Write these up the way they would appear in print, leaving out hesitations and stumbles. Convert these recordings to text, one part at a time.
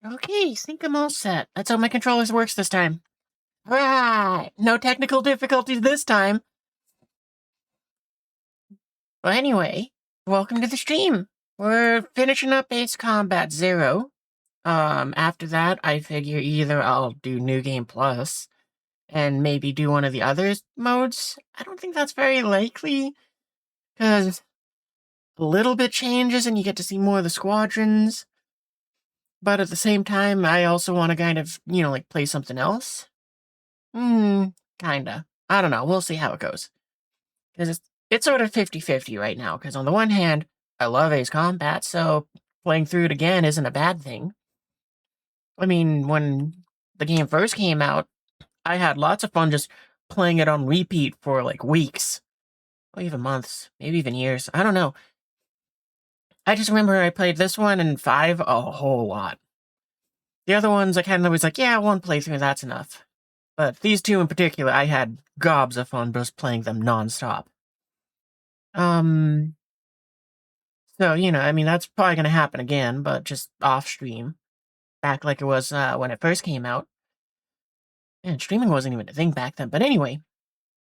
Okay, think I'm all set. That's how my controllers works this time. Right, no technical difficulties this time. Well, anyway, welcome to the stream. We're finishing up Ace Combat 0. After that, I figure either I'll do New Game Plus and maybe do one of the other modes. I don't think that's very likely, because a little bit changes and you get to see more of the squadrons. But at the same time, I also want to kind of, like play something else. Kinda. I don't know. We'll see how it goes. Because it's sort of 50-50 right now. Because on the one hand, I love Ace Combat, so playing through it again isn't a bad thing. I mean, when the game first came out, I had lots of fun just playing it on repeat for like weeks. Or even months. Maybe even years. I don't know. I just remember I played this one and 5 a whole lot. The other ones I kind of was like, yeah, one playthrough, that's enough. But these two in particular, I had gobs of fun just playing them non-stop. So, I mean, that's probably going to happen again, but just off-stream. Back like it was when it first came out. And streaming wasn't even a thing back then. But anyway.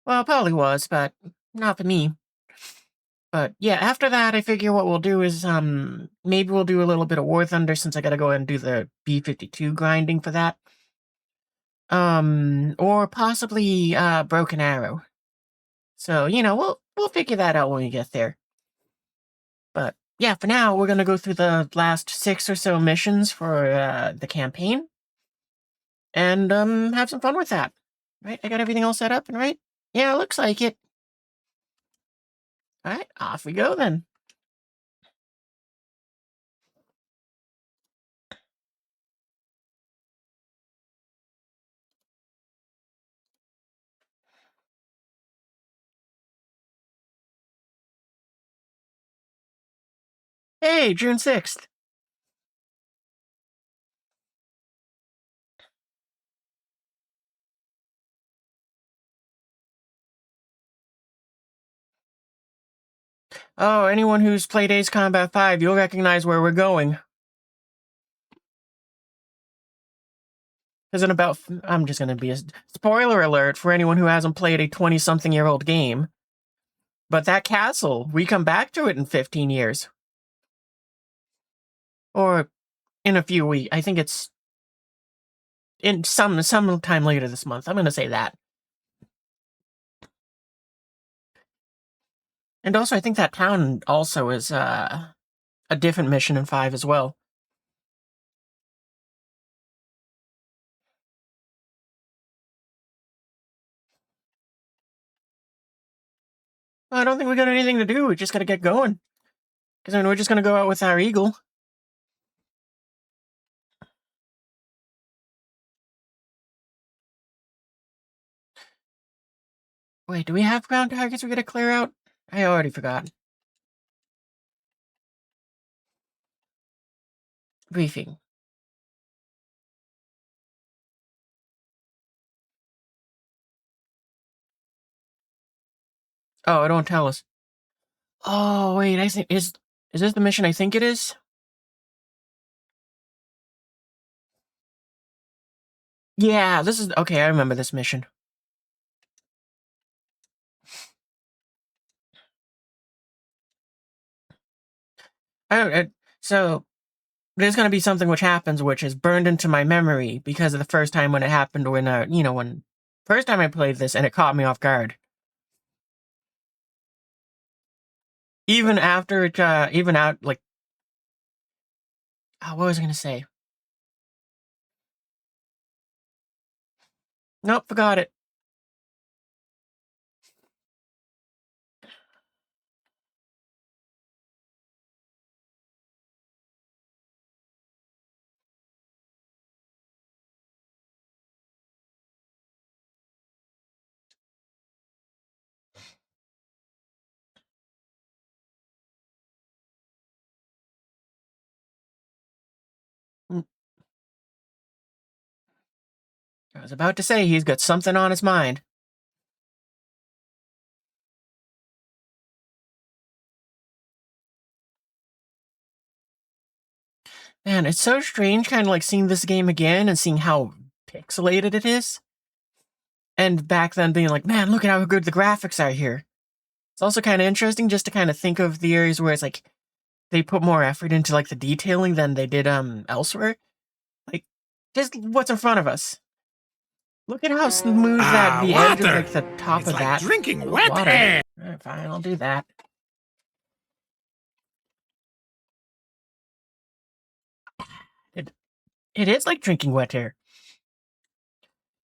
Well, it probably was, but not for me. But yeah, after that, I figure what we'll do is, maybe we'll do a little bit of War Thunder since I gotta go ahead and do the B-52 grinding for that. Or possibly, Broken Arrow. So, we'll figure that out when we get there. But yeah, for now, we're gonna go through the last 6 or so missions for, the campaign. And, have some fun with that. Right? I got everything all set up and right? Yeah, looks like it. Alright, off we go then. Hey, June 6th. Oh, anyone who's played Ace Combat 5, you'll recognize where we're going. Because in about... I'm just gonna be a... Spoiler alert for anyone who hasn't played a 20-something-year-old game. But that castle, we come back to it in 15 years. Or in a few weeks. I think it's... in sometime later this month. I'm gonna say that. And also, I think that town also is, a different mission in 5 as well. Well, I don't think we got anything to do. We just gotta get going. Because, I mean, we're just gonna go out with our eagle. Wait, do we have ground targets we gotta clear out? I already forgot. Briefing. Oh, it don't tell us. Oh, wait, I think... Is this the mission I think it is? Yeah, this is... Okay, I remember this mission. So, there's gonna be something which happens which is burned into my memory because of the first time when it happened when, when... First time I played this and it caught me off guard. Even after it, even out, like... Oh, what was I gonna say? Nope, forgot it. I was about to say he's got something on his mind. Man, it's so strange kind of like seeing this game again and seeing how pixelated it is. And back then being like, man, look at how good the graphics are here. It's also kind of interesting just to kind of think of the areas where it's like they put more effort into like the detailing than they did elsewhere. Like, just what's in front of us. Look at how smooth that the edge of like the top It's of like that drinking wet water. air. Alright, fine, I'll do that. It is like drinking wet air.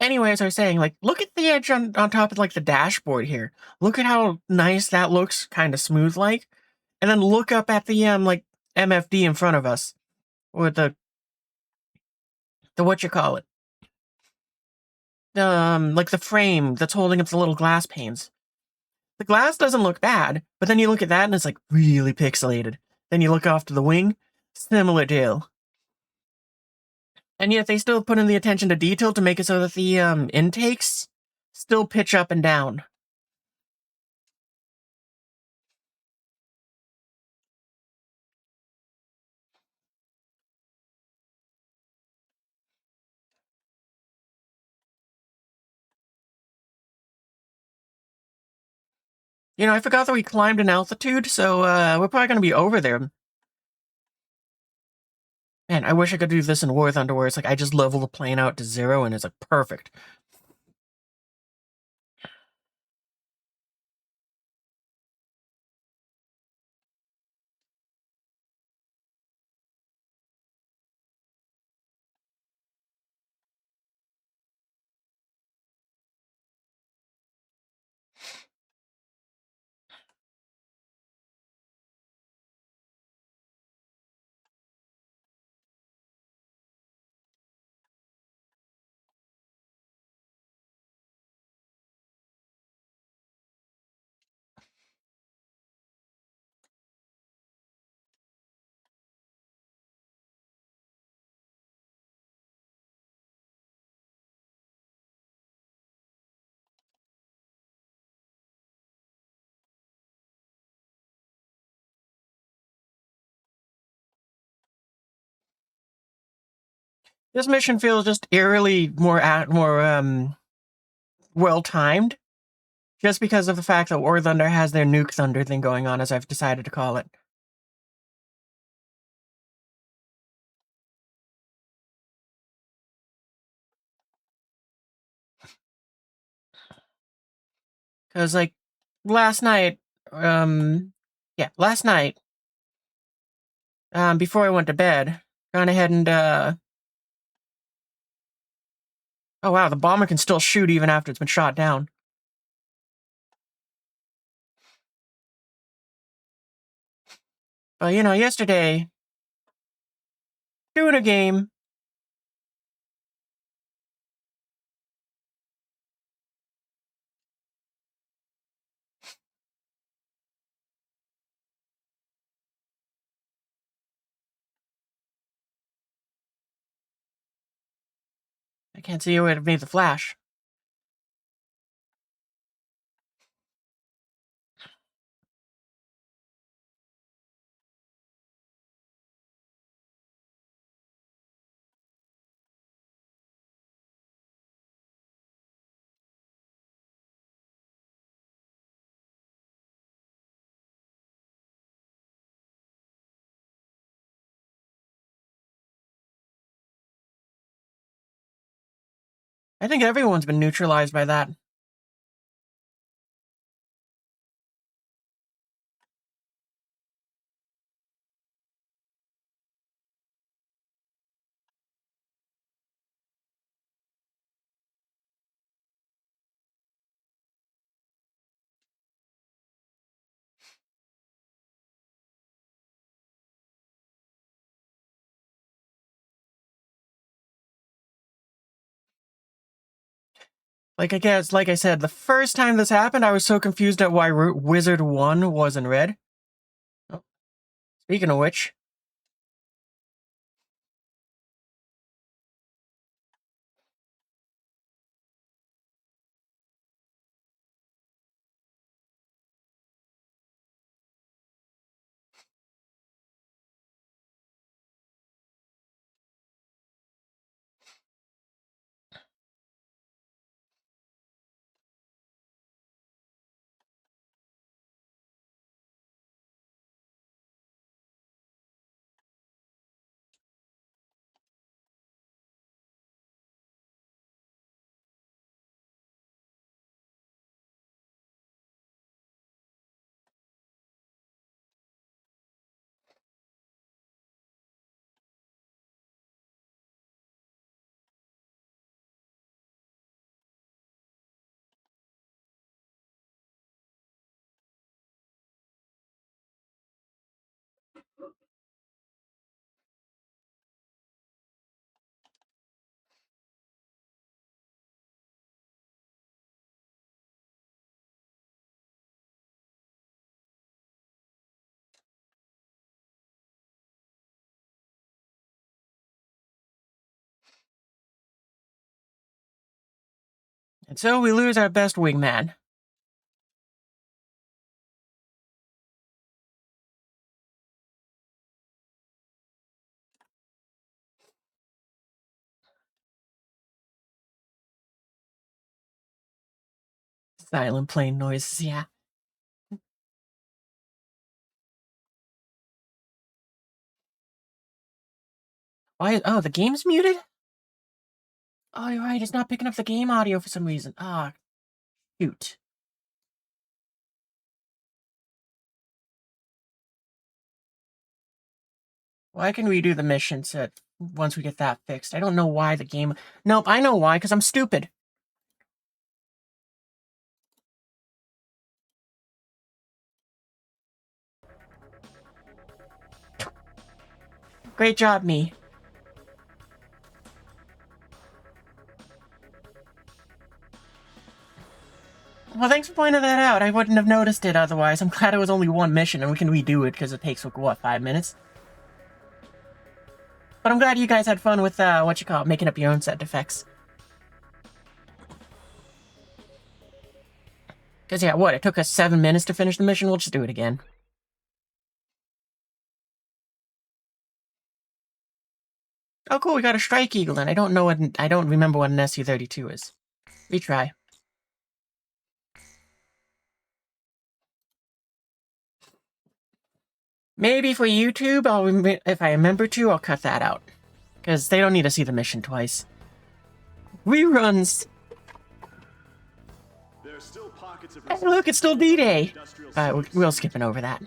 Anyway, as I was saying, like, look at the edge on top of like the dashboard here. Look at how nice that looks, kind of smooth like. And then look up at the like MFD in front of us. Or the what you call it. Like the frame that's holding up the little glass panes. The glass doesn't look bad, but then you look at that and it's like really pixelated. Then you look off to the wing, similar deal. And yet they still put in the attention to detail to make it so that the intakes still pitch up and down. You know, I forgot that we climbed an altitude, so we're probably going to be over there. Man, I wish I could do this in War Thunder where it's like I just level the plane out to 0 and it's like perfect. This mission feels just eerily more well-timed. Just because of the fact that War Thunder has their Nuke Thunder thing going on, as I've decided to call it. Because, like, last night, before I went to bed, gone ahead and, oh wow, the bomber can still shoot even after it's been shot down. But, you know, yesterday, doing a game, I can't see who would have made the flash. I think everyone's been neutralized by that. Like I said, the first time this happened, I was so confused at why Wizard 1 was in red. Oh, speaking of which, And so we lose our best wingman. Silent plane noises, yeah. Why? Oh, the game's muted? Oh, you're right. It's not picking up the game audio for some reason. Ah, shoot. Well, I can redo the mission set once we get that fixed. I don't know why the game... Nope, I know why, because I'm stupid. Great job, me. Well, thanks for pointing that out. I wouldn't have noticed it otherwise. I'm glad it was only one mission and we can redo it because it takes, what, 5 minutes? But I'm glad you guys had fun with, making up your own set defects. Because, yeah, what, it took us 7 minutes to finish the mission? We'll just do it again. Oh, cool, we got a Strike Eagle, and I don't remember what an SU-32 is. Retry. Maybe for YouTube, if I remember to, I'll cut that out. Because they don't need to see the mission twice. Reruns! Hey, look, it's still D-Day! We'll skipping over that.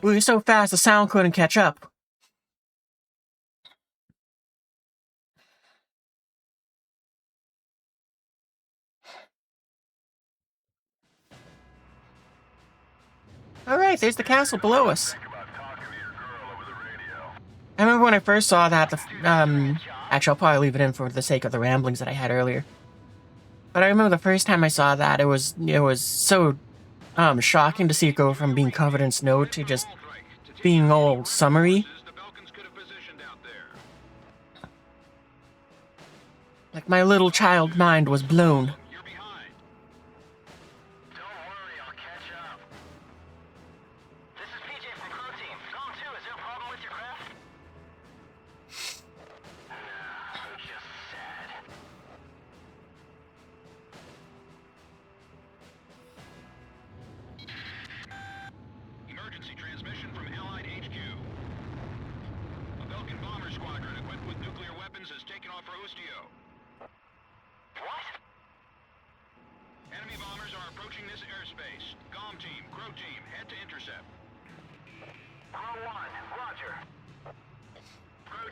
We were so fast the sound couldn't catch up. Alright, there's the castle below us. I remember when I first saw that, actually I'll probably leave it in for the sake of the ramblings that I had earlier. But I remember the first time I saw that, it was so shocking to see it go from being covered in snow to just being all summery. Like my little child mind was blown.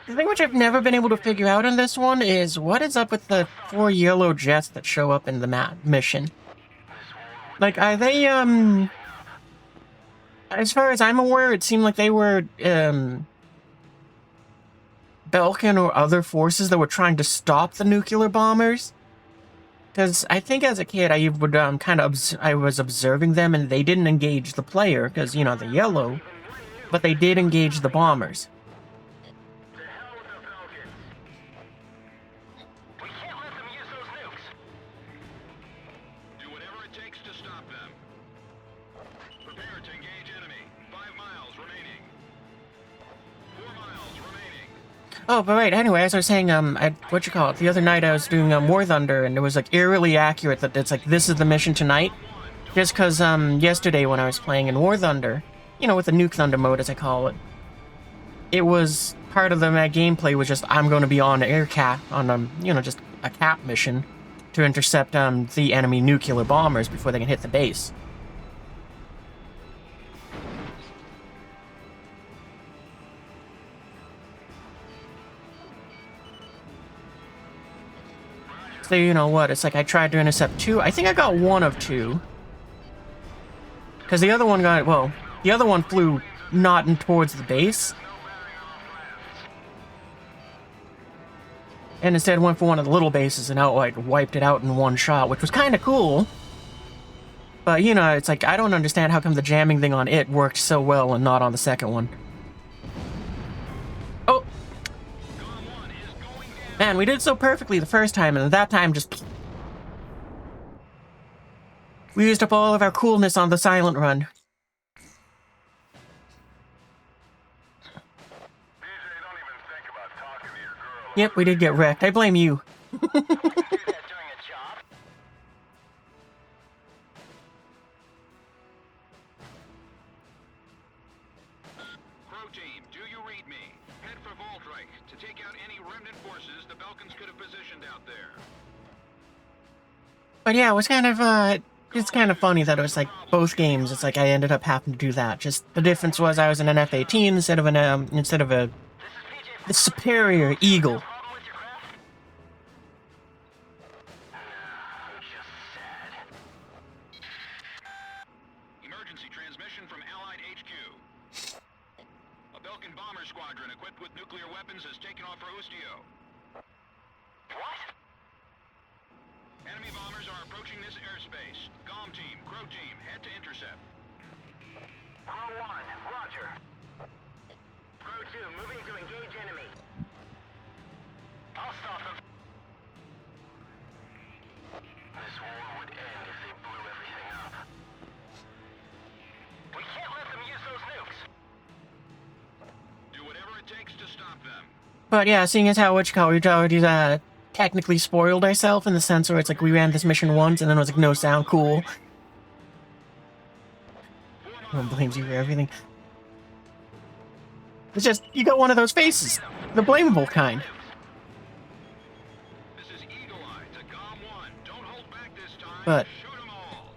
The thing which I've never been able to figure out in this one is what is up with the 4 yellow jets that show up in the mission. Like, are they, as far as I'm aware, it seemed like they were, Belkin or other forces that were trying to stop the nuclear bombers. Because I think as a kid, I would, I was observing them and they didn't engage the player, because, you know, they're yellow, but they did engage the bombers. Oh, but right, anyway, as I was saying, the other night I was doing, War Thunder, and it was, like, eerily accurate that it's, like, this is the mission tonight. Just because, yesterday when I was playing in War Thunder, you know, with the Nuke Thunder mode, as I call it, it was, part of the gameplay was just, I'm going to be on air cap, on, you know, just a cap mission to intercept, the enemy nuclear bombers before they can hit the base. So, you know what, it's like I tried to intercept 2. I think I got 1 of 2. Because the other one got, well, the other one flew not towards the base. And instead went for one of the little bases and outright wiped it out in one shot, which was kind of cool. But, you know, it's like, I don't understand how come the jamming thing on it worked so well and not on the second one. Oh! Man, we did so perfectly the first time, and that time just... We used up all of our coolness on the silent run. Yep, we did get wrecked. I blame you. Pro team, do you read me? Head for Voltreich to take out any remnant forces the Balkans could have positioned out there. But yeah, it was kind of, it's kind of funny that it was like both games. It's like I ended up having to do that. Just the difference was I was in an F-18 instead of a superior Eagle. Emergency transmission from Allied HQ. A Belkan bomber squadron equipped with nuclear weapons has taken off for Ustio. What? Enemy bombers are approaching this airspace. GOM team, Crow team, head to intercept. Crow 1, roger. Crow 2, moving to engage enemy. I'll stop them. This war would end if they blew everything up. We can't let them use those nukes. Do whatever it takes to stop them. But yeah, seeing as how we already technically spoiled ourselves in the sense where it's like we ran this mission once and then it was like, no, sound cool. Everyone blames you for everything. It's just, you got one of those faces. The blamable kind. This is Eagle Eye to GOM 1. Don't hold back this time. But Shoot them all.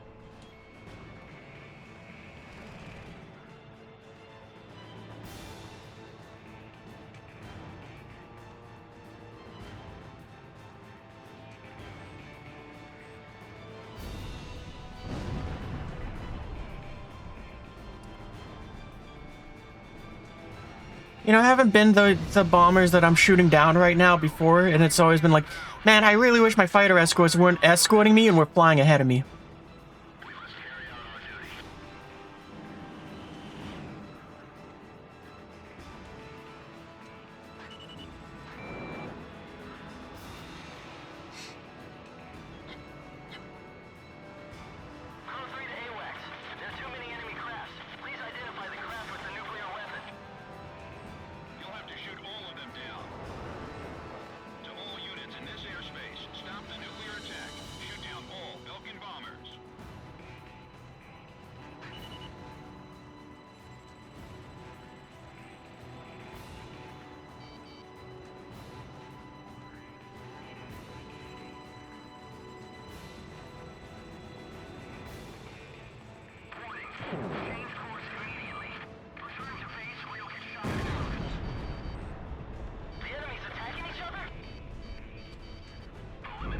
you know, I haven't been the bombers that I'm shooting down right now before, and it's always been like, man, I really wish my fighter escorts weren't escorting me and were flying ahead of me.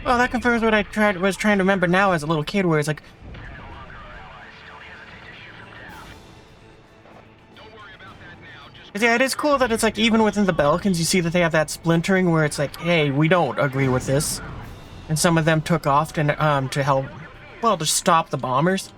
Well, that confirms what I was trying to remember now as a little kid, where it's like, yeah, it is cool that it's like even within the Balkans, you see that they have that splintering where it's like, hey, we don't agree with this, and some of them took off to help, well, to stop the bombers.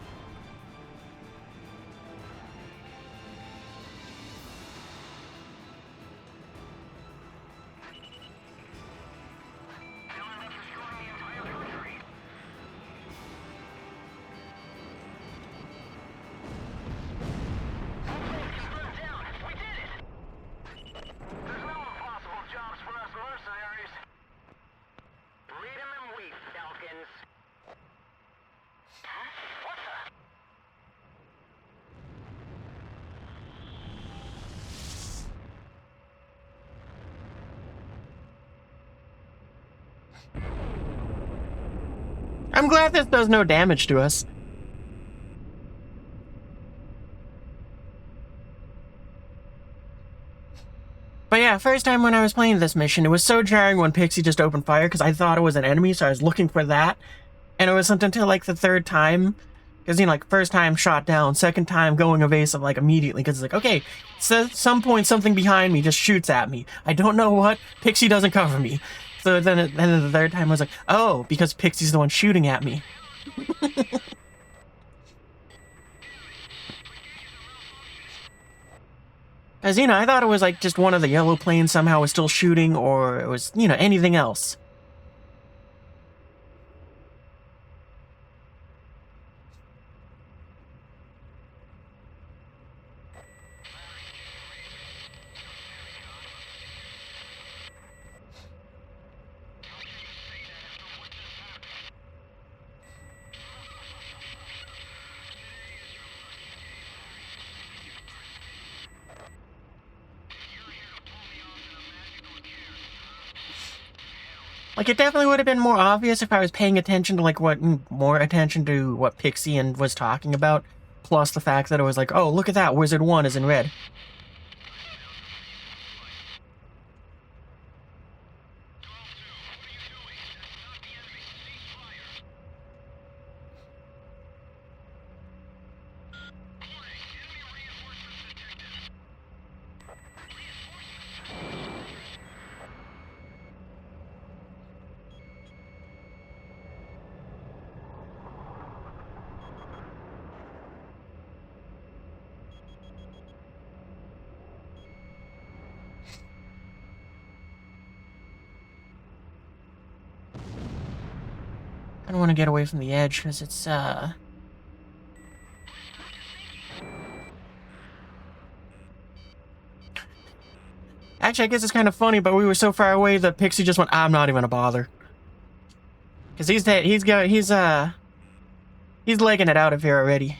I'm glad this does no damage to us. But yeah, first time when I was playing this mission, it was so jarring when Pixie just opened fire because I thought it was an enemy, so I was looking for that. And it wasn't until like the third time, because, you know, like first time shot down, second time going evasive like immediately, because it's like, okay, so at some point something behind me just shoots at me. I don't know what, Pixie doesn't cover me. So then the third time I was like, oh, because Pixie's the one shooting at me. As you know, I thought it was like just one of the yellow planes somehow was still shooting, or it was, you know, anything else. Like, it definitely would have been more obvious if I was paying attention to, like, more attention to what Pixie and was talking about, plus the fact that it was like, oh, look at that, Wizard 1 is in red. I don't want to get away from the edge, because it's, Actually, I guess it's kind of funny, but we were so far away that Pixie just went, I'm not even gonna bother. Because he's legging it out of here already.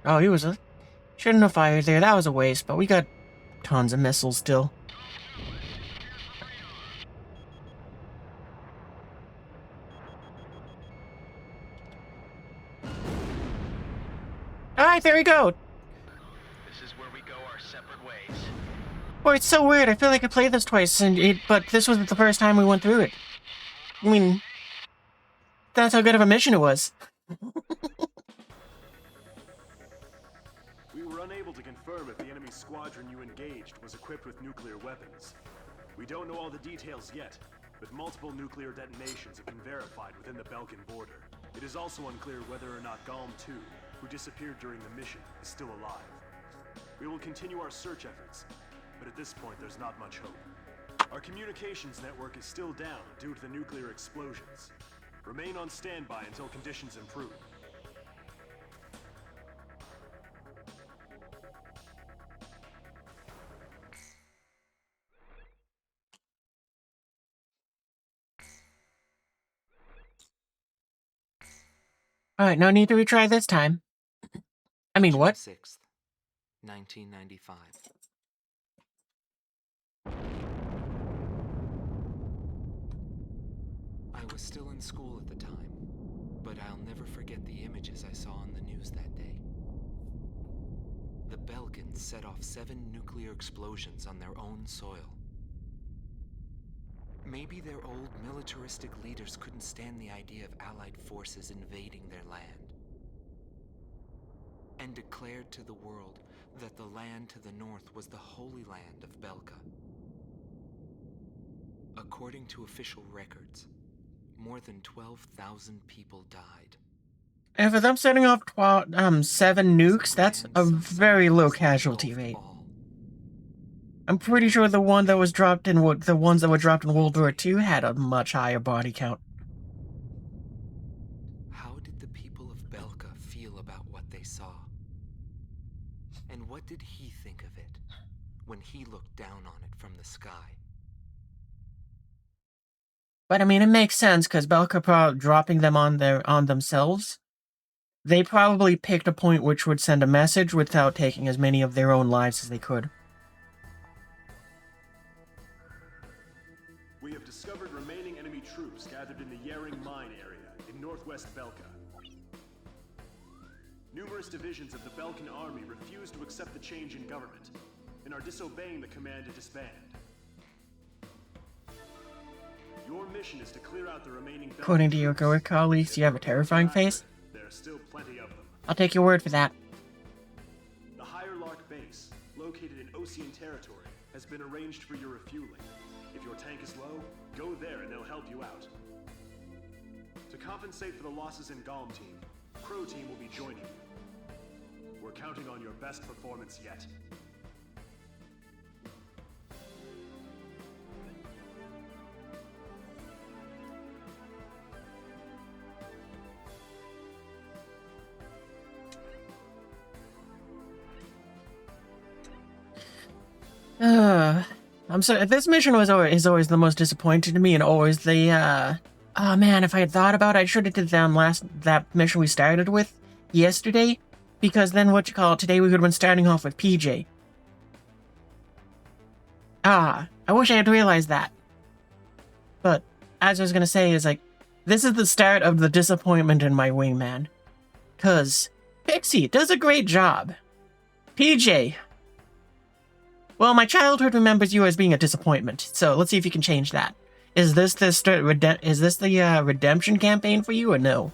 Oh, he was shouldn't have fired there. That was a waste, but we got tons of missiles still. Alright, there we go. This is where we go our separate ways. Boy, it's so weird. I feel like I played this twice, but this was the first time we went through it. I mean, that's how good of a mission it was. We were unable to confirm if the enemy squadron you engaged was equipped with nuclear weapons. We don't know all the details yet, but multiple nuclear detonations have been verified within the Balkan border. It is also unclear whether or not Galm 2, who disappeared during the mission, is still alive. We will continue our search efforts, but at this point there's not much hope. Our communications network is still down due to the nuclear explosions. Remain on standby until conditions improve. Alright, no need to retry this time. I mean, what? 6th, 1995. I was still in school at the time, but I'll never forget the images I saw on the news that day. The Belgans set off 7 nuclear explosions on their own soil. Maybe their old militaristic leaders couldn't stand the idea of Allied forces invading their land, and declared to the world that the land to the north was the Holy Land of Belka. According to official records, more than 12,000 people died. And for them setting off 7 nukes, that's a very low casualty rate. I'm pretty sure the one that was dropped in the ones that were dropped in World War II had a much higher body count. How did the people of Belka feel about what they saw? And what did he think of it when he looked down on it from the sky? But I mean, it makes sense because Belka dropping them on themselves, they probably picked a point which would send a message without taking as many of their own lives as they could. We have discovered remaining enemy troops gathered in the Yering mine area in northwest Belka. Numerous divisions of the Belkan army refuse to accept the change in government and are disobeying the command to disband. Your mission is to clear out the remaining... According to your colleagues, you have a terrifying face? There are still plenty of them. I'll take your word for that. The Higher Lark base, located in Ocean territory, has been arranged for your refueling. If your tank is low, go there and they'll help you out. To compensate for the losses in Golem Team, Crow Team will be joining you. We're counting on your best performance yet. I'm sorry. This mission is always the most disappointing to me, and always the oh man, if I had thought about it, I should have did that mission we started with yesterday, because then today we would have been starting off with PJ. I wish I had realized that. But as I was gonna say, is like, this is the start of the disappointment in my wingman, cause Pixie does a great job. PJ. Well, my childhood remembers you as being a disappointment, so let's see if you can change that. Is this the redemption campaign for you, or no?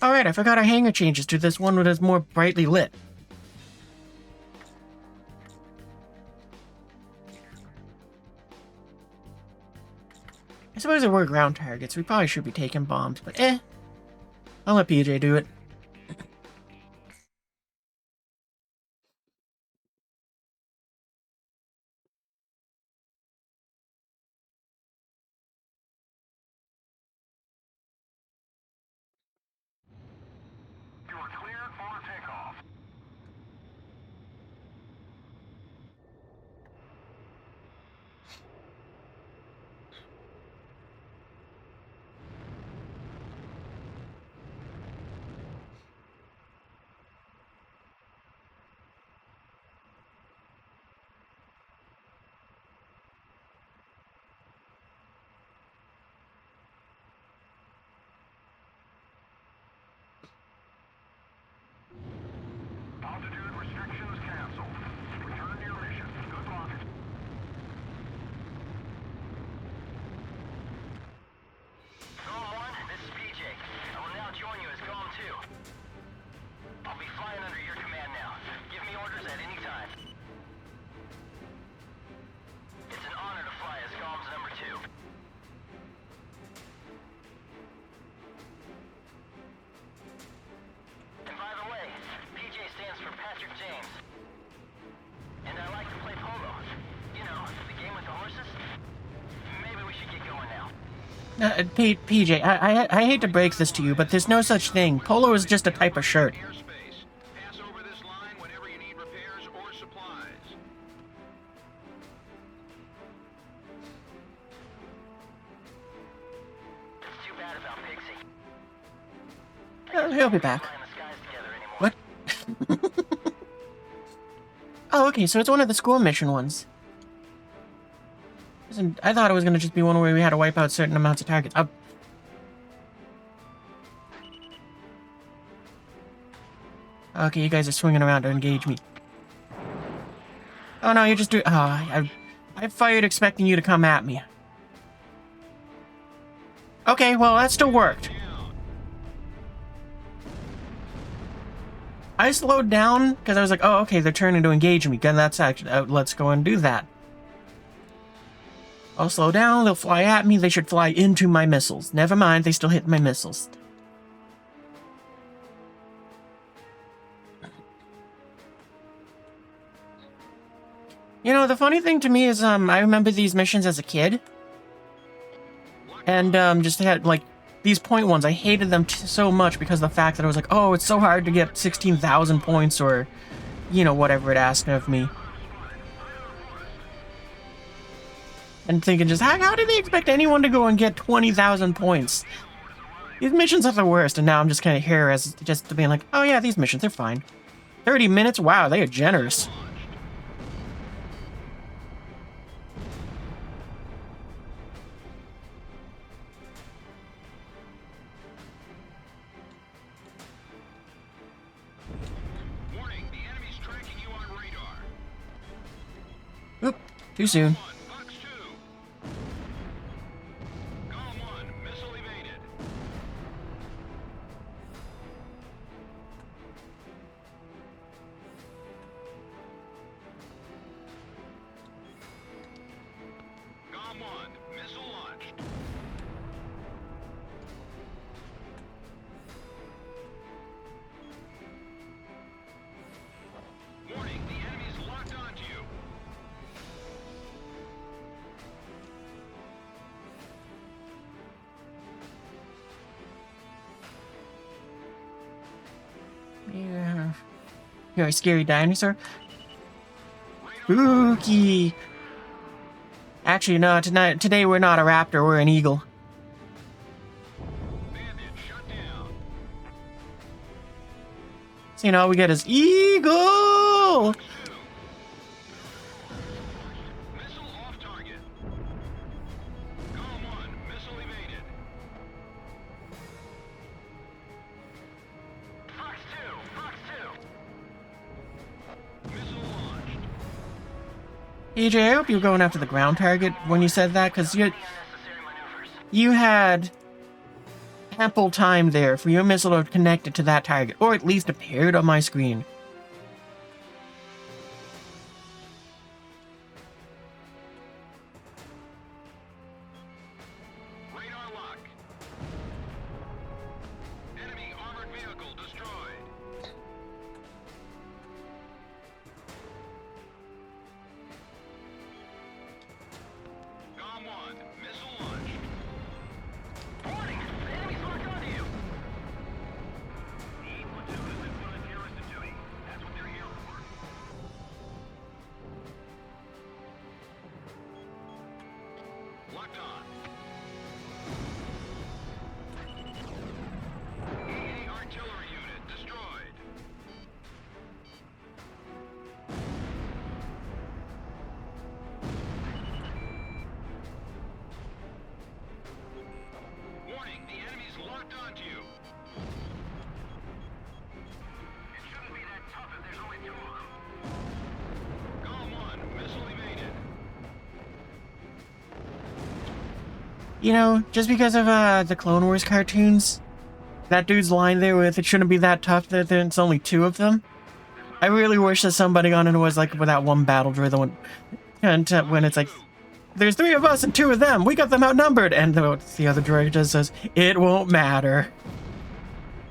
Alright, I forgot our hangar changes to this one that is more brightly lit. I suppose if we're ground targets, we probably should be taking bombs, but I'll let PJ do it. You are cleared for takeoff. Altitude restrictions canceled. Return to your mission. Good luck. Golem 1, this is PJ. I will now join you as Golem 2. I'll be flying under your command now. Give me orders at any time. It's an honor to fly as Golem's number 2. And by the way, PJ stands for Patrick James. And I like to play polo. You know, the game with the horses. Maybe we should get going now. PJ, I hate to break this to you, but there's no such thing. Polo is just a type of shirt. Airspace. Pass over this line whenever you need repairs or supplies. It's too bad about Pixie. He'll be back. Fly in the skies together anymore. What? Oh, okay, so it's one of the school mission ones. I thought it was going to just be one where we had to wipe out certain amounts of targets. Okay, you guys are swinging around to engage me. Oh no, you're just doing... I fired expecting you to come at me. Okay, well, that still worked. I slowed down because I was like, oh, okay, they're turning to engage me. Then that's actually... let's go and do that. I'll slow down, they'll fly at me, they should fly into my missiles. Never mind, they still hit my missiles. You know, the funny thing to me is, I remember these missions as a kid. And, just had, like, these point ones, I hated them so much because of the fact that I was like, oh, it's so hard to get 16,000 points or, you know, whatever it asked of me. And thinking just, how do they expect anyone to go and get 20,000 points? These missions are the worst, and now I'm just kind of here as just being like, oh yeah, these missions, they're fine. 30 minutes? Wow, they are generous. Too soon. Fox 2. Golem 1, missile evaded. Golem 1, missile launched. Warning, the enemy's locked onto you. Yeah. You're a scary dinosaur. Spooky. Actually, no. Today we're not a raptor. We're an eagle. Bandit shut down. So, all we get is eagle. Missile off target. Golem 1, missile evaded. Fox 2, missile launched. AJ, I hope you were going after the ground target when you said that, because Necessary maneuvers. you had ample time there for your missile to connect it to that target, or at least appeared on my screen. Radar lock. Enemy armored vehicle destroyed. Golem 1, missile launched. Warning! The enemy's locked onto you! The platoon has been put on terrorist duty. That's what they're here for. Locked on. AA artillery unit destroyed. Warning, the enemy's locked onto you. It shouldn't be that tough if there's only 2 of them. Golem 1, missile evaded. Just because of the Clone Wars cartoons, that dude's line there with "it shouldn't be that tough that there's only 2 of them." I really wish that somebody on it was like with that one battle droid, the one, and when it's like, "There's 3 of us and 2 of them. We got them outnumbered," and the other droid just says, "It won't matter."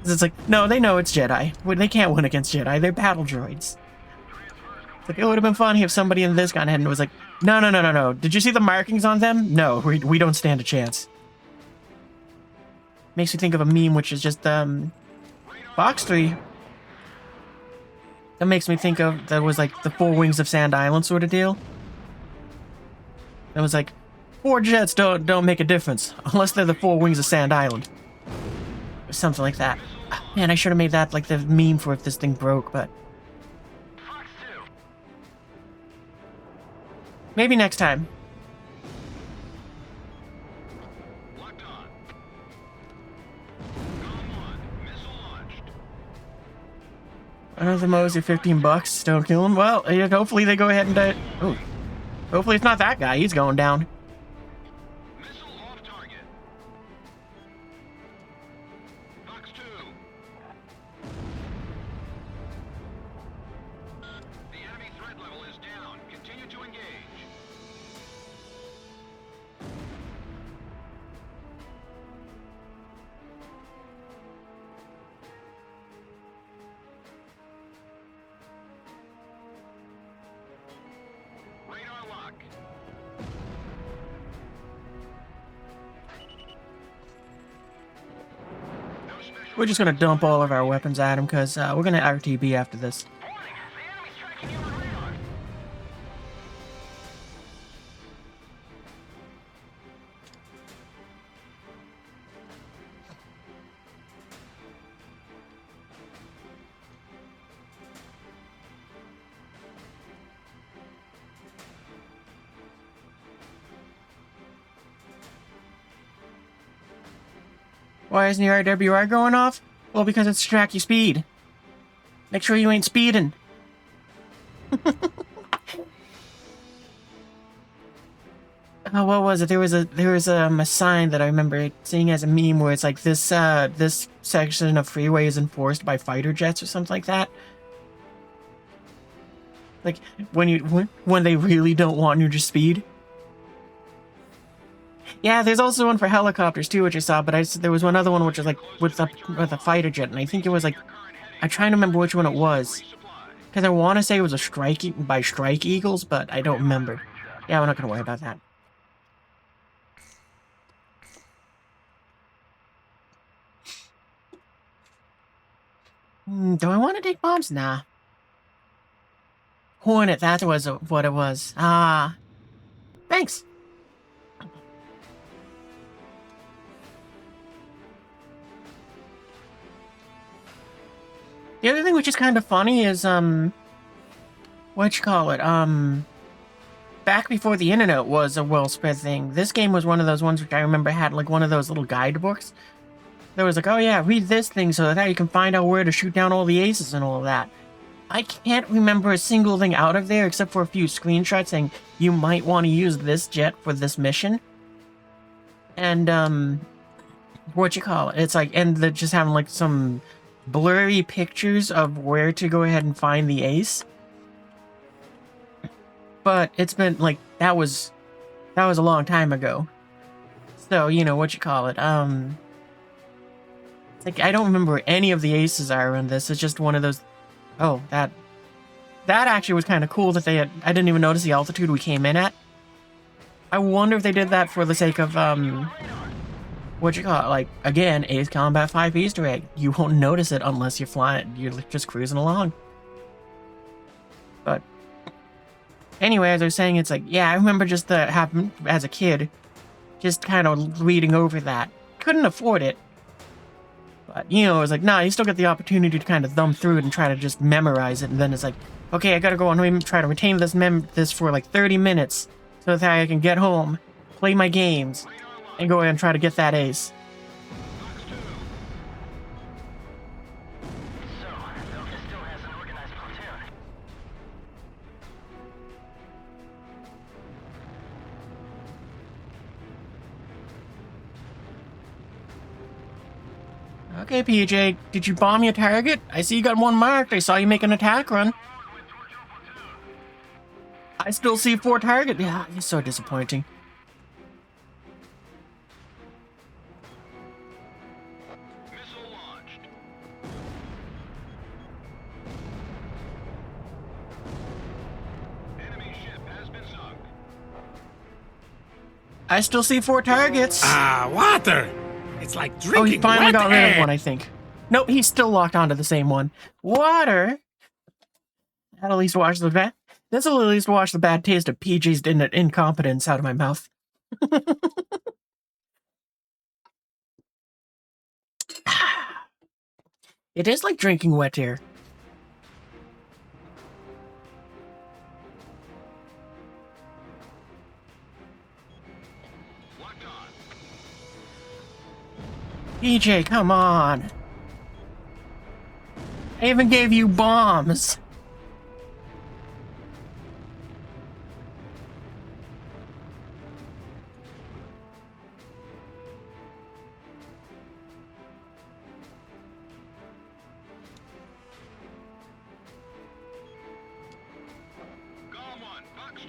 It's like, no, they know it's Jedi. They can't win against Jedi. They're battle droids. It's like, it would have been funny if somebody in this gun head was like, no. Did you see the markings on them? No, we don't stand a chance. Makes me think of a meme, which is just, Fox 3. That makes me think of, that was like the 4 wings of Sand Island sort of deal. It was like, 4 jets don't make a difference, unless they're the 4 wings of Sand Island. Or something like that. Man, I should have made that like the meme for if this thing broke, but Fox 2. maybe next time. Locked on. Golem 1, missile launched. Another Mosey, $15. Don't kill him. Well, hopefully they go ahead and die. Oh, hopefully it's not that guy. He's going down. Missile off target. Fox 2. The enemy threat level is down. Continue to engage. Radar lock. No special. We're just gonna dump all of our weapons at him because we're gonna RTB after this. Warning! The enemy's tracking you on radar. Why isn't your RWR going off? Well, because it's to track your speed. Make sure you ain't speeding. Oh, what was it? There was a sign that I remember seeing as a meme where it's like this section of freeway is enforced by fighter jets or something like that. Like when they really don't want you to speed. Yeah, there's also one for helicopters too, which I saw, but there was one other one which was like with a fighter jet, and I think it was like, I'm trying to remember which one it was, because I want to say it was a Strike Eagles, but I don't remember. Yeah, we're not gonna worry about that. Do I want to take bombs? Nah. Hornet, that was what it was. Ah. Thanks. The other thing which is kind of funny is, what you call it, back before the internet was a well-spread thing, this game was one of those ones which I remember had, like, one of those little guidebooks. That was like, oh yeah, read this thing so that you can find out where to shoot down all the aces and all of that. I can't remember a single thing out of there except for a few screenshots saying you might want to use this jet for this mission. And, what you call it? It's like, and they're just having like some blurry pictures of where to go ahead and find the ace. But it's been like, that was a long time ago. So, you know, what you call it? It's like, I don't remember where any of the aces are in this. It's just one of those. Oh, that actually was kind of cool that I didn't even notice the altitude we came in at. I wonder if they did that for the sake of, what you call it? Like, again, Ace Combat 5 Easter egg. You won't notice it unless you're flying, you're just cruising along. But, anyway, as I was saying, it's like, yeah, I remember just having, as a kid, just kind of reading over that. Couldn't afford it. But, you know, it was like, nah, you still get the opportunity to kind of thumb through it and try to just memorize it. And then it's like, okay, I gotta go and try to retain this for like 30 minutes so that I can get home, play my games, and go ahead and try to get that ace. So, Delta still has an organized platoon. Okay, PJ, did you bomb your target? I see you got one marked. I saw you make an attack run. I still see 4 targets. Yeah, it's so disappointing. Missile launched. Enemy ship has been sunk. I still see 4 targets. Ah, water! It's like drinking Oh, he finally wet got rid air. of one, I think. Nope, he's still locked onto the same one. Water? That'll at least wash the bad. This'll at least wash the bad taste of PJ's incompetence out of my mouth. It is like drinking wet air. Locked on. PJ, come on. I even gave you bombs. Golem 1, Fox 2.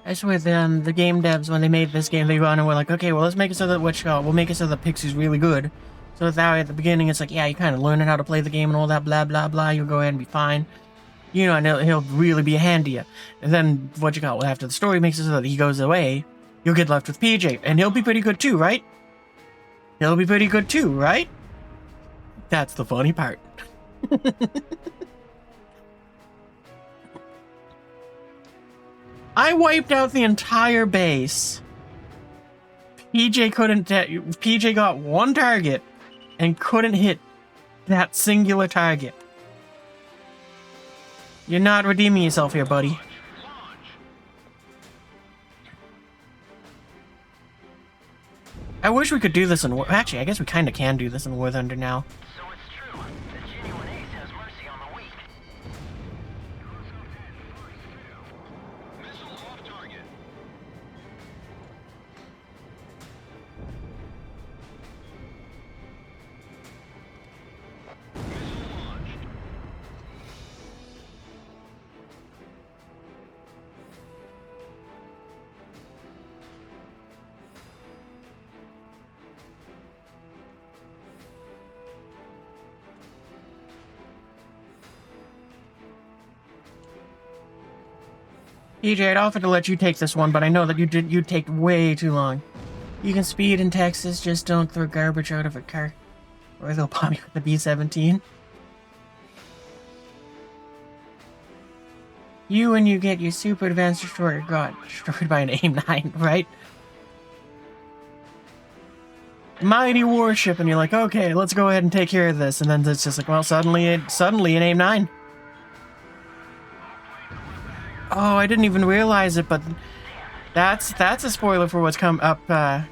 I swear, the game devs, when they made this game, they were on and were like, okay, well, let's make it so that we'll make it so that Pixie's really good. So that way, at the beginning, it's like, yeah, you're kind of learning how to play the game and all that, blah, blah, blah. You'll go ahead and be fine. You know, and he'll really be a hand to you. And then, well, after the story makes it so that he goes away, you'll get left with PJ. And he'll be pretty good too, right? He'll be pretty good too, right? That's the funny part. I wiped out the entire base. PJ got one target and couldn't hit that singular target. You're not redeeming yourself here, buddy. Launch. I wish we could do this in War... Actually, I guess we kind of can do this in War Thunder now. So it's true. The genuine ace has mercy on the weak. Missile off target. Missile launched. EJ, I'd offer to let you take this one, but I know that you'd take way too long. You can speed in Texas, just don't throw garbage out of a car. Or they'll pop you with the B-17. You, when you get your super advanced destroyer, got destroyed by an AIM-9, right? Mighty warship, and you're like, okay, let's go ahead and take care of this. And then it's just like, well, suddenly an AIM-9. Oh, I didn't even realize it, but that's a spoiler for what's coming up. I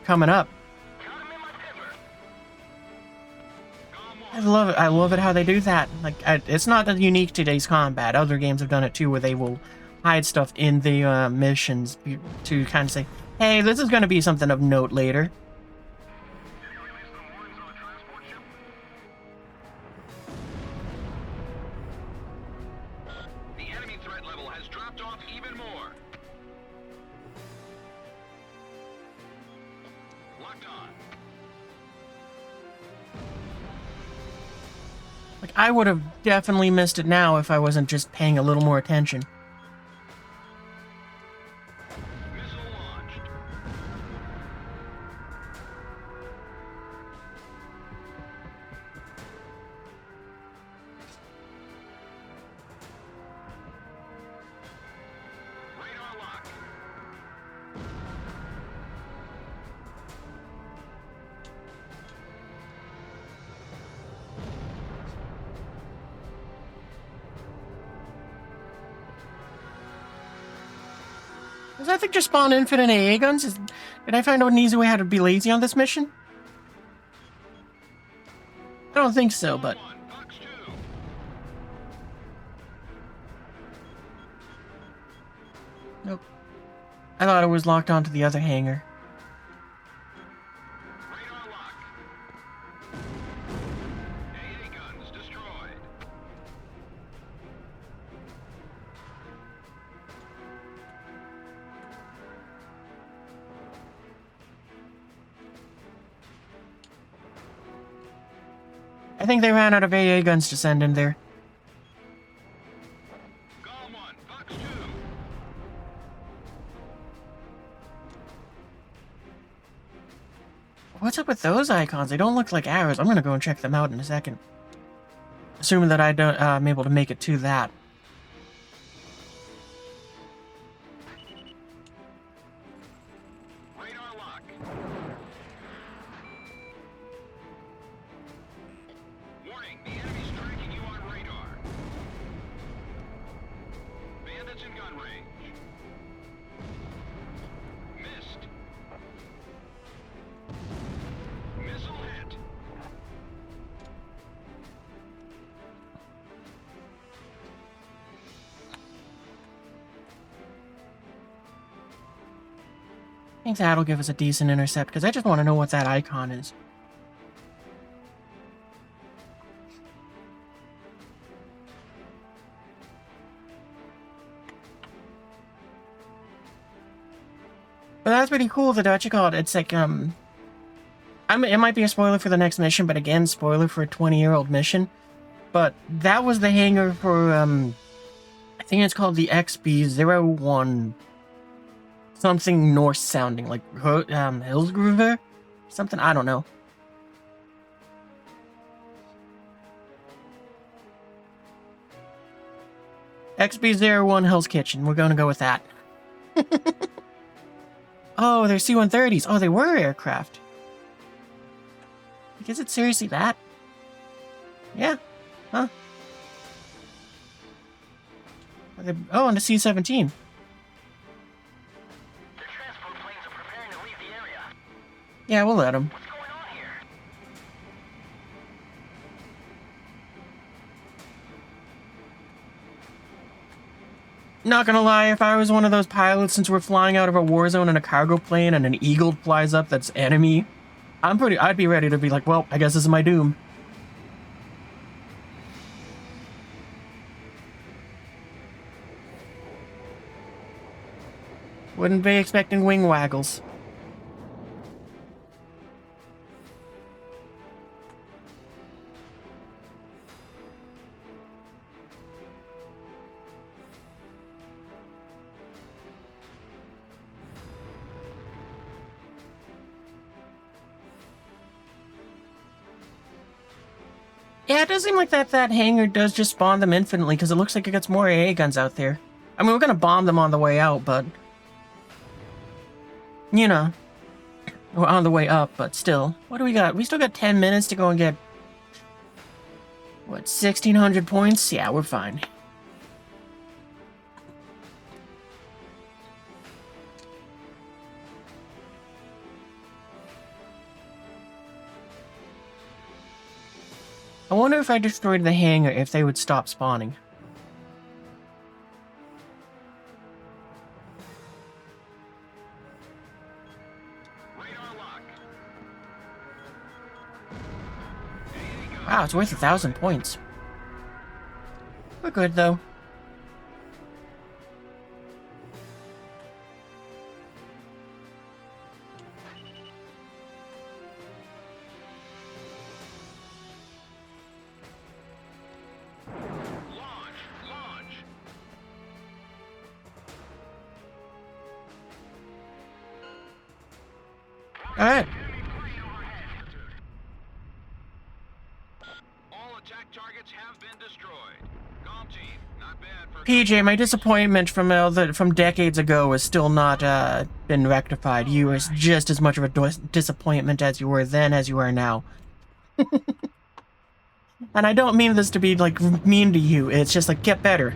love it. I love it how they do that. Like, it's not unique to Days Combat. Other games have done it too, where they will hide stuff in the missions to kind of say, hey, this is going to be something of note later. The enemy threat level has dropped off even more. Locked on. Like, I would have definitely missed it now if I wasn't just paying a little more attention. Missile launched. Radar lock. Does that thing just spawn infinite AA guns? Did I find out an easy way how to be lazy on this mission? I don't think so, but... One, box 2. Nope. I thought it was locked onto the other hangar. Radar lock. AA guns destroyed. I think they ran out of AA guns to send in there. Golem 1, box 2. What's up with those icons? They don't look like arrows. I'm gonna go and check them out in a second. Assuming that I'm able to make it to that. Radar lock. Warning, the enemy's tracking you on radar. Bandits in gun range. Missed. Missile hit. I think that'll give us a decent intercept, because I just want to know what that icon is. But that's pretty cool, the what you call it. It's like, it might be a spoiler for the next mission, but again, spoiler for a 20-year-old mission. But that was the hangar for, I think it's called the XB-01... something Norse sounding, like, Hillsgroover? Something, I don't know. XB-01 Hell's Kitchen, we're gonna go with that. Oh, they're C-130s. Oh, they were aircraft. Is it seriously that? Yeah. Huh. Oh, on the C-17. The transport planes are preparing to leave the area. Yeah, we'll let them. What's going on here? Not gonna lie, if I was one of those pilots, since we're flying out of a war zone in a cargo plane and an eagle flies up that's enemy, I'd be ready to be like, well, I guess this is my doom. Wouldn't be expecting wing waggles. Yeah, it does seem like that hangar does just spawn them infinitely, because it looks like it gets more AA guns out there. I mean, we're gonna bomb them on the way out, but... You know. We're on the way up, but still. What do we got? We still got 10 minutes to go and get... What, 1,600 points? Yeah, we're fine. I wonder if I destroyed the hangar, if they would stop spawning. Radar lock. Wow, it's worth 1,000 points. We're good, though. Launch. Alright. All attack targets have been destroyed. Calm team, not bad for... PJ, my disappointment from decades ago has still not been rectified. You are just as much of a disappointment as you were then as you are now. And I don't mean this to be, like, mean to you. It's just, like, get better.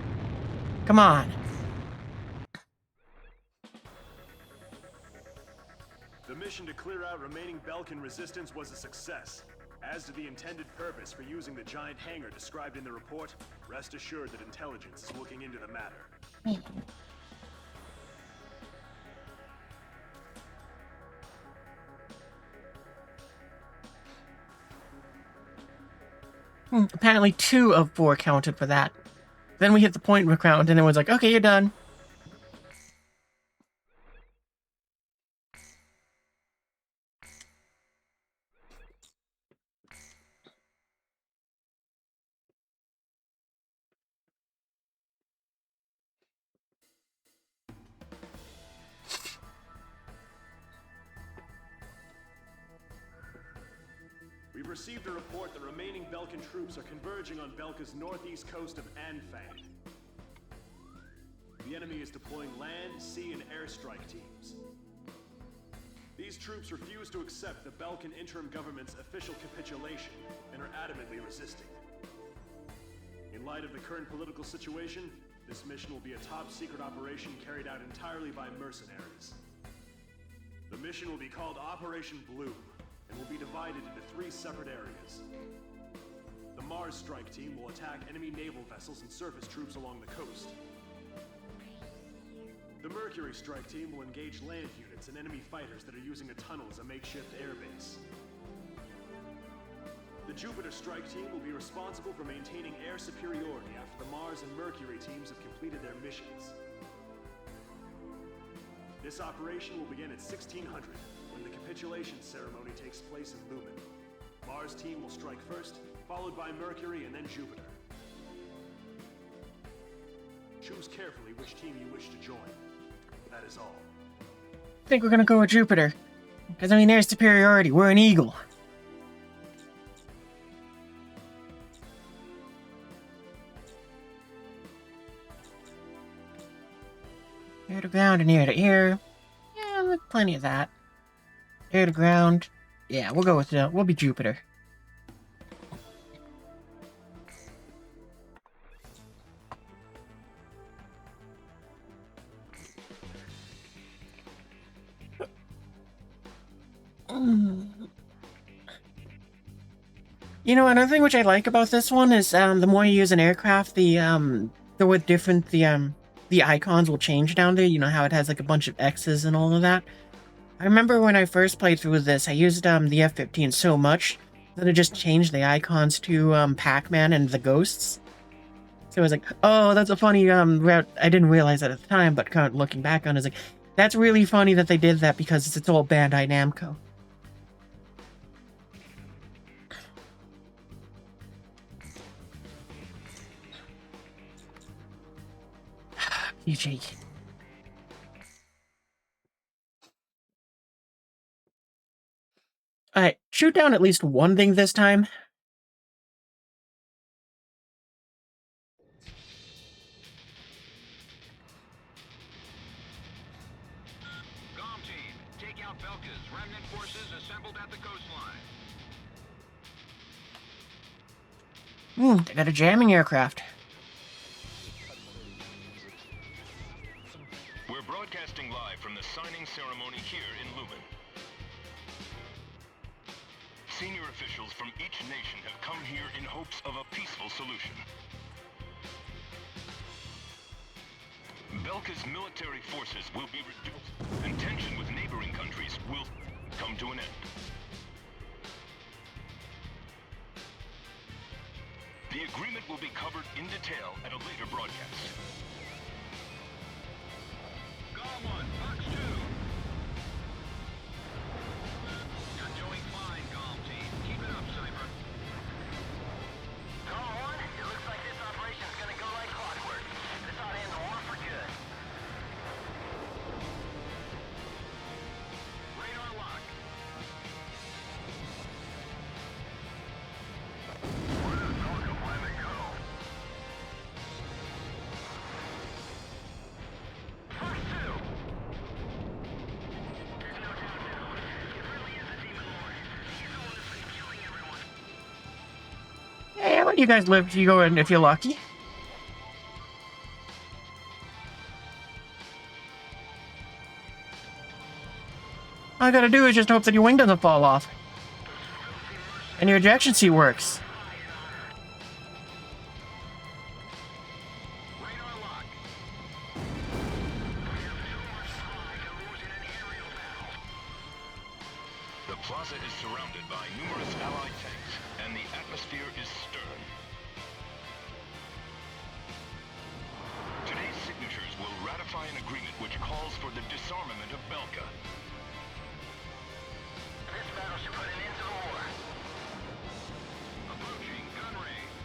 Come on. The mission to clear out remaining Belkin resistance was a success. As to the intended purpose for using the giant hangar described in the report, rest assured that intelligence is looking into the matter. Apparently 2 of 4 counted for that. Then we hit the point count, and it was like, okay, you're done. We've received a report that remaining Belkin troops are converging on Belka's northeast coast of Anfang. The enemy is deploying land, sea, and airstrike teams. These troops refuse to accept the Belkin interim government's official capitulation and are adamantly resisting. In light of the current political situation, this mission will be a top-secret operation carried out entirely by mercenaries. The mission will be called Operation Bloom, and will be divided into 3 separate areas. The Mars Strike Team will attack enemy naval vessels and surface troops along the coast. The Mercury Strike Team will engage land units and enemy fighters that are using a tunnel as a makeshift airbase. The Jupiter Strike Team will be responsible for maintaining air superiority after the Mars and Mercury teams have completed their missions. This operation will begin at 1600, when the capitulation ceremony takes place in Lumen. Mars team will strike first, followed by Mercury and then Jupiter. Choose carefully which team you wish to join. That is all. I think we're gonna go with Jupiter. Because, I mean, there's superiority. We're an eagle. Air to ground and air to air. Yeah, plenty of that. Air to ground. Yeah, we'll go with it. We'll be Jupiter. You know, another thing which I like about this one is the more you use an aircraft, the with different the icons will change down there. You know how it has like a bunch of X's and all of that. I remember when I first played through this, I used the F-15 so much that it just changed the icons to Pac-Man and the ghosts. So I was like, oh, that's a funny route. I didn't realize that at the time, but kind of looking back on it, I was like, that's really funny that they did that because it's all Bandai Namco. PG. Alright, shoot down at least one thing this time. GOM team, take out Belka's remnant forces assembled at the coastline. They got a jamming aircraft. We're broadcasting live from the signing ceremony here in Lumen. Senior officials from each nation have come here in hopes of a peaceful solution. Belka's military forces will be reduced, and tension with neighboring countries will come to an end. The agreement will be covered in detail at a later broadcast. GOM 1, Fox 2. You're doing fine, GOM team. Keep it up, Cyber. GOM 1, it looks like this operation's gonna go like clockwork. This ought to end the war for good. Radar lock. Where does Falcon planet go? Fox 2. There's no doubt now. It really is a demon lord. He's the one that's been killing everyone. Hey, I'll let you guys live if you go in if you're lucky. All I gotta do is just hope that your wing doesn't fall off. And your ejection seat works. Radar lock. We have too much supply to lose in an aerial battle. The plaza is surrounded by numerous allied tanks, and the atmosphere is stern. Today's signatures will ratify an agreement which calls for the disarmament of Belka. This battle should put an end to the war. Approaching gun range.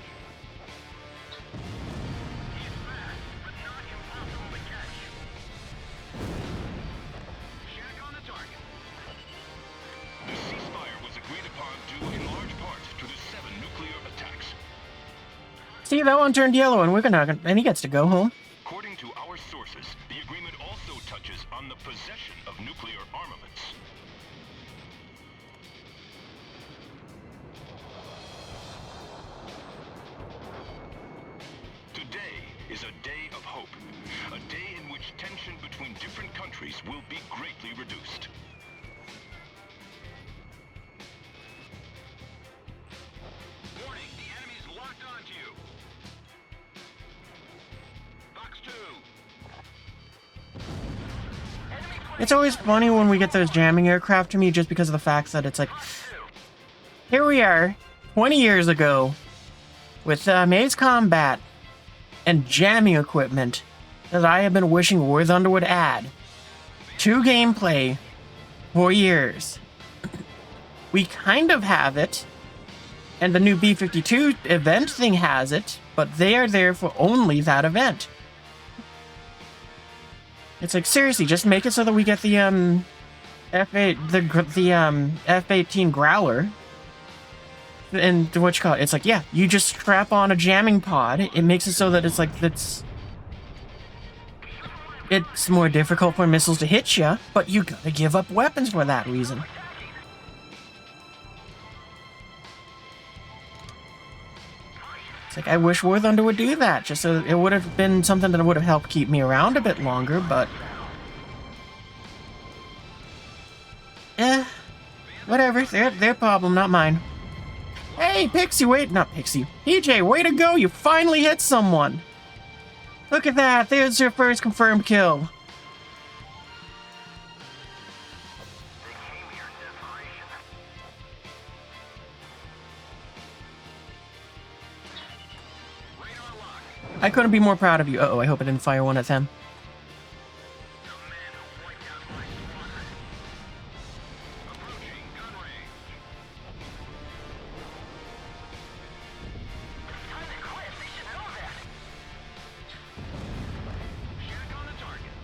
He's fast, but not impossible to catch. Shack on the target. The ceasefire was agreed upon due in large part to the 7 nuclear attacks. See, that one turned yellow and and he gets to go home. According to our sources, the agreement also touches on the possession of nuclear armaments. Today is a day of hope, a day in which tension between different countries will be greatly reduced. Warning, the enemy's locked onto you. Fox 2. It's always funny when we get those jamming aircraft to me just because of the fact that it's like, here we are, 20 years ago, with maze combat and jamming equipment that I have been wishing War Thunder would add to gameplay for years. We kind of have it, and the new B-52 event thing has it, but they are there for only that event. It's like, seriously, just make it so that we get the F-18 Growler. And what you call it? It's like, yeah, you just strap on a jamming pod. It makes it so that it's like it's more difficult for missiles to hit you, but you gotta give up weapons for that reason. It's like, I wish War Thunder would do that, just so it would have been something that would have helped keep me around a bit longer, but... Whatever, their problem, not mine. Hey, Pixie, wait, not Pixie. PJ, way to go, you finally hit someone! Look at that, there's your first confirmed kill. They came here in desperation. Radar lock. I couldn't be more proud of you. Uh-oh, I hope I didn't fire one at them. The man who wiped out my squadron. Approaching gun range. It's time to quit. They should know that. Shoot on the target.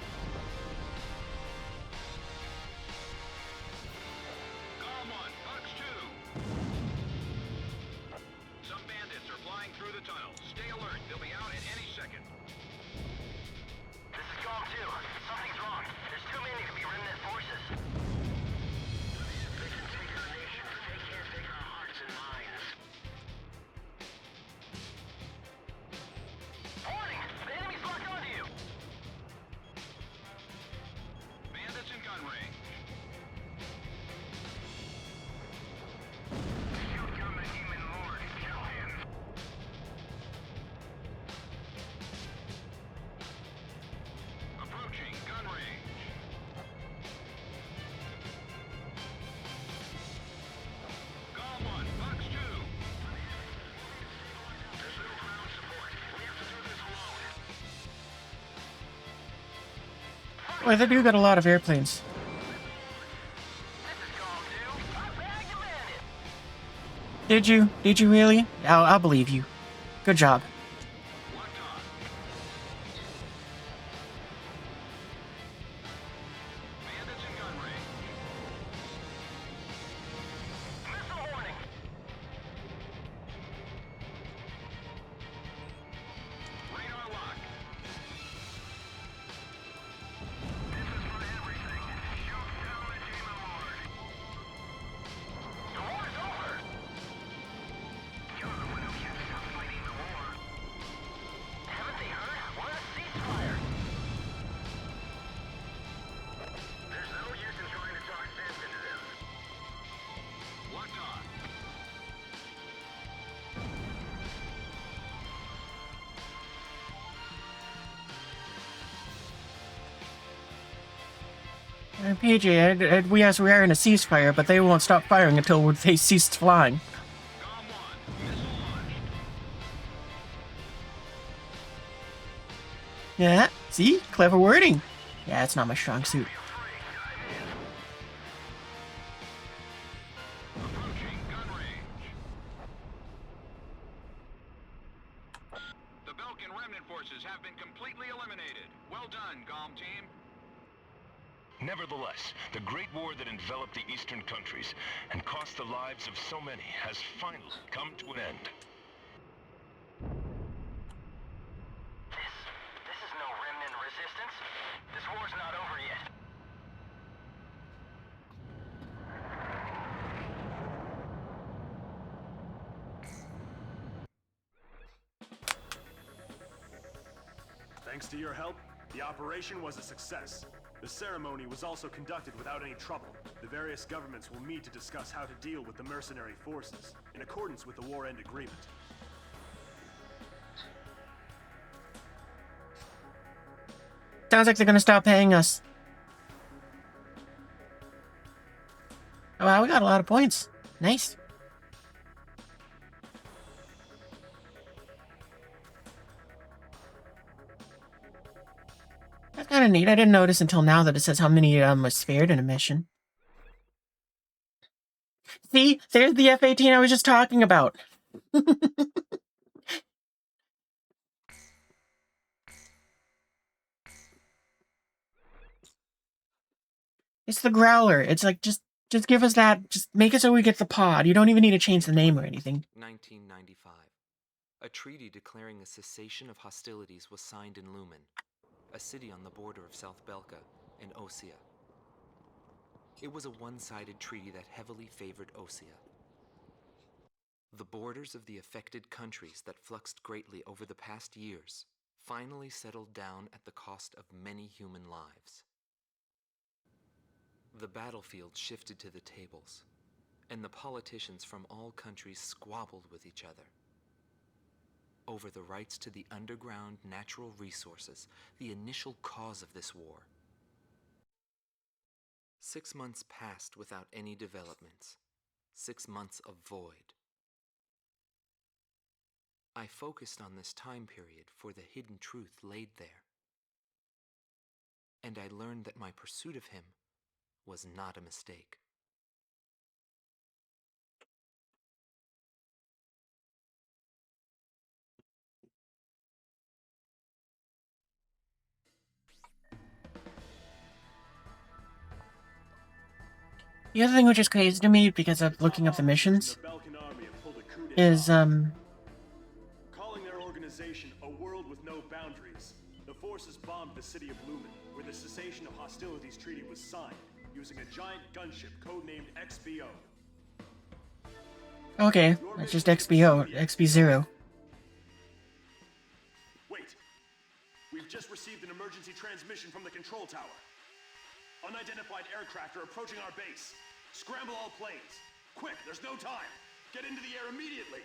Calm 1, Bucks 2. Some bandits are flying through the tunnel. Stay alert. They'll be out at any second. This is Calm 2. Something's wrong. There's too many to be remnant forces. They can take our nation, but they can't take our hearts and minds. Warning! The enemy's locked onto you! Bandits in gun range. Shoot down the human lord and kill him. Approaching gun range. Calm 1, Bucks 2. There's no ground support. We have to do this alone. Well, they do got a lot of airplanes. This is Calm 2. I bagged a bandit. Did you? Did you really? I'll believe you. Good job. Locked on. Bandits in gun range. Missile warning. Radar lock. This is for everything. Shoot down the demon lord. The war's over. You're the one who can't stop fighting the war. Haven't they heard? We're on a ceasefire. There's no use in trying to talk sense into them. Locked on. PJ, we are in a ceasefire, but they won't stop firing until they cease flying. Calm 1. Missile launched. Yeah, see? Clever wording. Yeah, it's not my strong suit. Approaching gun range. The Belkin remnant forces have been completely eliminated. Well done, Calm Team. Nevertheless, the great war that enveloped the eastern countries and cost the lives of so many has finally come to an end. This is no remnant resistance. This war's not over yet. Thanks to your help, the operation was a success. The ceremony was also conducted without any trouble. The various governments will meet to discuss how to deal with the mercenary forces, in accordance with the war end agreement. Sounds like they're gonna stop paying us. Oh, wow, we got a lot of points. Nice. That's kind of neat. I didn't notice until now that it says how many was spared in a mission. See, there's the F-18 I was just talking about. It's the Growler. It's like, just give us that. Just make it so we get the pod. You don't even need to change the name or anything. 1995. A treaty declaring a cessation of hostilities was signed in Lumen, a city on the border of South Belka and Osea. It was a one-sided treaty that heavily favored Osea. The borders of the affected countries that fluxed greatly over the past years finally settled down at the cost of many human lives. The battlefield shifted to the tables, and the politicians from all countries squabbled with each other over the rights to the underground natural resources, the initial cause of this war. 6 months passed without any developments. 6 months of void. I focused on this time period for the hidden truth laid there. And I learned that my pursuit of him was not a mistake. The other thing which is crazy to me, because of looking up the missions, is, calling their organization a world with no boundaries. The forces bombed the city of Lumen, where the cessation of hostilities treaty was signed, using a giant gunship codenamed XBO. okay, that's just XB0. Wait. We've just received an emergency transmission from the control tower. Unidentified aircraft are approaching our base. Scramble all planes. Quick, there's no time. Get into the air immediately.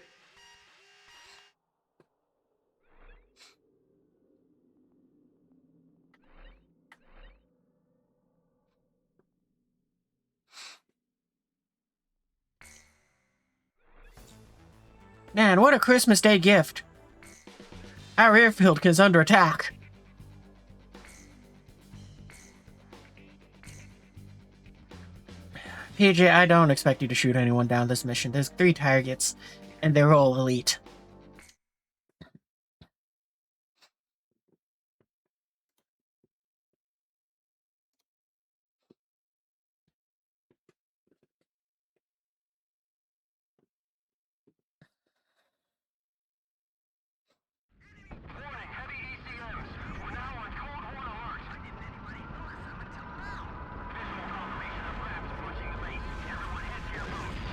Man, what a Christmas Day gift. Our airfield is under attack. PJ, I don't expect you to shoot anyone down this mission. There's 3 targets, and they're all elite. Warning, heavy ECMs. We're now on code 1 alert. Visual confirmation of craft approaching the base. Everyone head to your posts.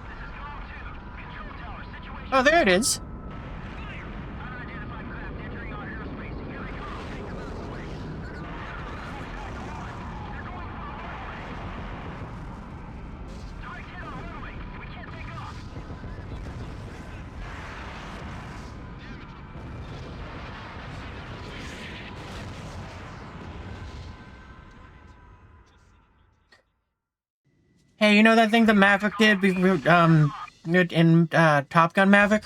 This is Com 2. Control tower, situation. Oh, there it is. Unidentified craft entering our airspace. Here they come. Take them out of the way. They're going for a runway. Direct hit on a runway. We can't take off. Hey, you know that thing that Maverick did in Top Gun Maverick?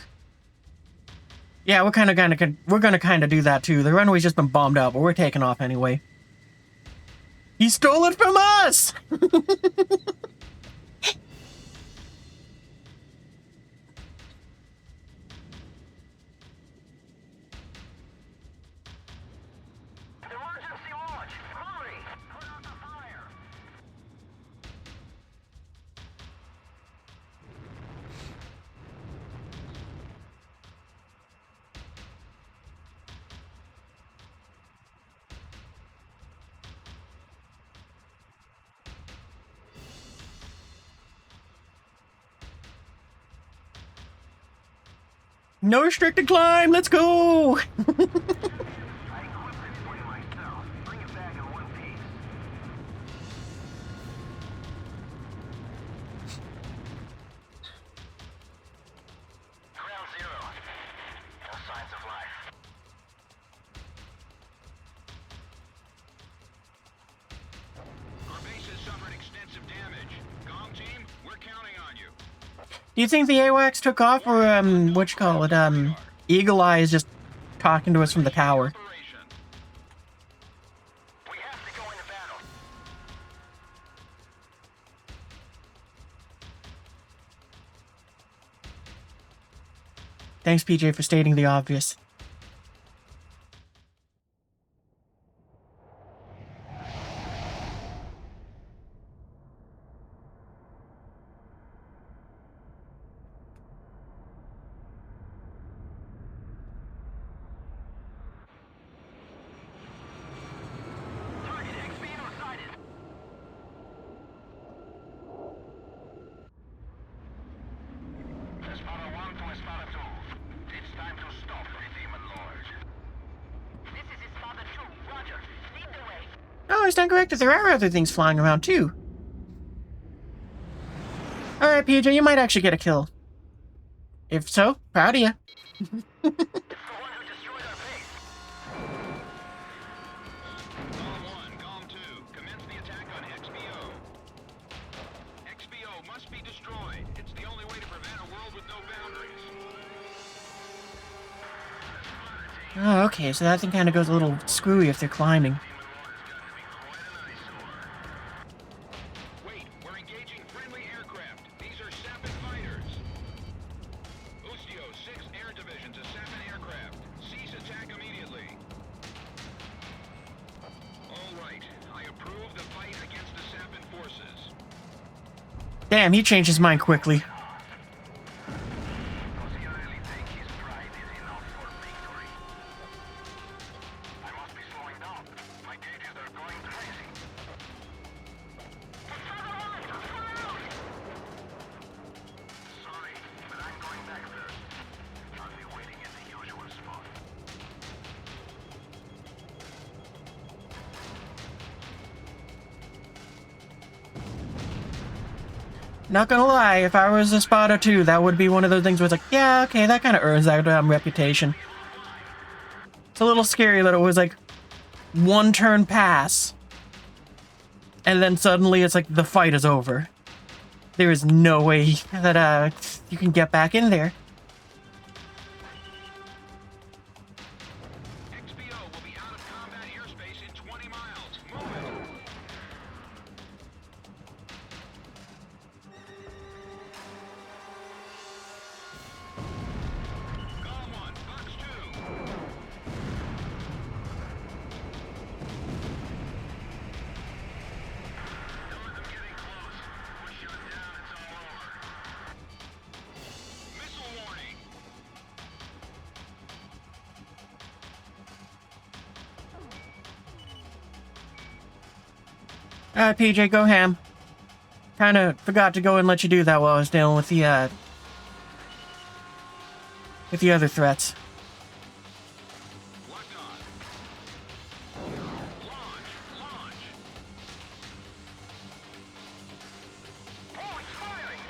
Yeah, we're gonna kind of do that too. The runway's just been bombed out, but we're taking off anyway. He stole it from us! Emergency launch! Hurry! Put out the fire! No restricted climb, let's go! I equipped this plane myself. Bring it back in one piece. Ground zero. No signs of life. Our base has suffered extensive damage. GOM team, we're counting on you. Do you think the AWACS took off, or, Eagle Eye is just talking to us from the tower? Operation. We have to go into battle. Thanks, PJ, for stating the obvious. Target XBO sighted. Espada 1 to Espada 2. It's time to stop the Demon Lord. This is Espada 2. Roger. Lead the way. Oh, I stand corrected. There are other things flying around, too. Alright, PJ, you might actually get a kill. If so, proud of you. It's the one who destroyed our base. Golem 1, Golem 2, commence the attack on XBO. XBO must be destroyed. It's the only way to prevent a world with no boundaries. Oh, okay, so that thing kind of goes a little screwy if they're climbing. Wait, we're engaging friendly aircraft. These are Sapin fighters. Ustio, 6 air divisions of Sapin aircraft. Cease attack immediately. All right, I approve the fight against the Sapin forces. Damn, he changed his mind quickly. Does he really think his pride is enough for victory? I must be slowing down. My gauges are going crazy. Sorry, but I'm going back first. I'll be waiting in the usual spot. Not gonna lie, if I was a spotter too, that would be one of those things where it's like, yeah, okay, that kind of earns that reputation. It's a little scary that it was like one turn pass, and then suddenly it's like the fight is over. There is no way that you can get back in there. XBO will be out of combat airspace in 20 miles. Move it. Golem 1, Box 2. Don't let them get in close. Push shut down, it's all over. Missile warning. PJ, go ham. Kinda forgot to go and let you do that while I was dealing with the other threats. Locked on. Launch. Oh, it's firing!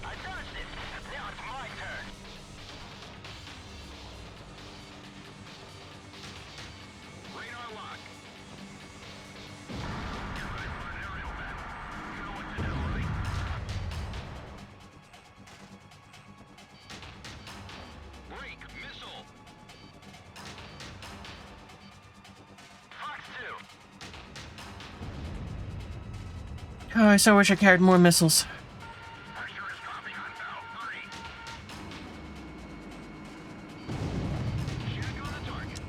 I dodged it. Now it's my turn. Radar lock. Get ready for an aerial map. You know what to do, right? Break missile. Fox 2. Oh, I so wish I carried more missiles. Pressure is dropping on Val 3. Shack on the target.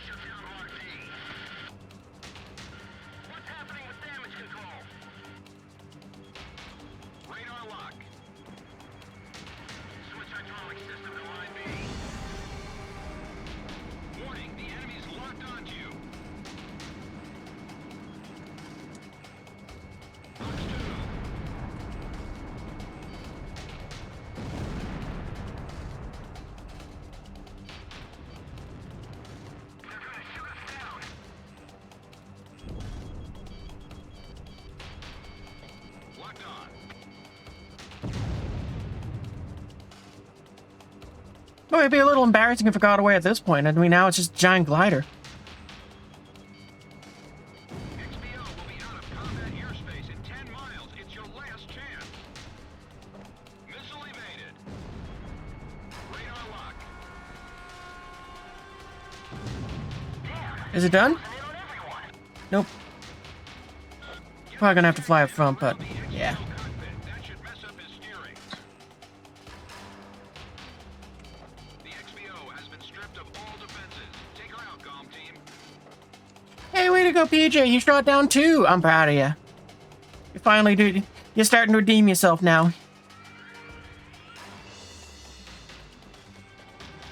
Shut down Block D. What's happening with damage control? Radar lock. Switch hydraulic system to line B. Warning, the enemy's locked onto you. Box 2. They're gonna shoot us down. Locked on. Oh, it'd be a little embarrassing if it got away at this point. I mean, now it's just a giant glider. XBO will be out of combat airspace in 10 miles. It's your last chance. Missile evaded. Radar lock. Damn, Is it done? in on everyone. Nope. Probably gonna have to fly up front, but yeah. Cockpit. That should mess up his steering. The XBO has been stripped of all defenses. Take her out, Golem team. Hey, way to go, PJ. You shot down two. I'm proud of you. You finally did. You're starting to redeem yourself now.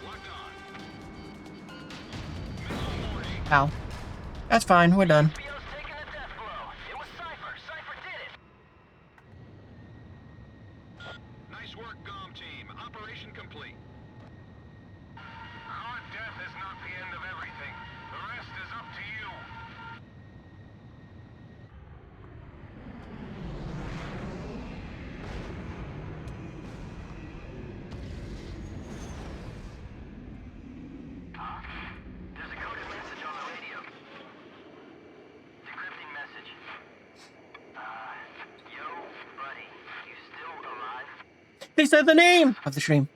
Locked on. Missile warning. Ow. That's fine. We're done. XBO's taking a death blow. It was Cypher. Cypher did it. Nice work, Golem team. Operation complete. Our death is not the end of everything. The rest is up to you. There's a coded message on the radio. Decrypting message. Yo, buddy, you still alive? They said the name of the stream.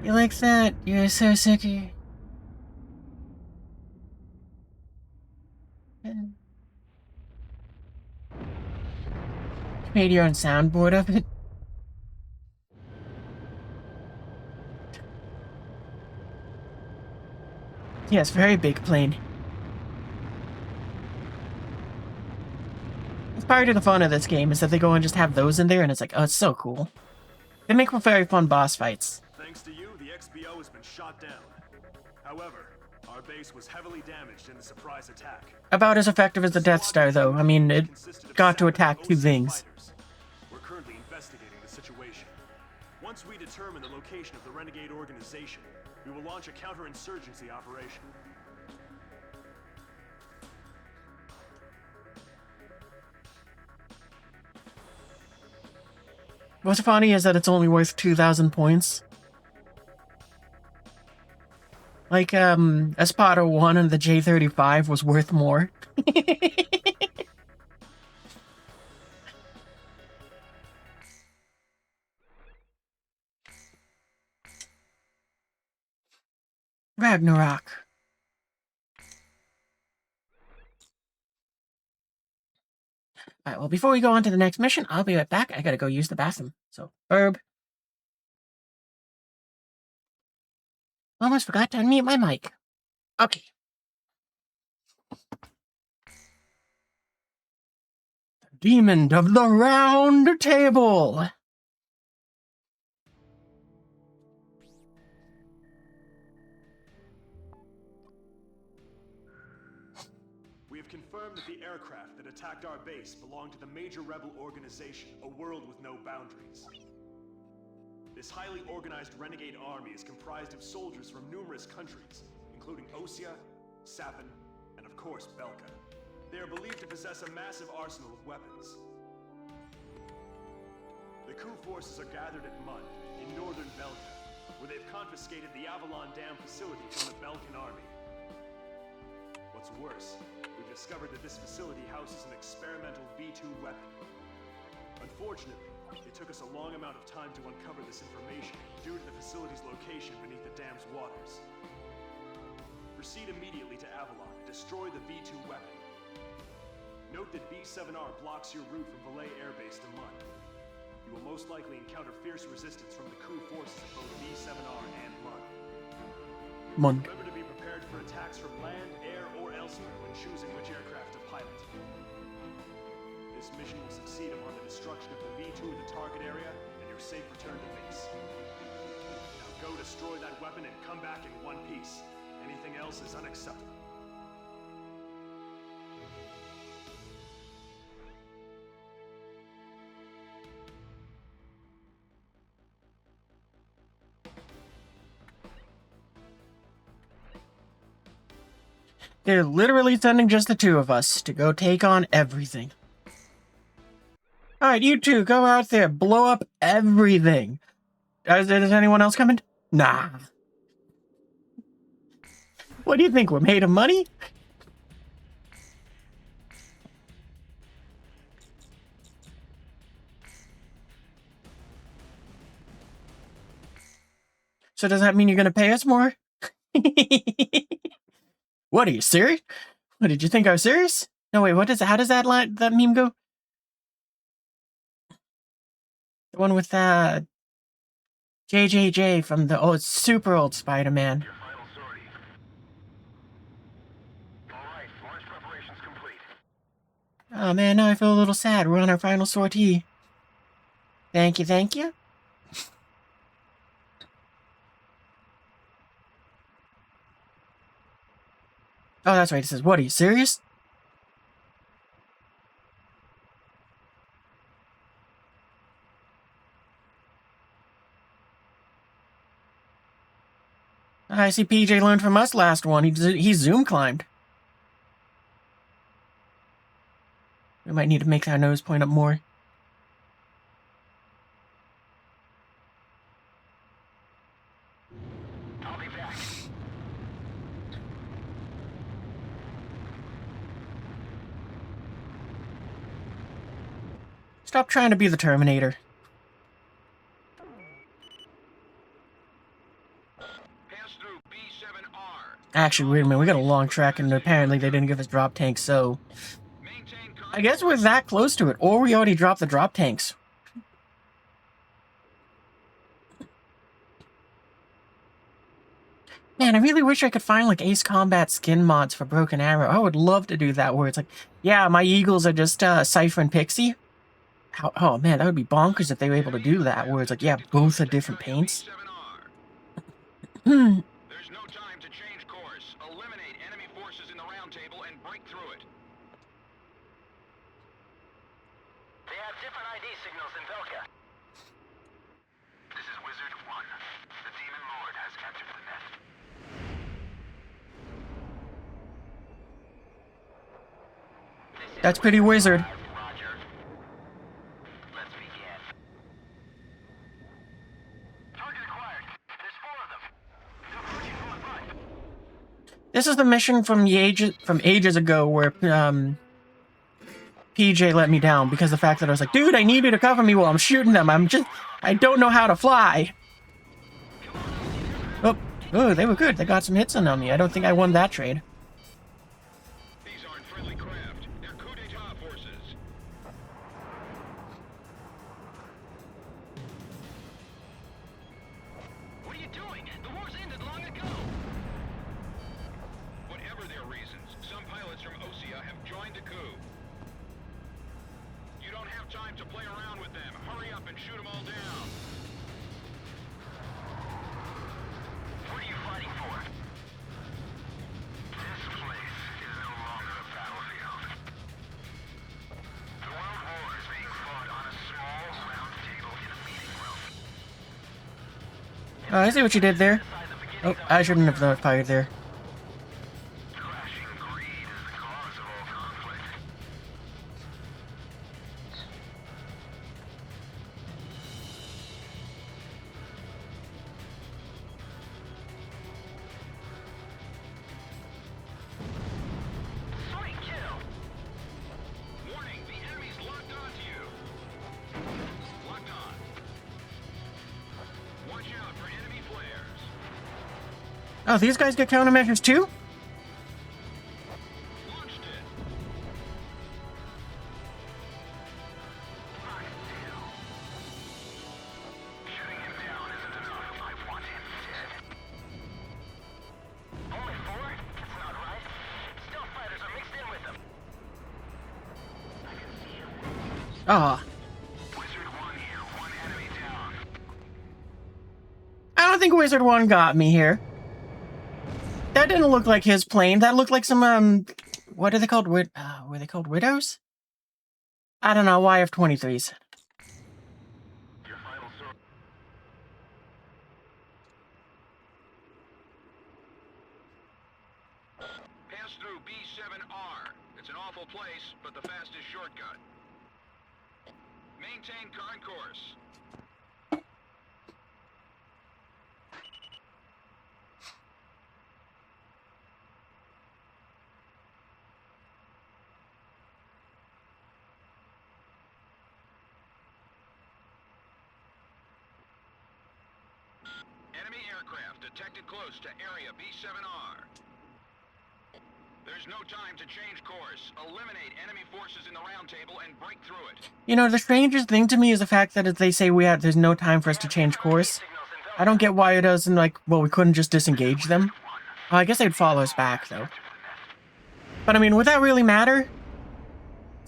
You like that? You're so sicky. You made your own soundboard of it. Yes, very big plane. It's part of the fun of this game is that they go and just have those in there, and it's like, oh, it's so cool. They make for very fun boss fights. Thanks to you, the XBO has been shot down. However, our base was heavily damaged in the surprise attack. About as effective as the Death Star, though. I mean, it got to attack two things. We're currently investigating the situation. Once we determine the location of the renegade organization, we will launch a counterinsurgency operation. What's funny is that it's only worth 2,000 points. Like, Espada 1 and the J35 was worth more. Ragnarok. Alright, well, before we go on to the next mission, I'll be right back. I gotta go use the bathroom. So, Herb. Almost forgot to unmute my mic. Okay. The Demon of the Round Table. We have confirmed that the aircraft that attacked our base belonged to the major rebel organization, A World with No Boundaries. This highly organized renegade army is comprised of soldiers from numerous countries, including Osea, Sapin, and of course Belka. They are believed to possess a massive arsenal of weapons. The coup forces are gathered at Mund, in northern Belka, where they've confiscated the Avalon Dam facility from the Belkan army. What's worse, we've discovered that this facility houses an experimental V2 weapon. Unfortunately, it took us a long amount of time to uncover this information due to the facility's location beneath the dam's waters. Proceed immediately to Avalon and destroy the V2 weapon. Note that B7R blocks your route from Valais Air Base to Mund. You will most likely encounter fierce resistance from the coup forces of both B7R and Mund. Mund. Remember to be prepared for attacks from land, air, or elsewhere when choosing which aircraft to pilot. This mission will succeed upon the destruction of the V2 in the target area and your safe return to base. Now go destroy that weapon and come back in one piece. Anything else is unacceptable. They're literally sending just the two of us to go take on everything. Alright, you two, go out there, blow up everything. Is anyone else coming? Nah. What do you think, we're made of money? So does that mean you're gonna pay us more? What, are you serious? What, did you think I was serious? No, wait, how does that meme go? The one with, JJJ from the super old Spider-Man. Your final sortie. Alright, launch preparations complete. Oh man, now I feel a little sad. We're on our final sortie. Thank you, thank you. Oh, that's right. It says, what, are you serious? I see PJ learned from us last one. He zoom climbed. We might need to make our nose point up more. I'll be back. Stop trying to be the Terminator. Pass through B7R. Actually, wait a minute. We got a long track, and apparently they didn't give us drop tanks, so... Maintain I guess we're that close to it, or we already dropped the drop tanks. Man, I really wish I could find, like, Ace Combat skin mods for Broken Arrow. I would love to do that, where it's like, yeah, my Eagles are just, Cypher and Pixie. Oh, man, that would be bonkers if they were able to do that, where it's like, yeah, both are different paints. There's no time to change course. Eliminate enemy forces in the round table and break through it. They have different ID signals in Velka. This is Wizard 1. The Demon Lord has captured the net. That's pretty wizard. Roger. Let's begin. Target acquired. There's 4 of them. They're approaching from the front. This is the mission from ages ago where PJ let me down because of the fact that I was like, dude, I need you to cover me while I'm shooting them. I don't know how to fly. Oh, they were good. They got some hits on me. I don't think I won that trade. These aren't friendly craft. They're coup d'etat forces. What are you doing? The war's ended long ago. Whatever their reasons, some pilots from Osea have joined the coup. You don't have time to play around with them. Hurry up and shoot them all down. What are you fighting for? This place is no longer a battlefield. The World War is being fought on a small round table in a meeting room. Oh, I see what you did there. Oh, I shouldn't have fired there. Crashing greed is the cause of all conflict. Sweet kill! Warning, the enemy's locked onto you. Locked on. Watch out for enemy flares. Oh, these guys get countermeasures too? Launched it. Locked still. Shooting him down isn't enough. I want him dead. Only 4? That's not right. Stealth fighters are mixed in with them. I can see him. Ah. Wizard 1 here. 1 enemy down. I don't think Wizard 1 got me here. That didn't look like his plane. That looked like some, what are they called? Were they called Widows? I don't know, YF-23s. Your final sort. Pass through B7R. It's an awful place, but the fastest shortcut. Maintain current course. Enemy aircraft detected close to area B7R. There's no time to change course. Eliminate enemy forces in the round table and break through it. You know, the strangest thing to me is the fact that they say there's no time for us to change course. I don't get why it doesn't, like, well, we couldn't just disengage them. Well, I guess they'd follow us back, though. But, I mean, would that really matter?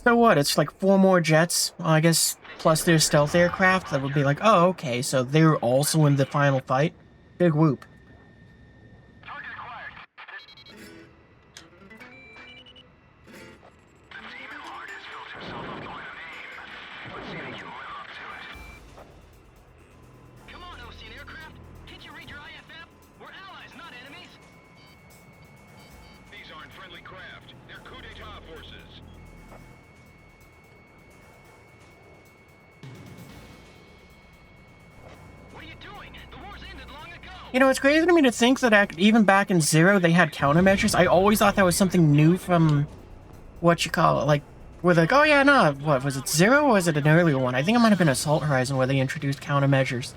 So what, it's like 4 more jets? Well, I guess, plus their stealth aircraft, that would be like, oh, okay, so they're also in the final fight? Big whoop. Target acquired. The Demon Lord has built himself up quite a name. Let's see if he can live up to it. Come on, Ocean aircraft. Can't you read your IFF? We're allies, not You know, it's crazy to me to think that even back in Zero they had countermeasures. I always thought that was something new from what you call it, like, where like, oh yeah, no, what, was it Zero or was it an earlier one? I think it might have been Assault Horizon where they introduced countermeasures.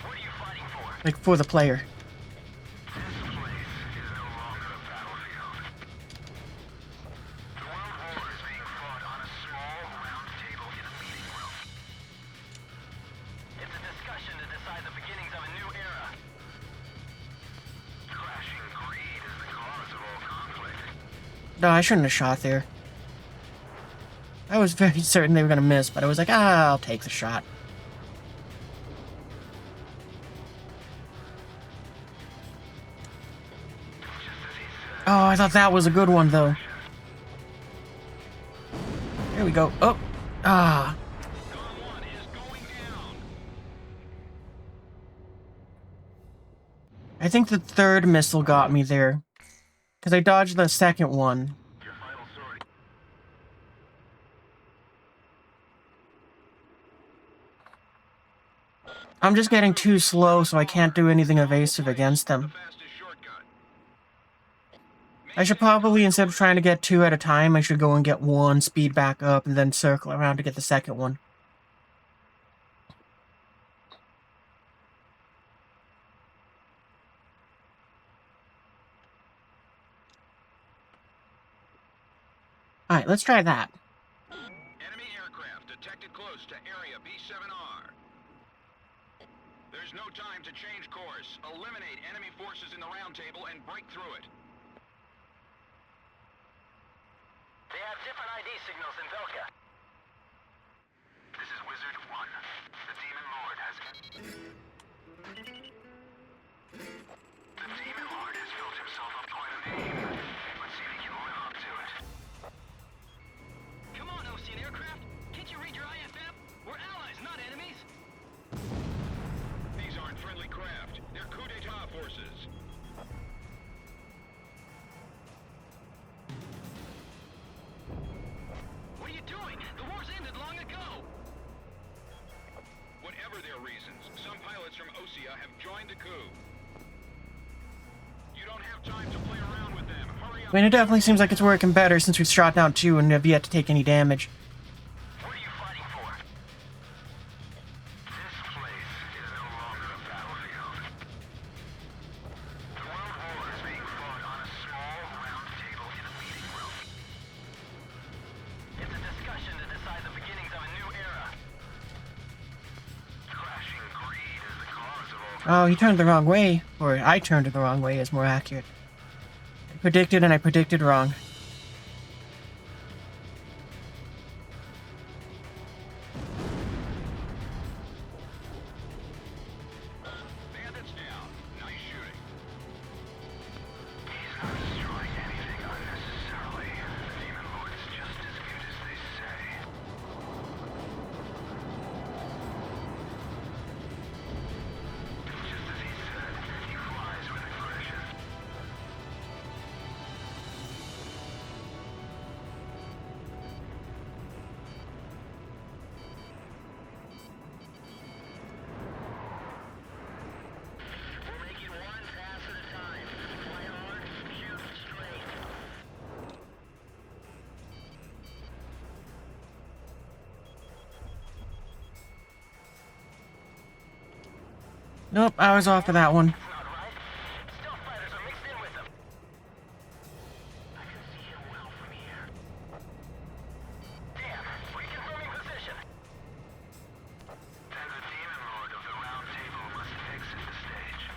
What are you fighting for? Like, for the player. This place is no longer a battlefield. The World War is being fought on a small round table in a meeting room. It's a discussion to decide the beginnings of a new era. Crashing greed is the cause of all conflict. No, I shouldn't have shot there. I was very certain they were gonna miss, but I was like, ah, I'll take the shot. Oh, I thought that was a good one, though. There we go. Oh, ah. I think the third missile got me there. Because I dodged the second one. Your final sword. I'm just getting too slow, so I can't do anything evasive against them. I should probably, instead of trying to get two at a time, I should go and get one, speed back up, and then circle around to get the second one. Alright, let's try that. Enemy aircraft detected close to area B7R. There's no time to change course. Eliminate enemy forces in the round table and break through it. They have different ID signals in Velka. This is Wizard 1. The Demon Lord has... The Demon Lord has built himself up quite a name. Let's see if he can live up to it. Come on, Ocean aircraft. Can't you read your IFM? We're allies, not enemies. These aren't friendly craft. They're coup d'etat forces. What are you doing? The war's ended long ago. Whatever their reasons, some pilots from Osea have joined the coup. You don't have time to play around with them. Hurry up. I mean, it definitely seems like it's working better since we've shot down two and have yet to take any damage. What are you fighting for? This place is no longer a battlefield. The World War is being fought on a small round table in a meeting room. It's a discussion to decide the beginnings of a new era. Crashing greed is the cause of all... Oh, he turned the wrong way. Or I turned it the wrong way is more accurate. I predicted and I predicted wrong. Bandits down. Nice shooting. He's not destroying anything unnecessarily. The Demon Lord is just as good as they say. Just as he said, he flies with aggression. We're making one pass at a time. Fly hard, shoot straight. Nope, I was off for that one. Not right. Stealth fighters are mixed in with them. I can see him well from here. Damn, reconfirming position. Then the Demon Lord of the Round Table must exit the stage.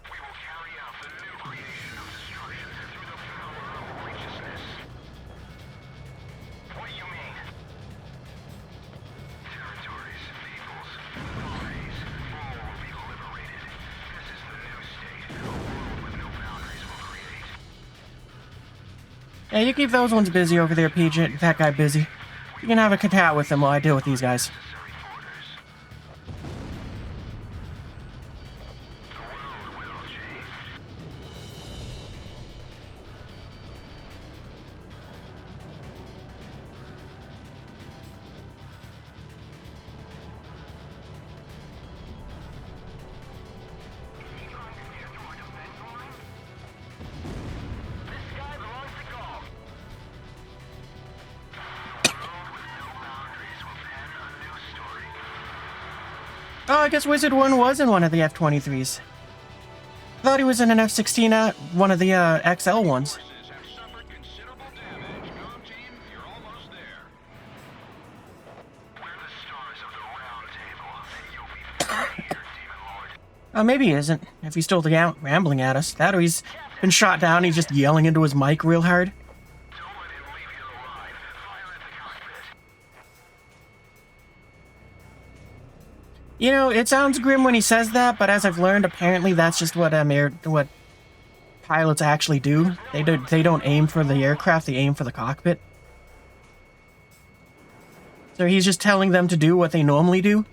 We will carry out the new creation of destruction through the power of righteousness. What do you mean? Territories, peoples, colonies, all will be liberated. This is the new state, a world with no boundaries will create. Yeah, you keep those ones busy over there, PJ. That guy busy. You can have a cat with them while I deal with these guys. Necessary orders. The world will change. Oh, I guess Wizard 1 was in one of the F-23s. I thought he was in an F-16, one of the XL ones. Forces have suffered considerable damage. Gom team, you're almost there. We're the stars of the round table, and you'll be fired here, Demon Lord. Maybe he isn't, if he's still rambling at us. That or he's been shot down, he's just yelling into his mic real hard. Don't let him leave you alive. Fire at the cockpit. You know, it sounds grim when he says that, but as I've learned, apparently that's just what what pilots actually do. They don't aim for the aircraft, they aim for the cockpit. So he's just telling them to do what they normally do.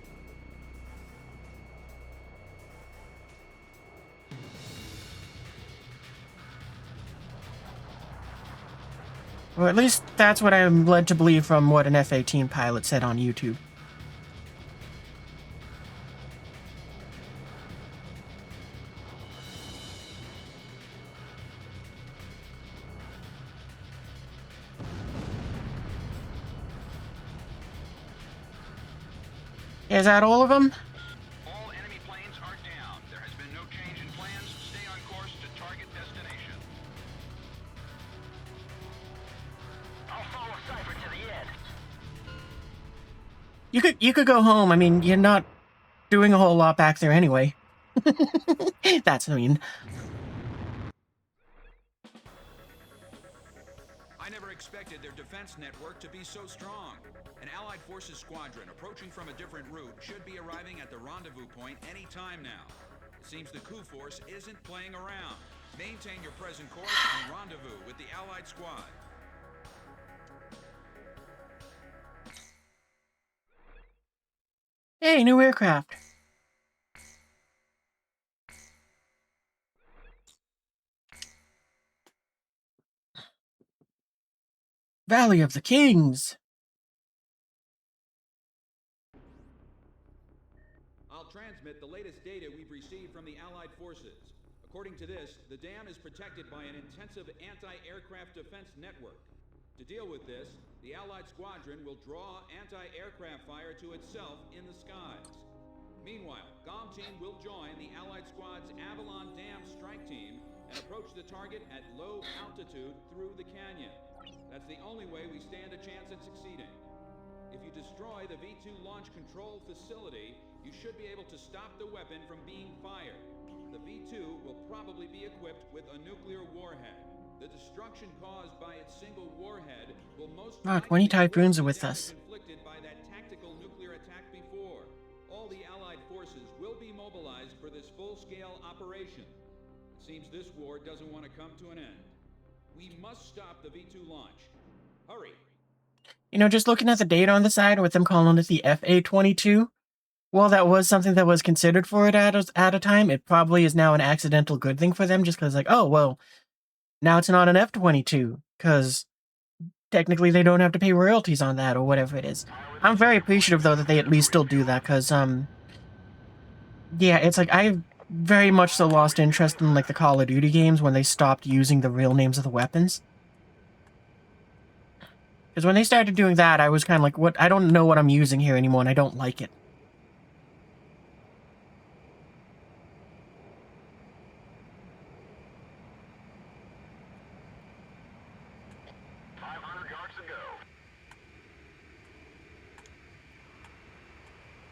Or at least that's what I'm led to believe from what an F-18 pilot said on YouTube. Is that all of them? All enemy planes are down. There has been no change in plans. Stay on course to target destination. I'll follow Cypher to the end. You could go home. I mean, you're not doing a whole lot back there anyway. That's mean. I never expected their defense network to be so strong. An Allied Forces squadron approaching from a different route should be arriving at the rendezvous point any time now. It seems the coup force isn't playing around. Maintain your present course and rendezvous with the Allied squad. Hey, new aircraft. Valley of the Kings. I'll transmit the latest data we've received from the Allied forces. According to this, the dam is protected by an intensive anti-aircraft defense network. To deal with this, the Allied squadron will draw anti-aircraft fire to itself in the skies. Meanwhile, GOM team will join the Allied squad's Avalon Dam strike team and approach the target at low altitude through the canyon. That's the only way we stand a chance at succeeding. If you destroy the V2 launch control facility, you should be able to stop the weapon from being fired. The V2 will probably be equipped with a nuclear warhead. The destruction caused by its single warhead will most 20 Typhoons are with us. inflicted by that tactical nuclear attack before. All the Allied forces will be mobilized for this full-scale operation. It seems this war doesn't want to come to an end. We must stop the V2 launch. Hurry. You know, just looking at the data on the side with them calling it the FA-22, well, that was something that was considered for it at a time. It probably is now an accidental good thing for them, just because, like, oh, well, now it's not an F-22, because technically they don't have to pay royalties on that, or whatever it is. I'm very appreciative, though, that they at least still do that, because, yeah, it's like, I very much so lost interest in, like, the Call of Duty games when they stopped using the real names of the weapons. Because when they started doing that, I was kind of like, what? I don't know what I'm using here anymore, and I don't like it.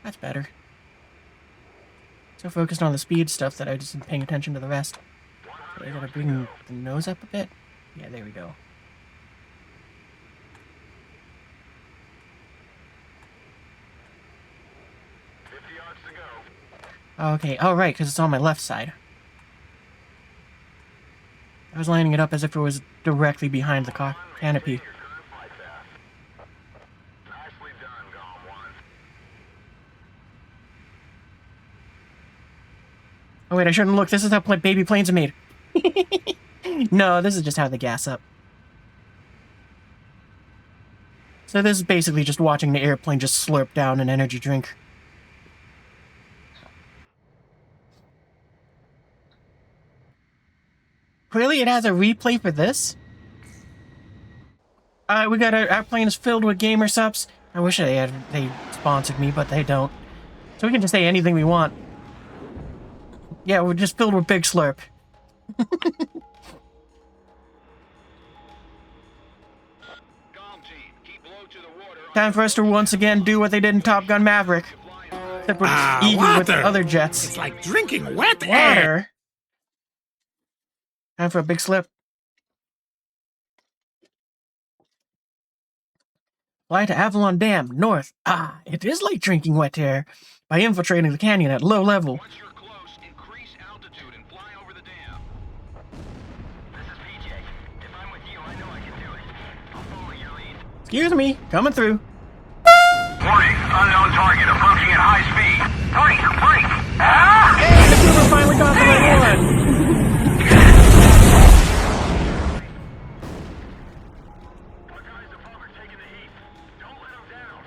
That's better. So focused on the speed stuff that I just didn't paying attention to the rest. Okay, I gotta bring the nose up a bit. Yeah, there we go. Okay, oh right, because it's on my left side. I was lining it up as if it was directly behind the canopy. Oh wait, I shouldn't look. This is how baby planes are made. No, this is just how they gas up. So this is basically just watching the airplane just slurp down an energy drink. Really? It has a replay for this? We got our plane is filled with gamer subs. I wish they sponsored me, but they don't. So we can just say anything we want. Yeah, we're just filled with Big Slurp. Comm team, keep low to the water. Time for us to once again do what they did in Top Gun Maverick. Except we're even with the water. other jets. It's like drinking wet air. Water? Time for a big slip. Fly to Avalon Dam, north. Ah, it is like drinking wet air. By infiltrating the canyon at low level. Once you're close, increase altitude and fly over the dam. This is PJ. If I'm with you, I know I can do it. I'll follow your lead. Excuse me, coming through. Warning, unknown target approaching at high speed. Break! Ah! Hey, the Cooper finally got the right one. Buckeyes above are taking the heat. Don't let them down.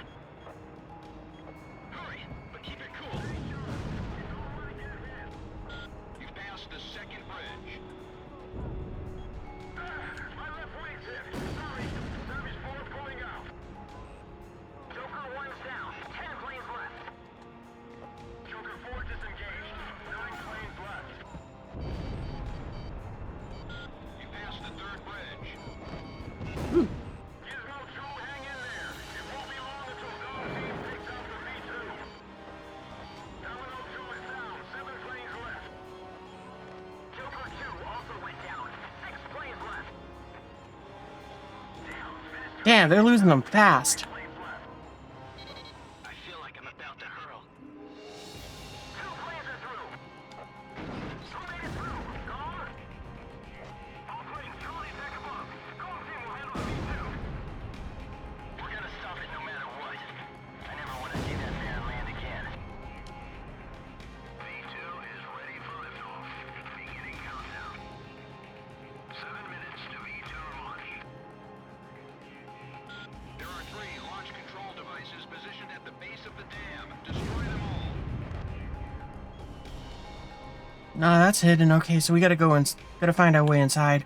Hurry, but keep it cool. You've passed the second bridge. My left wing's hit. Sorry. Service 4 pulling out. Joker 1's down. 10 planes left. Joker 4 disengaged. 9 planes left. You passed the third bridge. Gizmo 2, hang in there. It won't be long until Dog Team takes out the V2. Domino 2 is down. 7 planes left. Joker 2 also went down. 6 planes left. Damn, finished Damn, they're losing them fast. planes left. I feel like I'm about to hurl. 2 planes are through. Who made it through? Gone? All planes, Charlie back above. Comm team will handle the V2. We're gonna stop it no matter what. I never want to see that man land again. V2 is ready for liftoff. Beginning countdown. 7 minutes to V2 launch. There are 3 launch control devices positioned at the base of the dam. Destroy them all. Nah, that's hidden. Okay, so we gotta go and gotta find our way inside.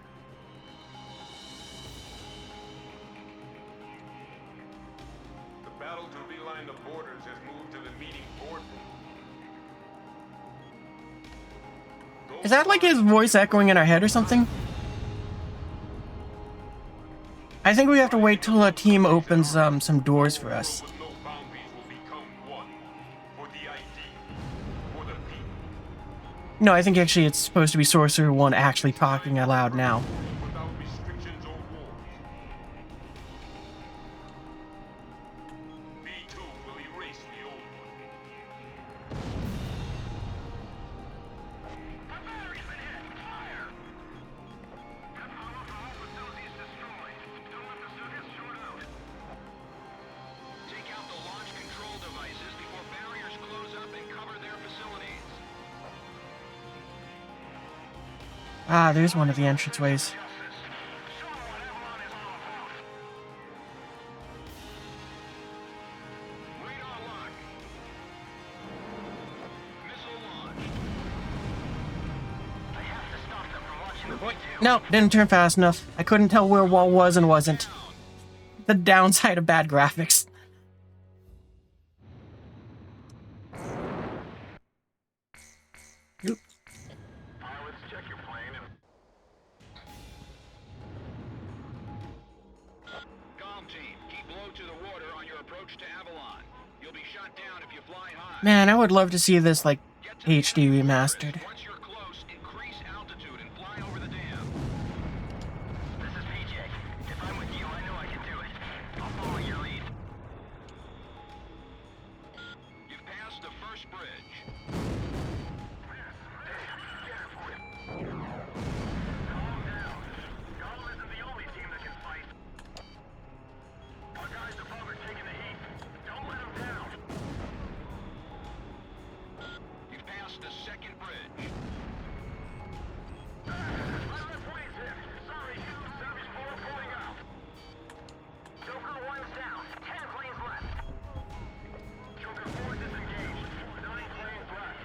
The battle to realign the borders has moved to the meeting boardroom. Is that like his voice echoing in our head or something? I think we have to wait till a team opens some doors for us. With no boundaries will become one. For the ID. For the people. No, I think actually it's supposed to be Sorcerer 1 actually talking aloud now. Without restrictions or wars. B2 will erase the old one. The battery's been hit. Fire! Got power from all facilities destroyed. Don't let the circuits short out. Take out the launch control devices before barriers close up and cover their facilities. Ah, there's one of the entranceways. Justice. Show them what Avalon is all about. Radar lock. Missile launch. I have to stop them from launching the V2. No, didn't turn fast enough. I couldn't tell where wall was and wasn't. The downside of bad graphics. Oop. Pilots, check your plane and... Comm team, keep low to the water on your approach to Avalon. You'll be shot down if you fly high. Man, I would love to see this like HD remastered. Once you're close, increase altitude and fly over the dam. This is PJ. If I'm with you, I know I can do it. I'll follow your lead. You've passed the first bridge. Calm down. Y'all isn't the only team that can fight. Our guys above are taking the heat. Don't let them down. You've passed the second bridge. My left wing's hit. Sorry, Service 4 pulling out. Joker 1's down. 10 planes left. Joker 4 disengaged. 9 planes left.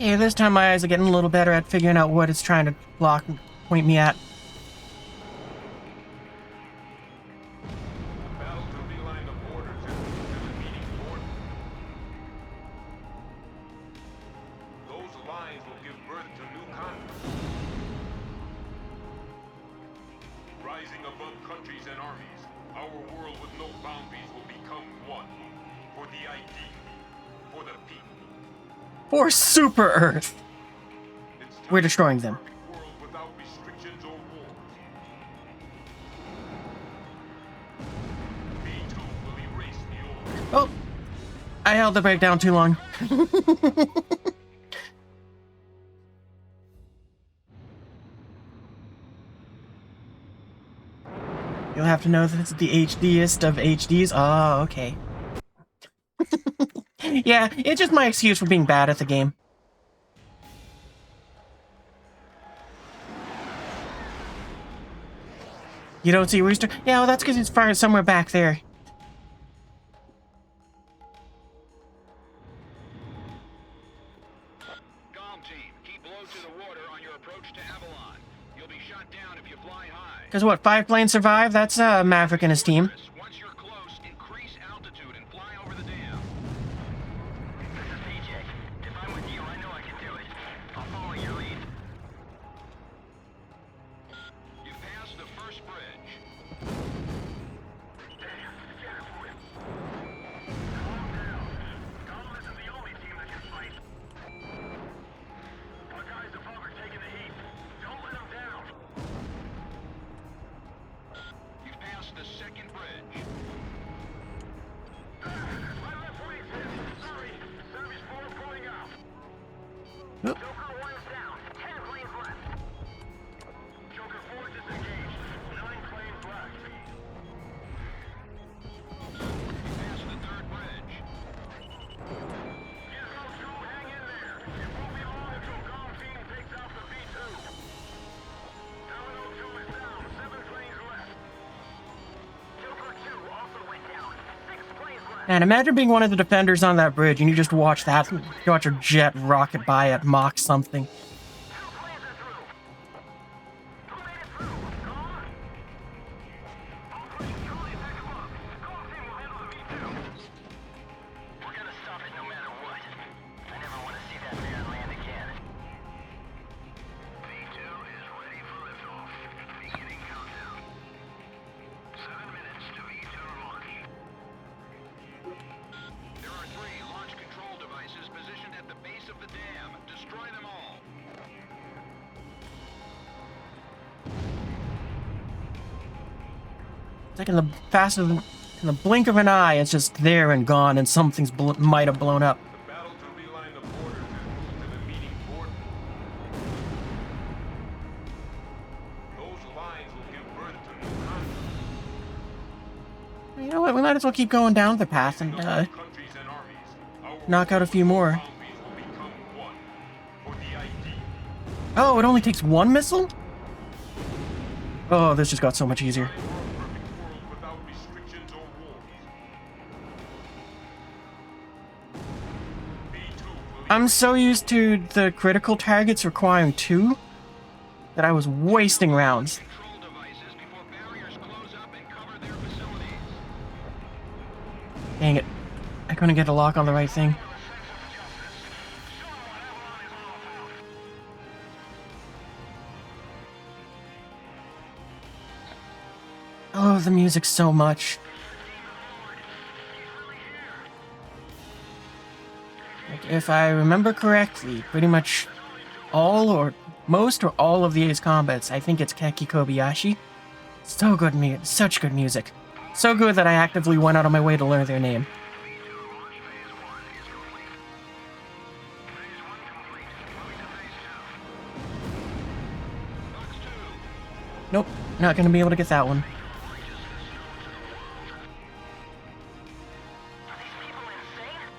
Okay, this time my eyes are getting a little better at figuring out what it's trying to block and point me at. The battle to realign the borders has moved to the meeting border. Those lines will give birth to new conflicts. Rising above countries and armies, our world with no boundaries will become one. For the ideal, for the people. For Super Earth! It's time We're destroying them. for a perfect world without restrictions or wars. V2 will erase the old. Oh! I held the brake down too long. You'll have to know that it's the HDest of HDs. Oh, okay. Yeah, it's just my excuse for being bad at the game. You don't see Rooster? Yeah, well, that's because it's fired somewhere back there. Calm team, keep low to the water on your approach to Avalon. You'll be shot down if you fly high. Because what, 5 planes survived? That's Maverick and his team. Once you're close, increase altitude and fly over the dam. This is PJ. If I'm with you, I know I can do it. I'll follow your lead. You passed the first bridge. Calm down. Dom isn't the only team that can fight. Our guys above are taking the heat. Don't let them down. You've passed the second bridge. My left wing's hit. Sorry. Service 4 pulling out. Oop. Joker 1's down. 10 planes left. Joker 4 disengaged. 9 planes left. You passed the third bridge. Gizmo 2, hang in there. It won't be long until Golem Team takes out the V2. Domino 2 is down. 7 planes left. Joker 2 also went down. 6 planes left. And imagine being one of the defenders on that bridge and you just watch that, you watch your jet rocket by at Mach something. 2 planes are through. Who made it through? Golem? All planes truly back above. Golem Team will handle the V2. We're gonna stop it no matter what. I never want to see that man land again. V2 is ready for liftoff. Beginning countdown. 7 minutes to V2 launch. There are 3 launch control devices positioned at the base of the dam. Destroy them all. It's like in the blink of an eye, it's just there and gone, and something's might have blown up. The battle to realign the borders has moved to the meeting border. Those lines will give birth to new conflicts. You know what? We might as well keep going down the path and Countries and armies, our knock out a few more. boundaries will become one. For the ideal. Oh, it only takes 1 missile? Oh, this just got so much easier. For a perfect world without restrictions or wars. V2 will I'm so used to the critical targets requiring 2 that I was wasting rounds. Control devices before barriers close up and cover their facilities. Dang it. I couldn't get a lock on the right thing. I love the music so much. Like, if I remember correctly, pretty much all or most or all of the Ace Combats, I think it's Keki Kobayashi. So good such good music. So good that I actively went out of my way to learn their name. Nope, not gonna be able to get that one. Are these people insane?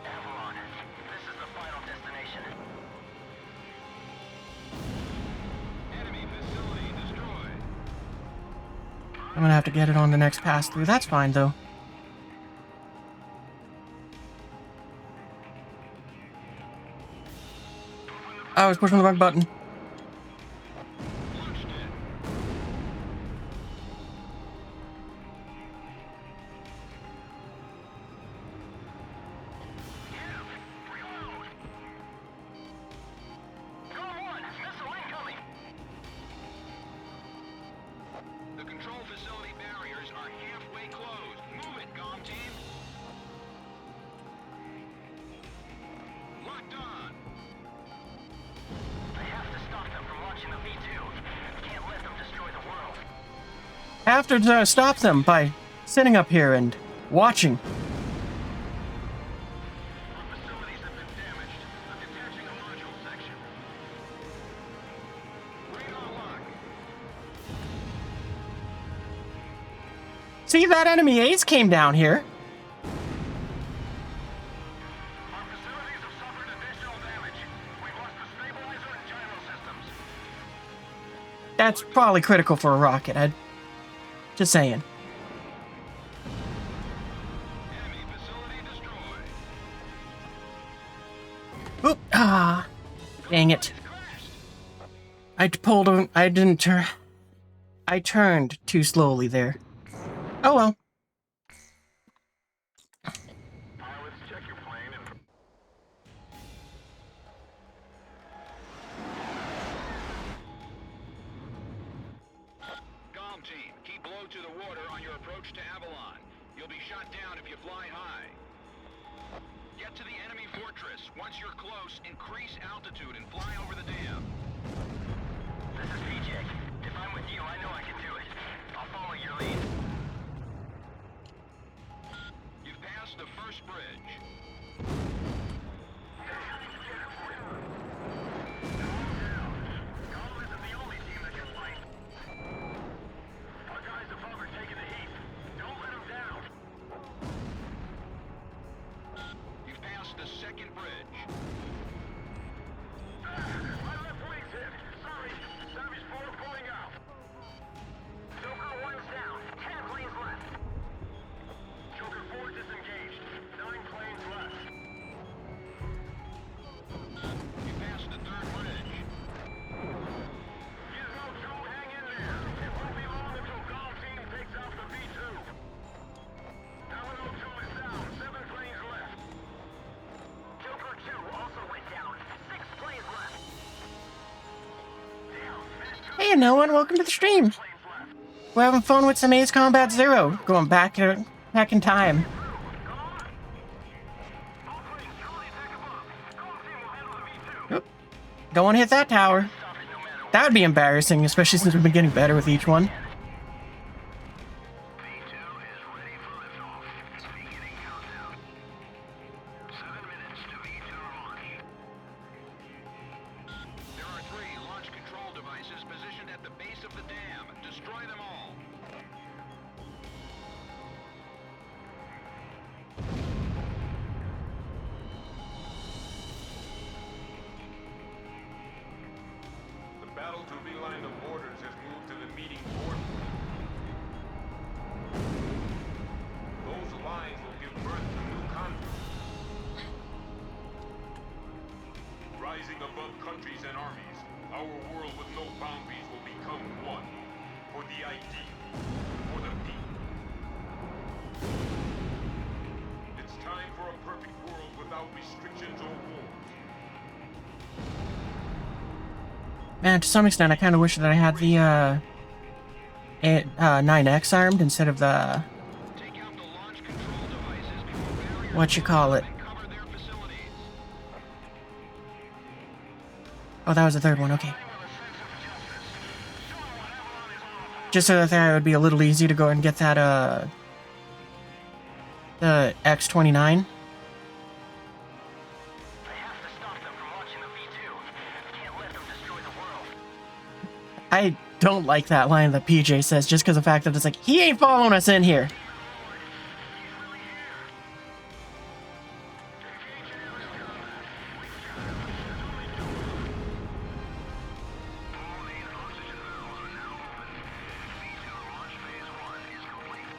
Avalon, this is the final destination. Enemy facility destroyed. I'm gonna have to get it on the next pass through. That's fine, though. I was pushing the wrong button. Launched it. Reload. Gone one. Missile incoming. The control facility barriers are halfway closed. Move it, comm team. Locked on. I have to stop them from launching the V2. Can't let them destroy the world. Have to stop them by sitting up here and watching. Our facilities have been damaged. I'm detaching a module section. Radar lock. See, that enemy ace came down here. Our facilities have suffered additional damage. We've lost the stabilizer and gyro systems. That's probably critical for a rocket. I just saying. Enemy facility destroyed. Oop! Ah, dang it! Crashed. I pulled. I didn't turn. I turned too slowly there. Oh well. Pilots, check your plane and... Comm team, keep low to the water on your approach to Avalon. You'll be shot down if you fly high. Get to the enemy fortress. Once you're close, increase altitude and fly over the dam. This is PJ. If I'm with you, I know I can do it. I'll follow your lead. You've passed the first bridge. Call isn't the only team that can fight. Our guys above are taking the heat. Don't let them down. You've passed the second bridge. My left wing's hit. Sorry. Savage 4 pulling out. Joker 1's down. 10 planes left. Joker 4 disengaged. 9 planes left. You passed the third bridge. Gizmo 2, hang in there. It won't be long until Golf Team takes off the V2. Domino 2 is down. 7 planes left. Joker 2 also went down. 6 planes left. Damn, finished 2 Hey, no one. Welcome to the stream. planes left. We're having fun with some Ace Combat Zero, going back in time. All planes, truly attack above. Golf Team will handle the V2. Oop. Don't want to hit that tower. Stop it no matter what. That would be embarrassing, especially since we've been getting better with each one. V2 is ready for liftoff. Beginning countdown. 7 minutes to V2 launch. There are 3 launch control devices positioned at the base of the dam. Destroy them all. The battle to realign the borders has moved to the meeting board. Those lines will give birth to new conflicts. Rising above countries and armies, our world with no boundaries will become one. For the ideal, for the people. It's time for a perfect world without restrictions or wars. Man, to some extent, I kind of wish that I had the 9X armed instead of the Take out the launch control devices before barriers what you call it. and cover their facilities. Oh, that was the third one. Okay. With a sense of justice. Show them what Avalon is all about. Just so that there would be a little easy to go and get that the X-29. I have to stop them from launching the V2. Can't let them destroy the world. I don't like that line that PJ says just because of the fact that it's like, he ain't following us in here. He's really here. Engage in aerial combat. We've got it. There's only 2 of them. All main oxygen valves are now open. V2 launch phase 1 is complete.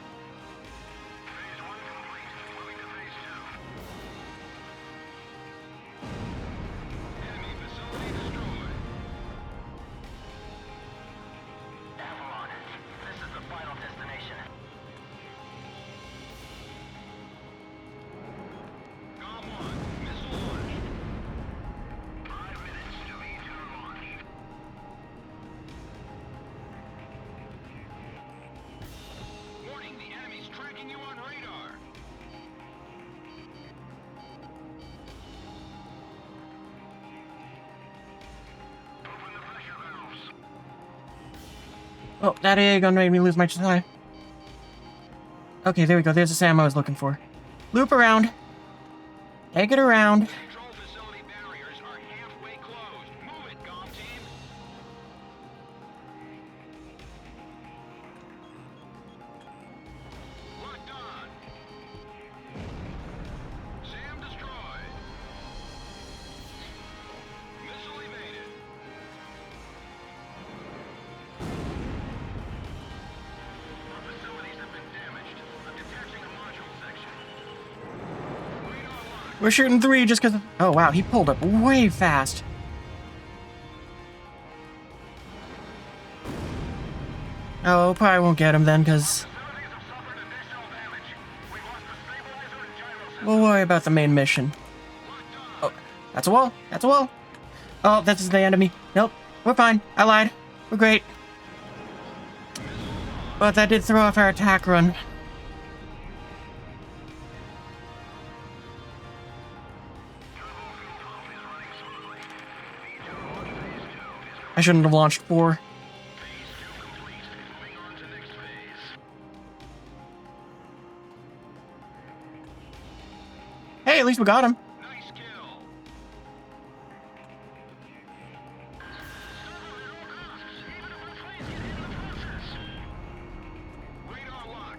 Phase 1 complete. Moving to phase 2. Enemy facility destroyed. Oh, that AA gun made me lose my supply. Okay, there we go. There's the SAM I was looking for. Loop around. Take it around. Control facility barriers are halfway closed. Move it, comm team. Locked on. SAM destroyed. Missile evaded. Our facilities have been damaged. I'm detaching the module section. Radar locked. We're shooting 3 just because... Oh, wow. He pulled up way fast. Oh, probably won't get him then, because... Facilities have suffered additional damage. We've lost the stabilizer and gyro We'll worry about the main mission. Oh, that's a wall. That's a wall. Oh, that's the enemy. Nope. We're fine. I lied. We're great. But that did throw off our attack run. I shouldn't have launched 4. Hey, at least we got him. Nice kill. Radar lock.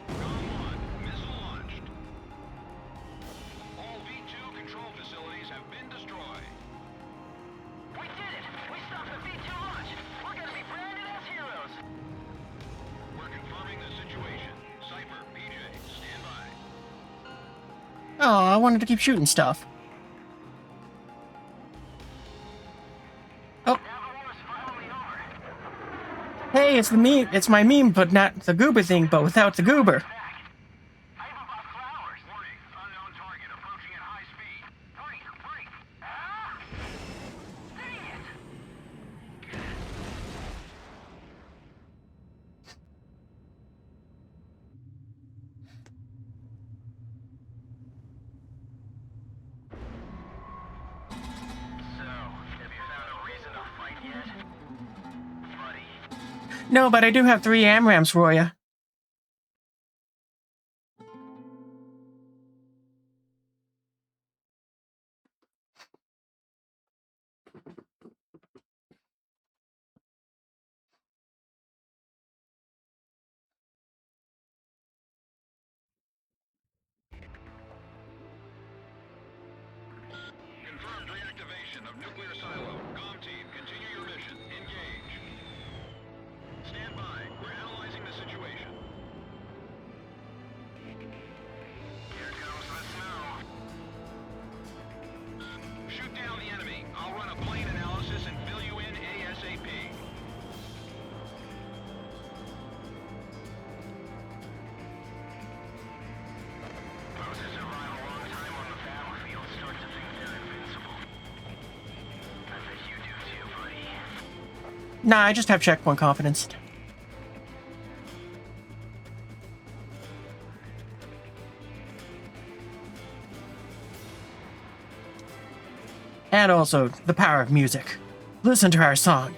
COM-1, missile launched. All V2 control facilities have been destroyed. We did it! We stopped the V2 launch! We're gonna be branded as heroes! We're confirming the situation. Cypher, PJ, stand by. Oh, I wanted to keep shooting stuff. Oh. Hey, it's the meme. It's my meme, but not the goober thing, but without the goober. I have about flowers. Warning, unknown target approaching at high speed. Hurry, hurry! Ah! Dang it! So, have you found a reason to fight yet? Buddy. No, but I do have 3 AMRAMs for you. Confirmed reactivation of nuclear silo. COM team, continue your mission. Engage. Stand by. We're analyzing the situation. Here comes the snow. Shoot down the enemy. I'll run a plane analysis and fill you in ASAP. Those who survive a long time on the battlefield start to think they're invincible. I bet you do too, buddy. Nah, I just have checkpoint confidence. And also, the power of music. Listen to our song.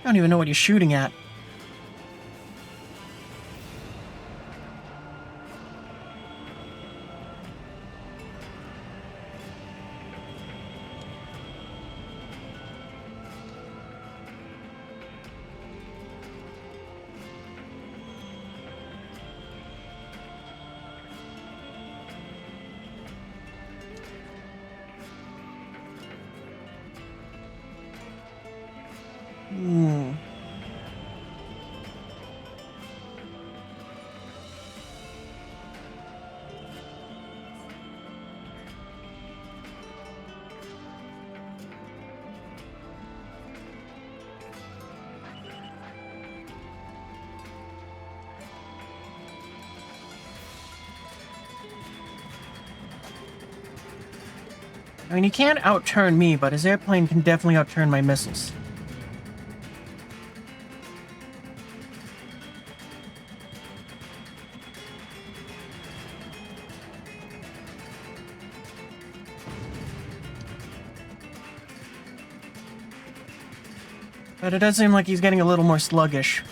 I don't even know what you're shooting at. I mean, he can't outturn me, but his airplane can definitely outturn my missiles. But it does seem like he's getting a little more sluggish.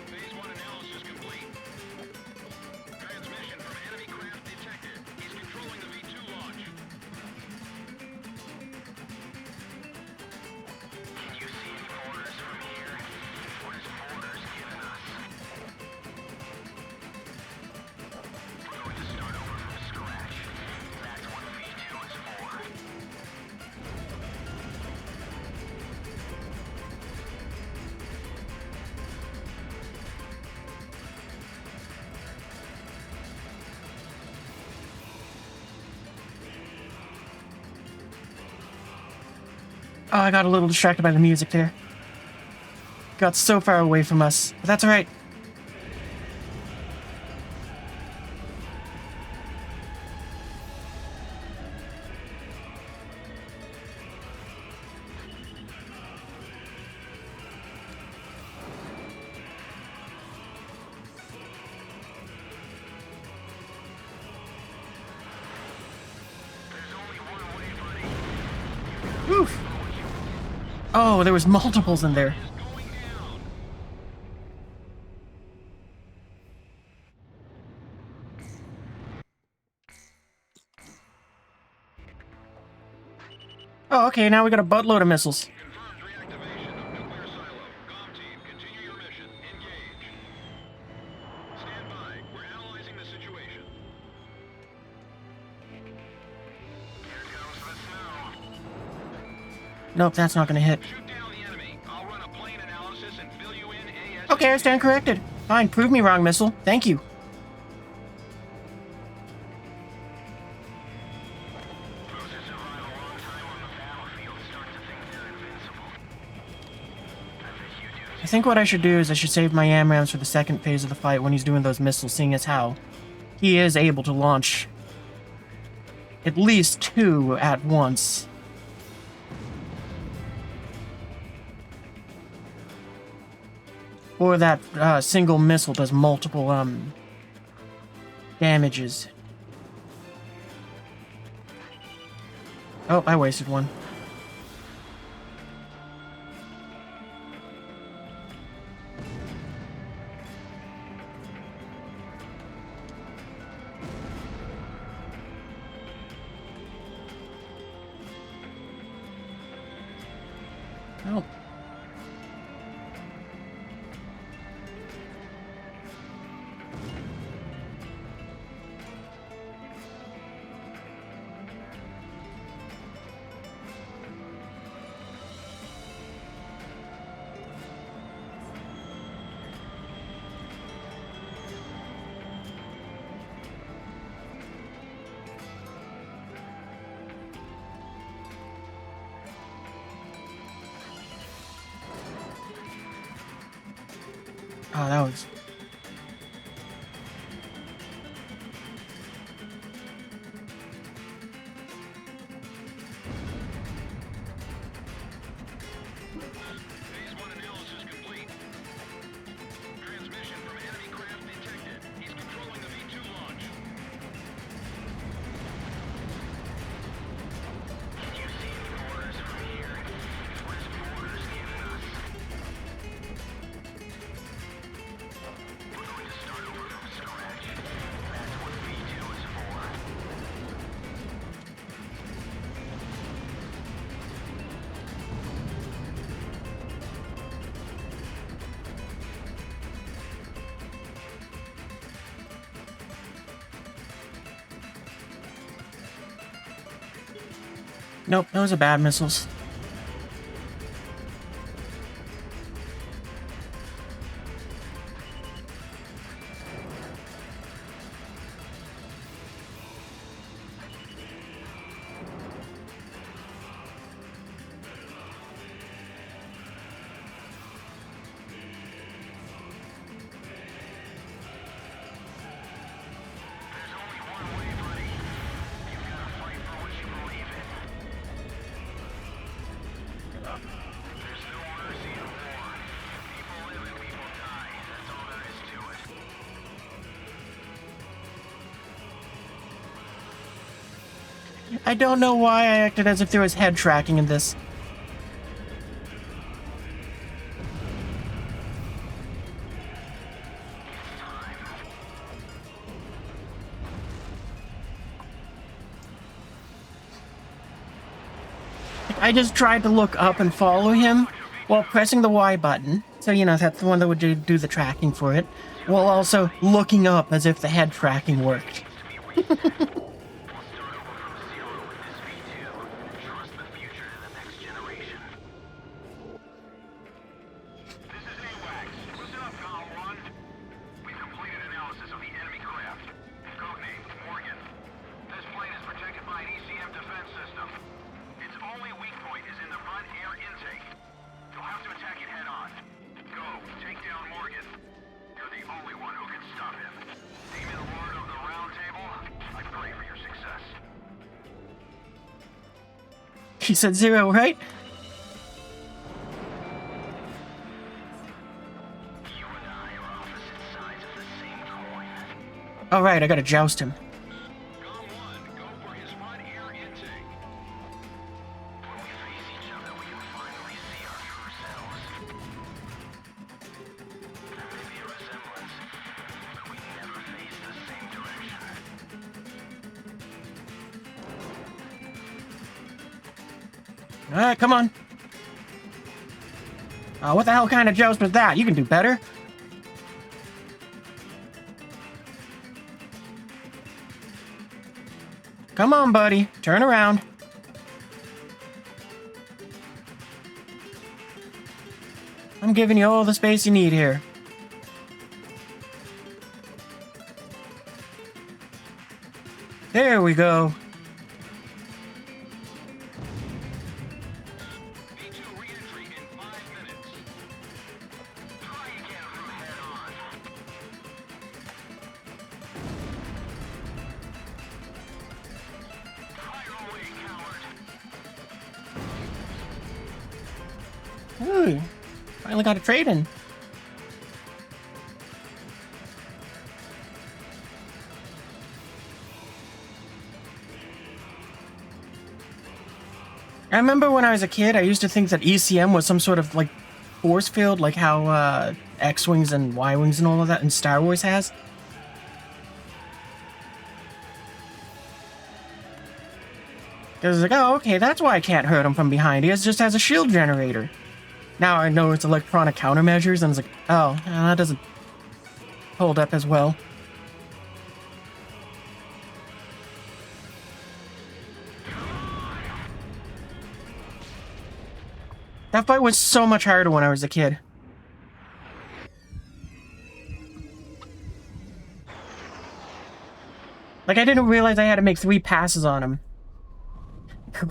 Phase 1 analysis complete. Transmission from enemy craft detected. He's controlling the V2 launch. Can you see any orders from here? What is orders giving us? We're going to start over from scratch. That's what V2 is for. Oh, I got a little distracted by the music there. Got so far away from us, but that's alright. Oof. Oh, there was multiples in there. Oh, okay, now we got a buttload of missiles. Confirmed reactivation of nuclear silo. Com team, continue your mission. Engage. Stand by. We're analyzing the situation. Here comes the snow. Nope, that's not gonna hit. Shoot down the enemy. I'll run a plane analysis and fill you in ASAP. Okay, I stand corrected. Fine, prove me wrong, missile. Thank you. Those who survive a long time on the battlefield start to think they're invincible. I think you do. I think what I should do is I should save my AMRAMs for the second phase of the fight when he's doing those missiles, seeing as how he is able to launch at least 2 at once. Or that single missile does multiple damages. Oh, I wasted one. Oh. Oh, that was... Phase 1 analysis complete. Transmission from enemy craft detected. He's controlling the V2 launch. Can you see any orders from here? What is orders giving us? We're going to start over from scratch. That's what V2 is for. Nope, those are bad missiles. There's only one way, buddy. You've got to fight for what you believe in. I don't know why I acted as if there was head tracking in this. I just tried to look up and follow him while pressing the Y button. So, you know, that's the one that would do the tracking for it. While also looking up as if the head tracking worked. She said 0, right? All right, I gotta joust him. All right, come on. What the hell kind of joust was that? You can do better. Come on, buddy. Turn around. I'm giving you all the space you need here. There we go. Ooh, finally got a trade in. I remember when I was a kid, I used to think that ECM was some sort of, like, force field, like how, X-Wings and Y-Wings and all of that in Star Wars has. Because it's like, oh, okay, that's why I can't hurt him from behind. He just has a shield generator. Now I know it's electronic countermeasures, and it's like, oh, that doesn't hold up as well. That fight was so much harder when I was a kid. Like, I didn't realize I had to make 3 passes on him.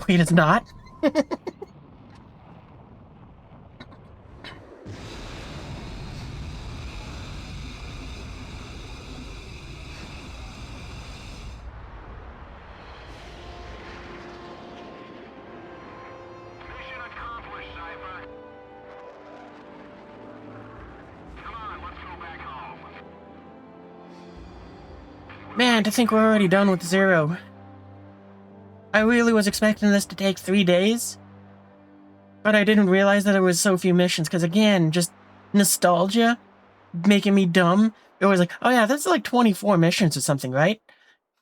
Wait, it's not? Man, to think we're already done with 0. I really was expecting this to take 3 days. But I didn't realize that it was so few missions, because again, just nostalgia making me dumb. It was like, oh yeah, that's like 24 missions or something, right?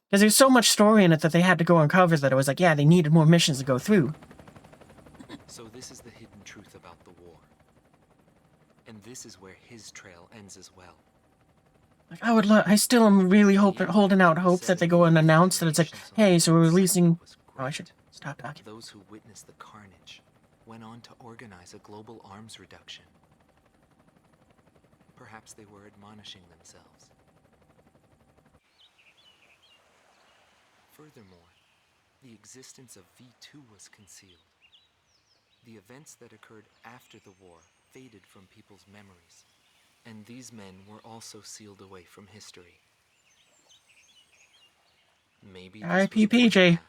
Because there's so much story in it that they had to go uncover that it was like, yeah, they needed more missions to go through. So this is the hidden truth about the war. And this is where his trail ends as well. Like, I still am really holding out hope that they go and announce that it's like, hey, so we're releasing... Oh, I should stop talking. Those who witnessed the carnage went on to organize a global arms reduction. Perhaps they were admonishing themselves. Furthermore, the existence of V2 was concealed. The events that occurred after the war faded from people's memories. And these men were also sealed away from history. Maybe this was R.I.P. one PJ. path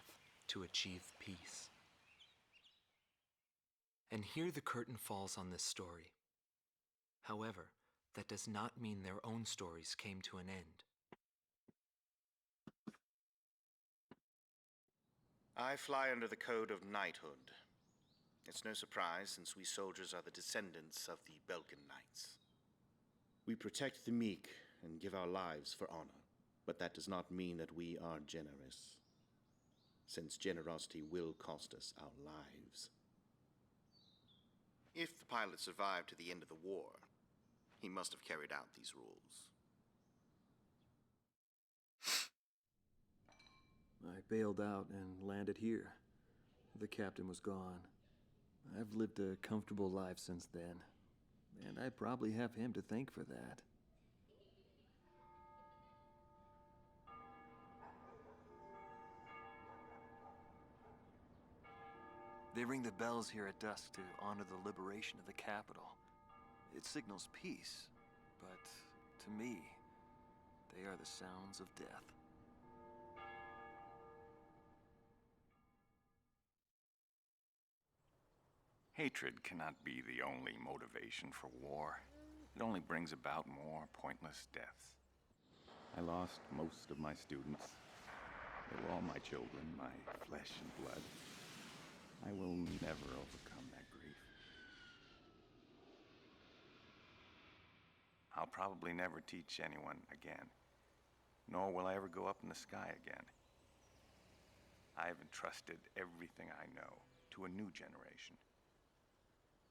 to achieve peace. And here the curtain falls on this story. However, that does not mean their own stories came to an end. I fly under the code of knighthood. It's no surprise, since we soldiers are the descendants of the Belkan Knights. We protect the meek and give our lives for honor, but that does not mean that we are generous, since generosity will cost us our lives. If the pilot survived to the end of the war, he must have carried out these rules. I bailed out and landed here. The captain was gone. I've lived a comfortable life since then, and I probably have him to thank for that. They ring the bells here at dusk to honor the liberation of the capital. It signals peace, but to me, they are the sounds of death. Hatred cannot be the only motivation for war. It only brings about more pointless deaths. I lost most of my students. They were all my children, my flesh and blood. I will never overcome that grief. I'll probably never teach anyone again, nor will I ever go up in the sky again. I have entrusted everything I know to a new generation.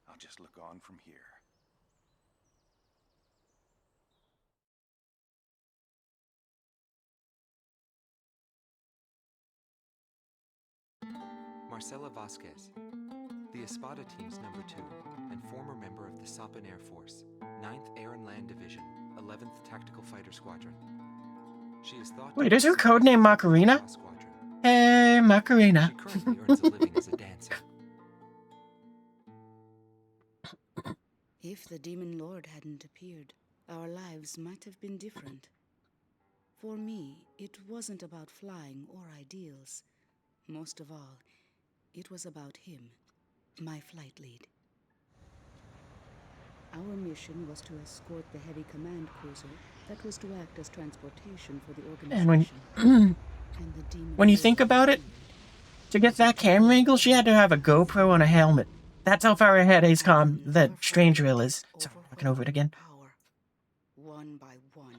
I'll just look on from here. Marcela Vasquez, the Espada team's number 2 and former member of the Sapan Air Force, 9th Air and Land Division, 11th Tactical Fighter Squadron. She is thought Wait, to is her be codename Macarena? Squadron. Hey, Macarena. She currently earns a living as a dancer. If the Demon Lord hadn't appeared, our lives might have been different. For me, it wasn't about flying or ideals. Most of all, it was about him, my flight lead. Our mission was to escort the heavy command cruiser that was to act as transportation for the organization. And And the Demon when you Lord think about it, appeared. to get that camera angle, she had to have a GoPro and a helmet. That's how far ahead that Strange Rail is. Sorry, I'm talking over it again. Power. One by one,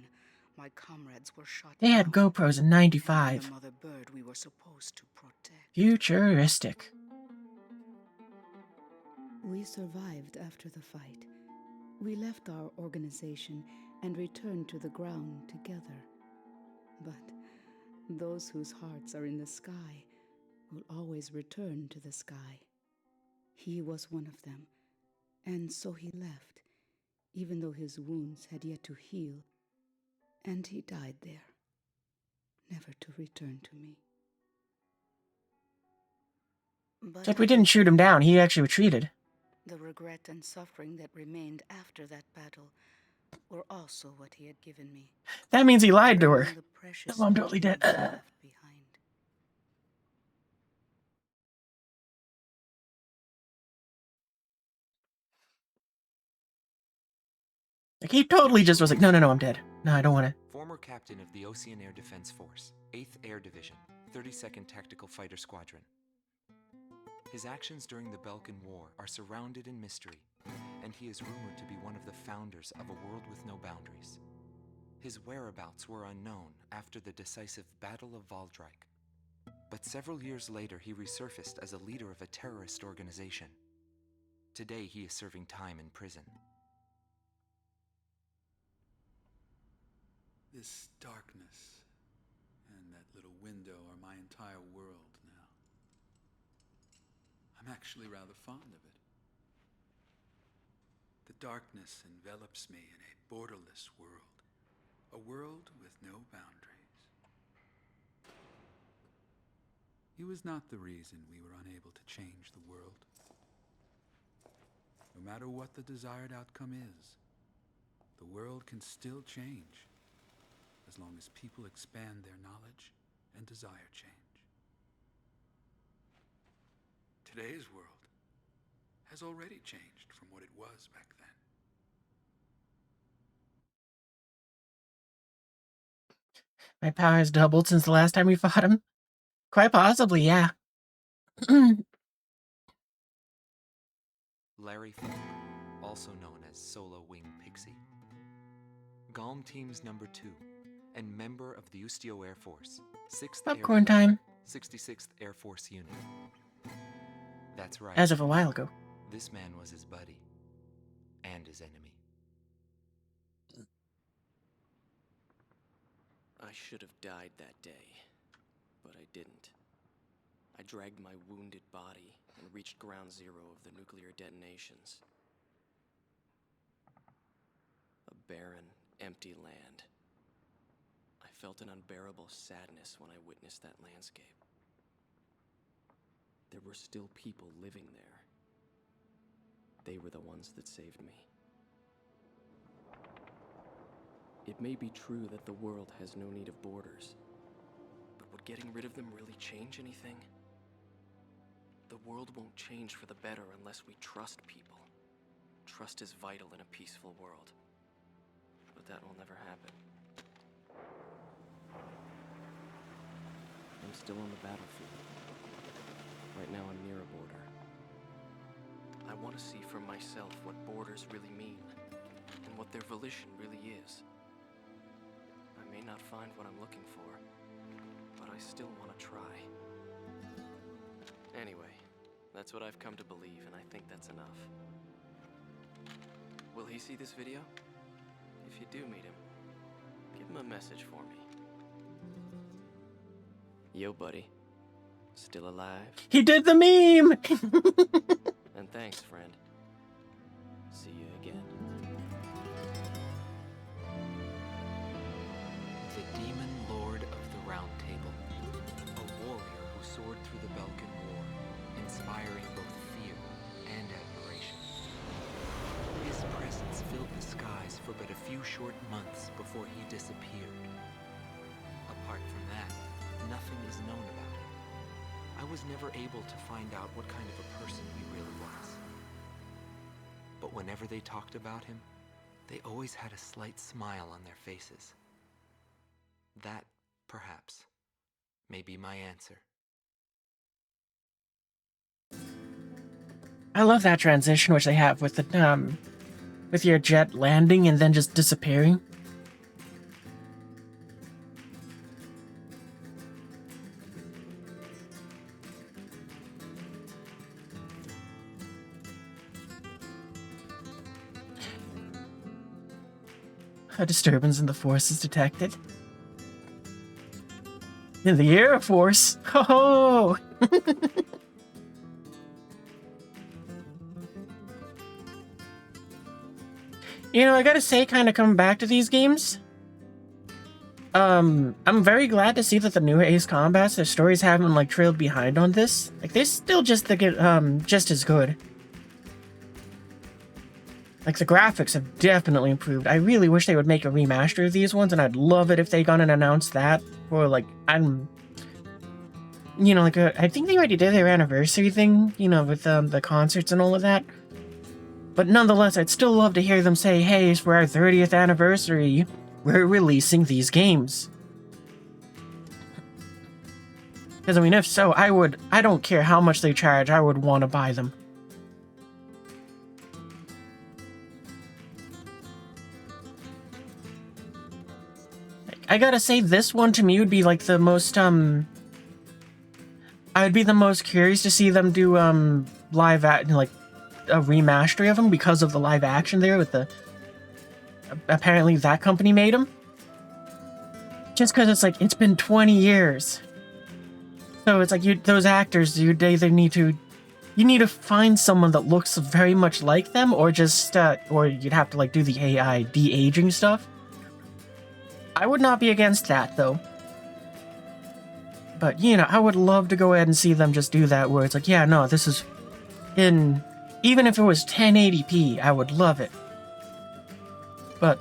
my comrades were shot They had down. GoPros in And '95. the mother bird we were supposed to protect. Futuristic. We survived after the fight. We left our organization and returned to the ground together. But those whose hearts are in the sky will always return to the sky. He was one of them, and so he left, even though his wounds had yet to heal, and he died there, never to return to me. But Except we didn't shoot him down, he actually retreated. the regret and suffering that remained after that battle were also what he had given me. That means he lied to her. The precious No, I'm totally dead. things he left behind. Like, he totally just was like, no, I'm dead. No, I don't want to. Former captain of the Ocean Air Defense Force, 8th Air Division, 32nd Tactical Fighter Squadron. His actions during the Balkan War are surrounded in mystery, and he is rumored to be one of the founders of a world with no boundaries. His whereabouts were unknown after the decisive Battle of Valdrike, but several years later he resurfaced as a leader of a terrorist organization. Today he is serving time in prison. This darkness and that little window are my entire world now. I'm actually rather fond of it. The darkness envelops me in a borderless world, a world with no boundaries. He was not the reason we were unable to change the world. No matter what the desired outcome is, the world can still change, as long as people expand their knowledge and desire change. Today's world has already changed from what it was back then. My power has doubled since the last time we fought him. Quite possibly, yeah. Larry Falk, also known as Solo Wing Pixie. GOM Team's number 2, and member of the Ustio Air Force, 6th Popcorn Air time. 66th Air Force Unit. That's right. As of a while ago. This man was his buddy, and his enemy. I should have died that day, but I didn't. I dragged my wounded body and reached ground zero of the nuclear detonations. A barren, empty land. I felt an unbearable sadness when I witnessed that landscape. There were still people living there. They were the ones that saved me. It may be true that the world has no need of borders, but would getting rid of them really change anything? The world won't change for the better unless we trust people. Trust is vital in a peaceful world, but that will never happen. I'm still on the battlefield. Right now I'm near a border. I want to see for myself what borders really mean, and what their volition really is. I may not find what I'm looking for, but I still want to try. Anyway, that's what I've come to believe, and I think that's enough. Will he see this video? If you do meet him, give him a message for me. Yo, buddy. Still alive? He did the meme! And thanks, friend. See you again. The Demon Lord of the Round Table. A warrior who soared through the Balkan War, inspiring both fear and admiration. His presence filled the skies for but a few short months before he disappeared. Apart from that, nothing is known about him. I was never able to find out what kind of a person he really was. But whenever they talked about him, they always had a slight smile on their faces. That, perhaps, may be my answer. I love that transition which they have with the with your jet landing and then just disappearing. A disturbance in the force is detected. In the Air Force? Ho ho! You know, I gotta say, kind of coming back to these games, I'm very glad to see that the new Ace Combats, their stories haven't, like, trailed behind on this. Like, they're still just as good. Like, the graphics have definitely improved. I really wish they would make a remaster of these ones, and I'd love it if they gone and announced that. Or, like, you know, like, I think they already did their anniversary thing, you know, with the concerts and all of that. But nonetheless, I'd still love to hear them say, hey, for our 30th anniversary, we're releasing these games. Because, I mean, if so, I don't care how much they charge, I would want to buy them. I gotta say, this one to me would be like the most, I would be the most curious to see them do, like, a remaster of them because of the live action there with the, apparently that company made them. Just because it's like, it's been 20 years. So it's like, those actors, you either need to find someone that looks very much like them, or just, or you'd have to, like, do the AI de-aging stuff. I would not be against that, though. But, you know, I would love to go ahead and see them just do that, where it's like, yeah, no, this is in... Even if it was 1080p, I would love it. But...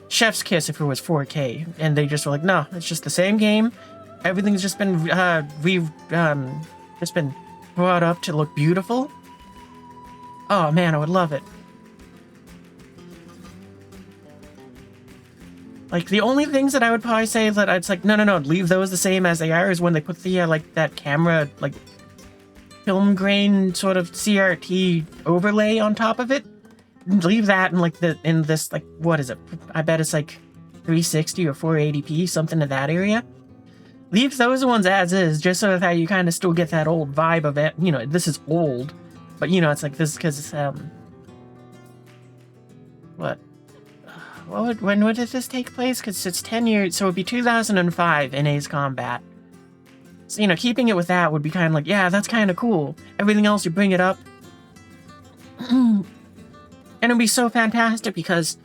chef's kiss if it was 4K, and they just were like, no, it's just the same game. Everything's just been, just been brought up to look beautiful. Oh, man, I would love it. Like, the only things that I would probably say that it's like, no, leave those the same as they are is when they put the, like, that camera, like, film grain sort of CRT overlay on top of it. Leave that in like this like, what is it? I bet it's like 360 or 480p, something in that area. Leave those ones as is, just so that you kind of still get that old vibe of it. You know, this is old, but you know, it's like this because when did this take place? Because it's 10 years, so it'd be 2005 in Ace Combat. So, you know, keeping it with that would be kind of like, yeah, that's kind of cool. Everything else, you bring it up. And it'd be so fantastic because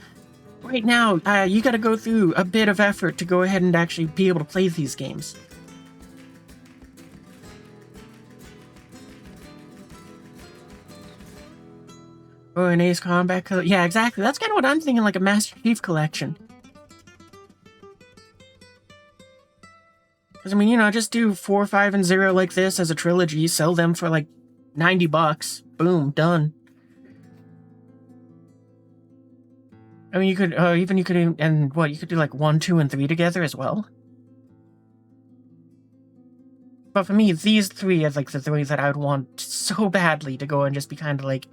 right now, you gotta go through a bit of effort to go ahead and actually be able to play these games. Oh, an Ace Combat yeah, exactly. That's kind of what I'm thinking, like a Master Chief collection. Because, I mean, you know, just do 4, 5, and 0 like this as a trilogy, sell them for like $90. Boom, done. I mean, you could, you could do like 1, 2, and 3 together as well. But for me, these 3 are like the 3 that I would want so badly to go and just be kind of like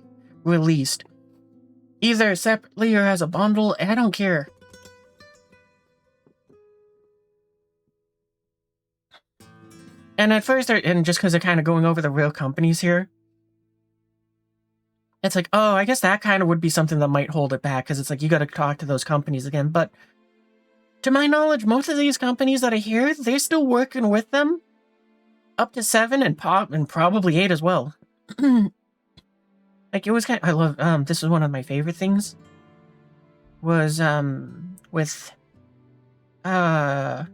released. Either separately or as a bundle, I don't care. And at first, and just because they're kind of going over the real companies here, it's like, oh, I guess that kind of would be something that might hold it back, because it's like, you got to talk to those companies again. But to my knowledge, most of these companies that I hear, they're still working with them up to 7 and probably 8 as well. Like, it was kind of, I love, this is one of my favorite things, was, with, I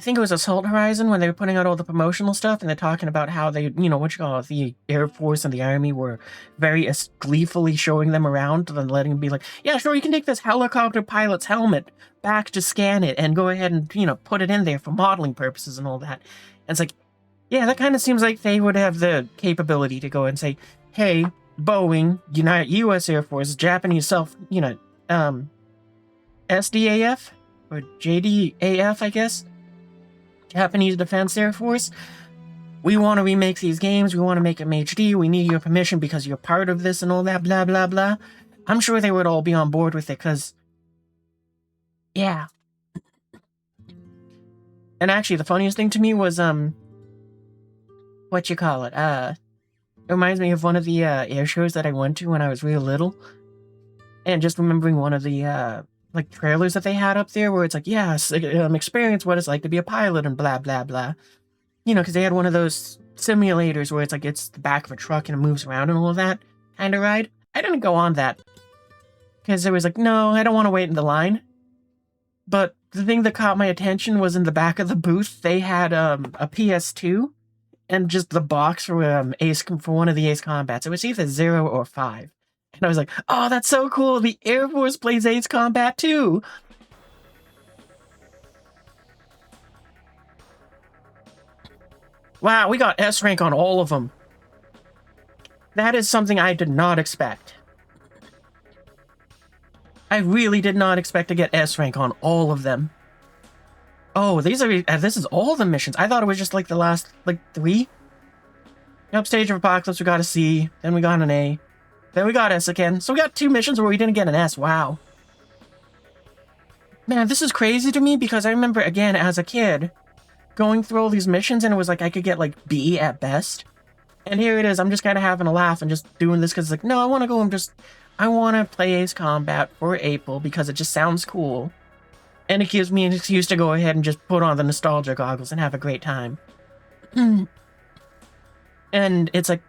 think it was Assault Horizon when they were putting out all the promotional stuff, and they're talking about how they, you know, the Air Force and the Army were very gleefully showing them around and letting them be like, yeah, sure, you can take this helicopter pilot's helmet back to scan it and go ahead and, you know, put it in there for modeling purposes and all that. And it's like, yeah, that kind of seems like they would have the capability to go and say, hey, Boeing, U.S. Air Force, Japanese SDAF, or JDAF, I guess, Japanese Defense Air Force, we want to remake these games, we want to make them HD, we need your permission because you're part of this and all that, blah, blah, blah. I'm sure they would all be on board with it, because, yeah. And actually, the funniest thing to me was, it reminds me of one of the, air shows that I went to when I was real little, and just remembering one of the, like, trailers that they had up there, where it's like, yes, experience what it's like to be a pilot and blah, blah, blah. You know, because they had one of those simulators where it's like, it's the back of a truck and it moves around and all of that kind of ride. I didn't go on that, because it was like, no, I don't want to wait in the line. But the thing that caught my attention was in the back of the booth, they had, a PS2, and just the box for, for one of the Ace Combats. It was either 0 or 5. And I was like, oh, that's so cool! The Air Force plays Ace Combat too! Wow, we got S rank on all of them. That is something I did not expect. I really did not expect to get S rank on all of them. Oh, this is all the missions. I thought it was just like the last, like, 3. Yep, Stage of Apocalypse, we got a C, then we got an A. Then we got S again. So we got 2 missions where we didn't get an S. Wow. Man, this is crazy to me, because I remember, again, as a kid, going through all these missions, and it was like I could get, like, B at best. And here it is, I'm just kind of having a laugh and just doing this, because it's like, no, I want to go and I want to play Ace Combat for April, because it just sounds cool. And it gives me an excuse to go ahead and just put on the nostalgia goggles and have a great time. And it's like,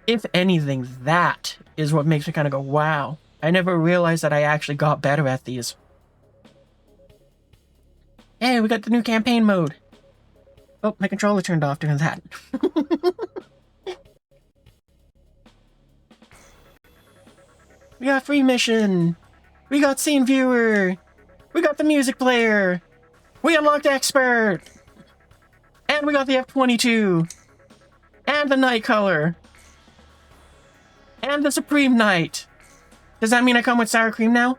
if anything, that is what makes me kind of go, wow. I never realized that I actually got better at these. Hey, we got the new campaign mode. Oh, my controller turned off during that. We got free mission. We got scene viewer. We got the music player. We unlocked expert. And we got the F-22. And the night color. And the Supreme Knight. Does that mean I come with sour cream now?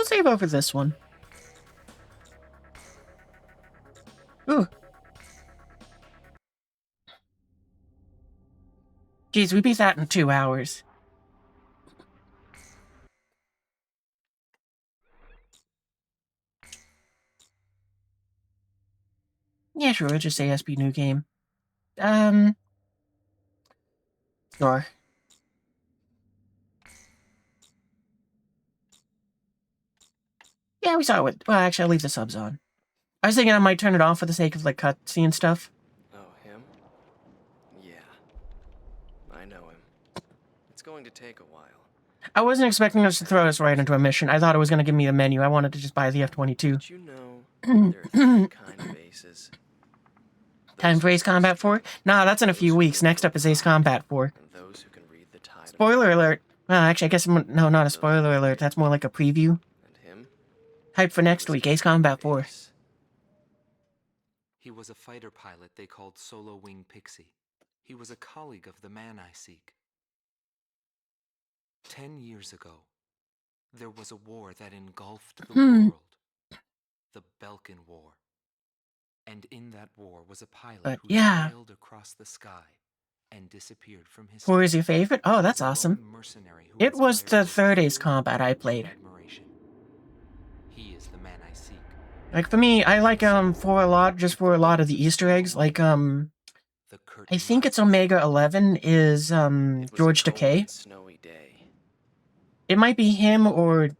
we'll save over this one. Ooh. Geez, we beat that in 2 hours. Yeah, sure, we'll just say SB new game. Sure. Yeah, we saw it. Well, actually, I'll leave the subs on. I was thinking I might turn it off for the sake of, like, cutscene stuff. Oh, him? Yeah. I know him. It's going to take a while. I wasn't expecting us to throw us right into a mission. I thought it was going to give me a menu. I wanted to just buy the F-22. Did you know there are 3 kind of aces? Time for Ace Combat 4? Nah, that's in a few weeks. Next up is Ace Combat 4. And those who can read the tide. Spoiler alert. Well, actually, I guess... No, not a spoiler alert. That's more like a preview. And him? Hype for next week. Ace Combat 4. He was a fighter pilot they called Solo Wing Pixie. He was a colleague of the man I seek. 10 years ago, there was a war that engulfed the world. The Balkan War. And in that war was a pilot who sailed across the sky and disappeared from history. 4 is your favorite? Oh, that's awesome. It was the third Ace Combat I played. He is the man I seek. Like, for me, I like 4 a lot, just for a lot of the Easter eggs. Like, I think it's Omega 11 is, George Takei. It might be him, or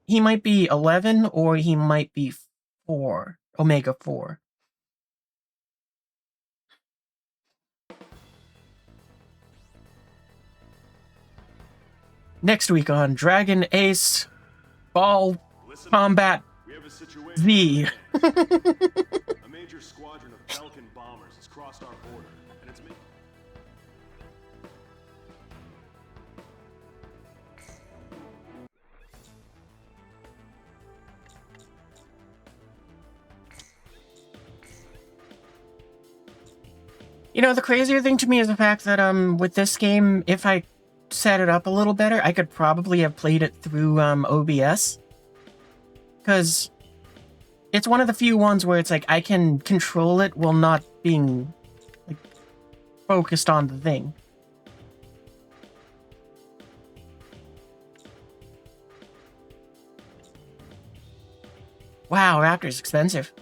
he might be 11, or he might be 4. Omega 4. Next week on Dragon Ace Ball Combat Z. A major squadron of Balkan bombers has crossed our border, and it's me. You know, the crazier thing to me is the fact that, with this game, if I set it up a little better, I could probably have played it through, OBS. Because it's one of the few ones where it's like, I can control it while not being, like, focused on the thing. Wow, Raptor's expensive.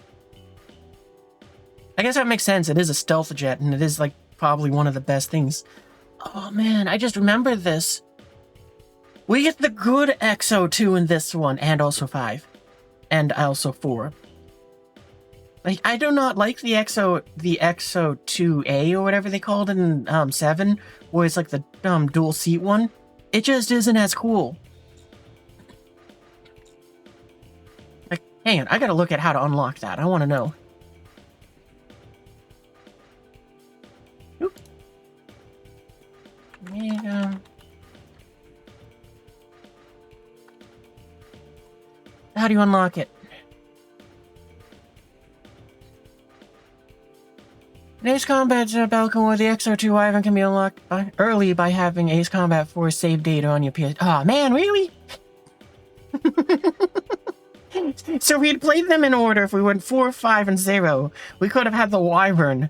I guess that makes sense. It is a stealth jet, and it is, like, probably one of the best things. Oh, man, I just remembered this. We get the good XO2 in this one, and also 5. And also 4. Like, I do not like the XO2A, or whatever they called it in, 7, where it's, like, the, dual seat one. It just isn't as cool. Like, hang on, I gotta look at how to unlock that. I want to know. Yeah. How do you unlock it? In Ace Combat's Balkan War, the XO2 Ivan can be unlocked early by having Ace Combat 4 save data on your PS. Oh man, really? So we had played them in order. If we went 4, 5, and 0, we could have had the Wyvern.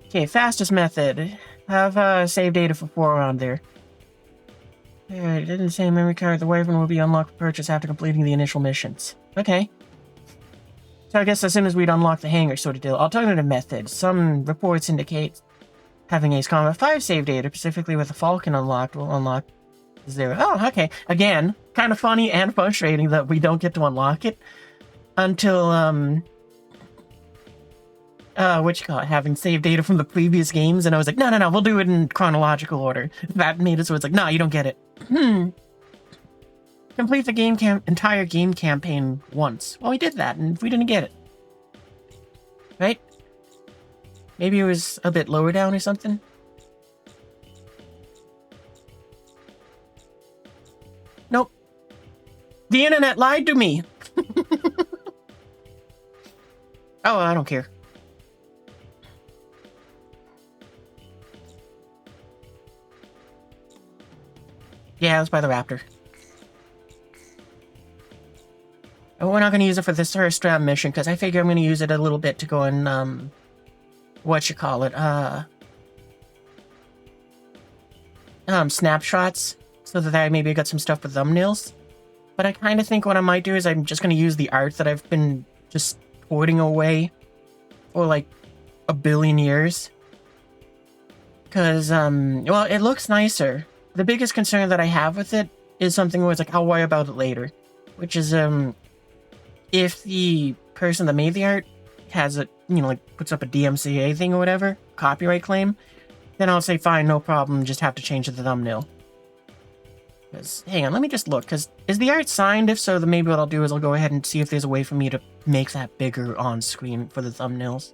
Okay, fastest method. Have save data for 4 around there. Alright, it didn't say memory card. The Wyvern will be unlocked for purchase after completing the initial missions. Okay. So I guess as soon as we'd unlock the hangar sort of deal. Alternative method. Some reports indicate having Ace Combat 5 save data, specifically with the Falcon unlocked, will unlock 0. Oh, okay. Again, kind of funny and frustrating that we don't get to unlock it until, having saved data from the previous games, and I was like, no, we'll do it in chronological order. That made it so it's like, no, you don't get it. Complete the entire game campaign once. Well, we did that, and we didn't get it. Right? Maybe it was a bit lower down or something? Nope. The internet lied to me! Oh, I don't care. Yeah, let's buy the Raptor. Oh, we're not going to use it for this first mission, because I figure I'm going to use it a little bit to go and, snapshots, so that I maybe got some stuff for thumbnails. But I kind of think what I might do is I'm just going to use the art that I've been just hoarding away for, like, a billion years. Because, well, it looks nicer. The biggest concern that I have with it is something where it's like, I'll worry about it later. Which is, if the person that made the art has it, you know, like, puts up a DMCA thing or whatever, copyright claim, then I'll say, fine, no problem, just have to change the thumbnail. Because, hang on, let me just look, because is the art signed? If so, then maybe what I'll do is I'll go ahead and see if there's a way for me to make that bigger on screen for the thumbnails.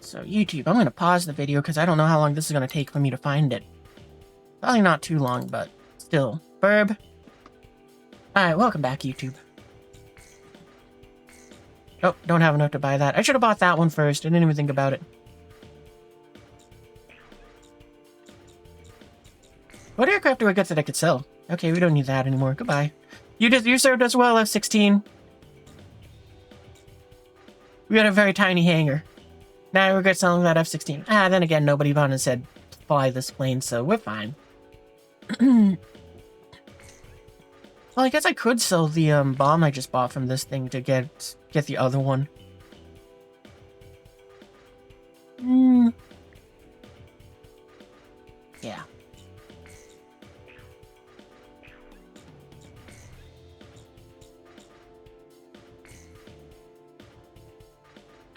So, YouTube, I'm going to pause the video because I don't know how long this is going to take for me to find it. Probably not too long, but still. Burb. Alright, welcome back, YouTube. Oh, don't have enough to buy that. I should have bought that one first. I didn't even think about it. What aircraft do I get that I could sell? Okay, we don't need that anymore. Goodbye. You served us well, F-16. We got a very tiny hangar. Now I regret selling that F-16. Ah, then again, nobody on and said fly this plane, so we're fine. Well, I guess I could sell the bomb I just bought from this thing to get the other one. Yeah.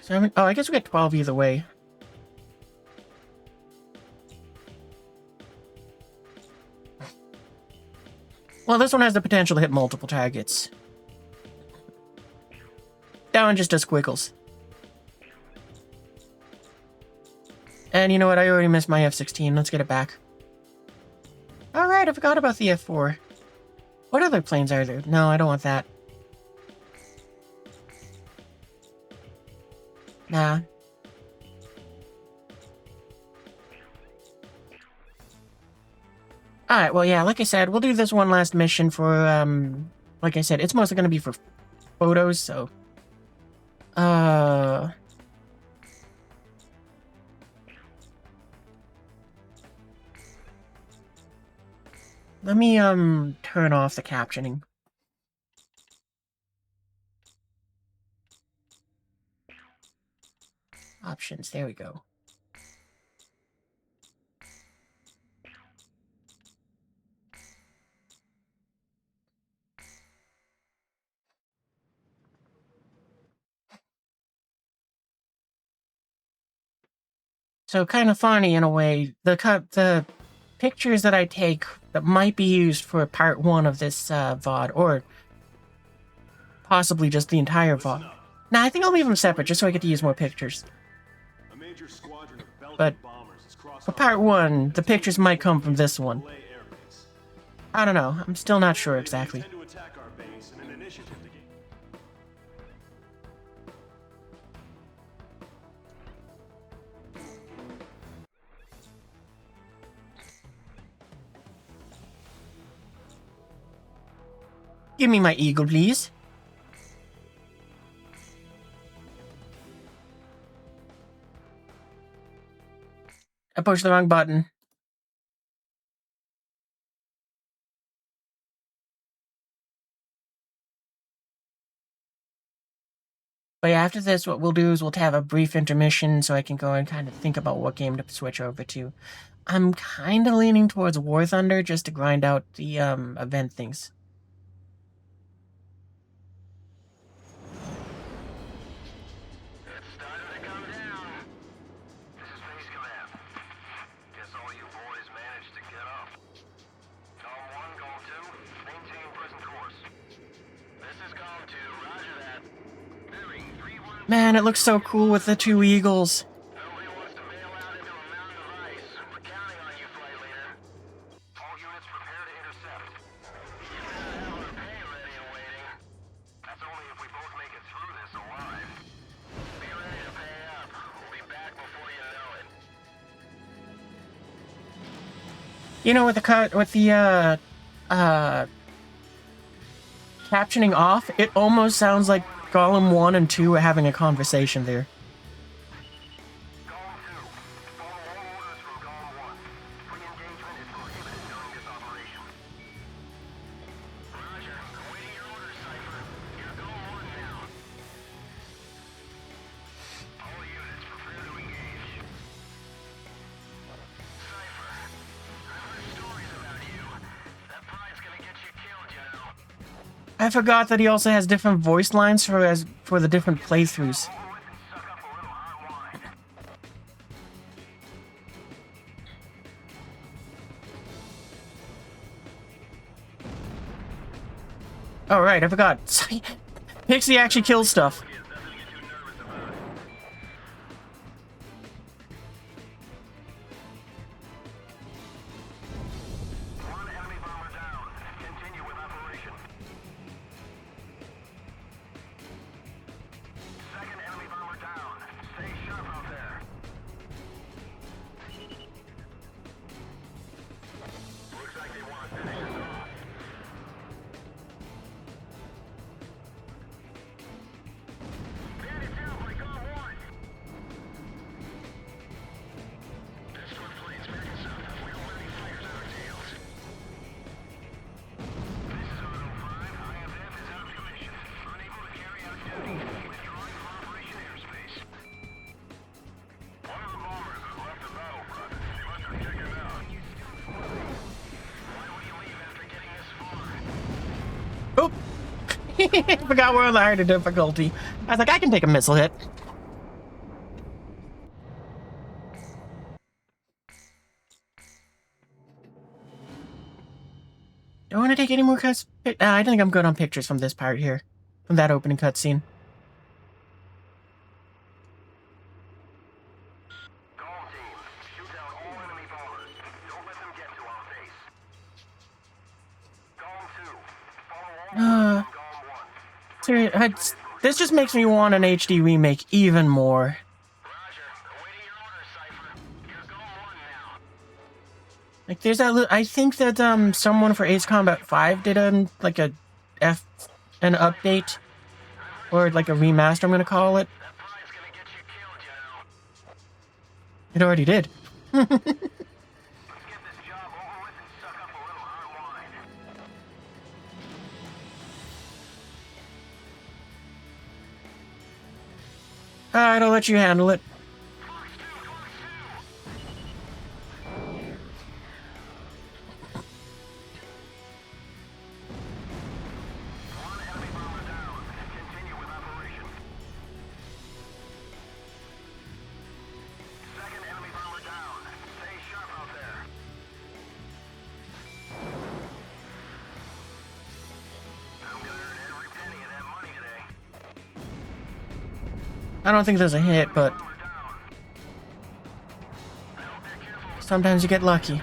So I guess we get 12 either way. Well, this one has the potential to hit multiple targets. That one just does squiggles. And you know what? I already missed my F-16. Let's get it back. Alright, I forgot about the F-4. What other planes are there? No, I don't want that. Nah. Alright, well, yeah, like I said, we'll do this one last mission for, like I said, it's mostly going to be for photos, so... Let me, turn off the captioning. Options, there we go. So kind of funny in a way, the pictures that I take that might be used for part 1 of this VOD, or possibly just the entire VOD. Nah, I think I'll leave them separate just so I get to use more pictures. But for part 1, the pictures might come from this one. I don't know, I'm still not sure exactly. Give me my eagle, please. I pushed the wrong button. But yeah, after this, what we'll do is we'll have a brief intermission so I can go and kind of think about what game to switch over to. I'm kind of leaning towards War Thunder just to grind out the event things. Man, it looks so cool with the 2 eagles. You know, with the captioning off, it almost sounds like Golem 1 and 2 are having a conversation there. I forgot that he also has different voice lines for the different playthroughs. Oh right, I forgot. Pixie actually kills stuff. Oh! Forgot we're on the harder difficulty. I was like, I can take a missile hit. Do I want to take any more cuts? I think I'm good on pictures from this part here. From that opening cutscene. This just makes me want an HD remake even more. Like, there's that. I think that someone for Ace Combat 5 did like an update or like a remaster. I'm gonna call it. It already did. Alright, I'll let you handle it. I don't think there's a hit, but sometimes you get lucky.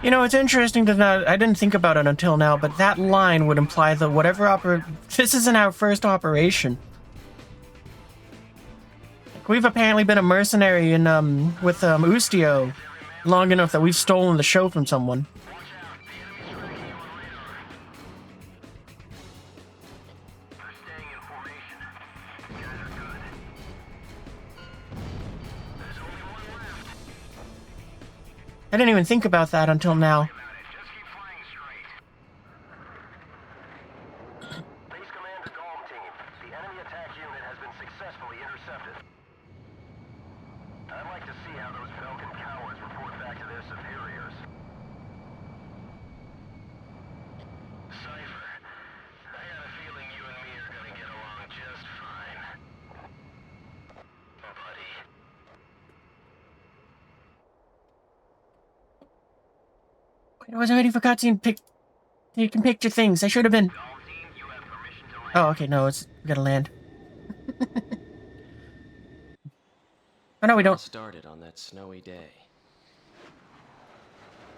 You know, it's interesting that I didn't think about it until now, but that line would imply that whatever this isn't our first operation. We've apparently been a mercenary in with Ustio long enough that we've stolen the show from someone. I didn't even think about that until now. Base Commander Golem Team, the enemy attack unit has been successfully intercepted. I'd like to see how those Belkin cowards report back to their superiors. Cypher, I got a feeling you and me are gonna get along just fine. I wasn't ready for cutscene. You can picture things. I should have been. Oh, okay, no, we gotta land. Oh, no, we It all don't. started on that snowy day.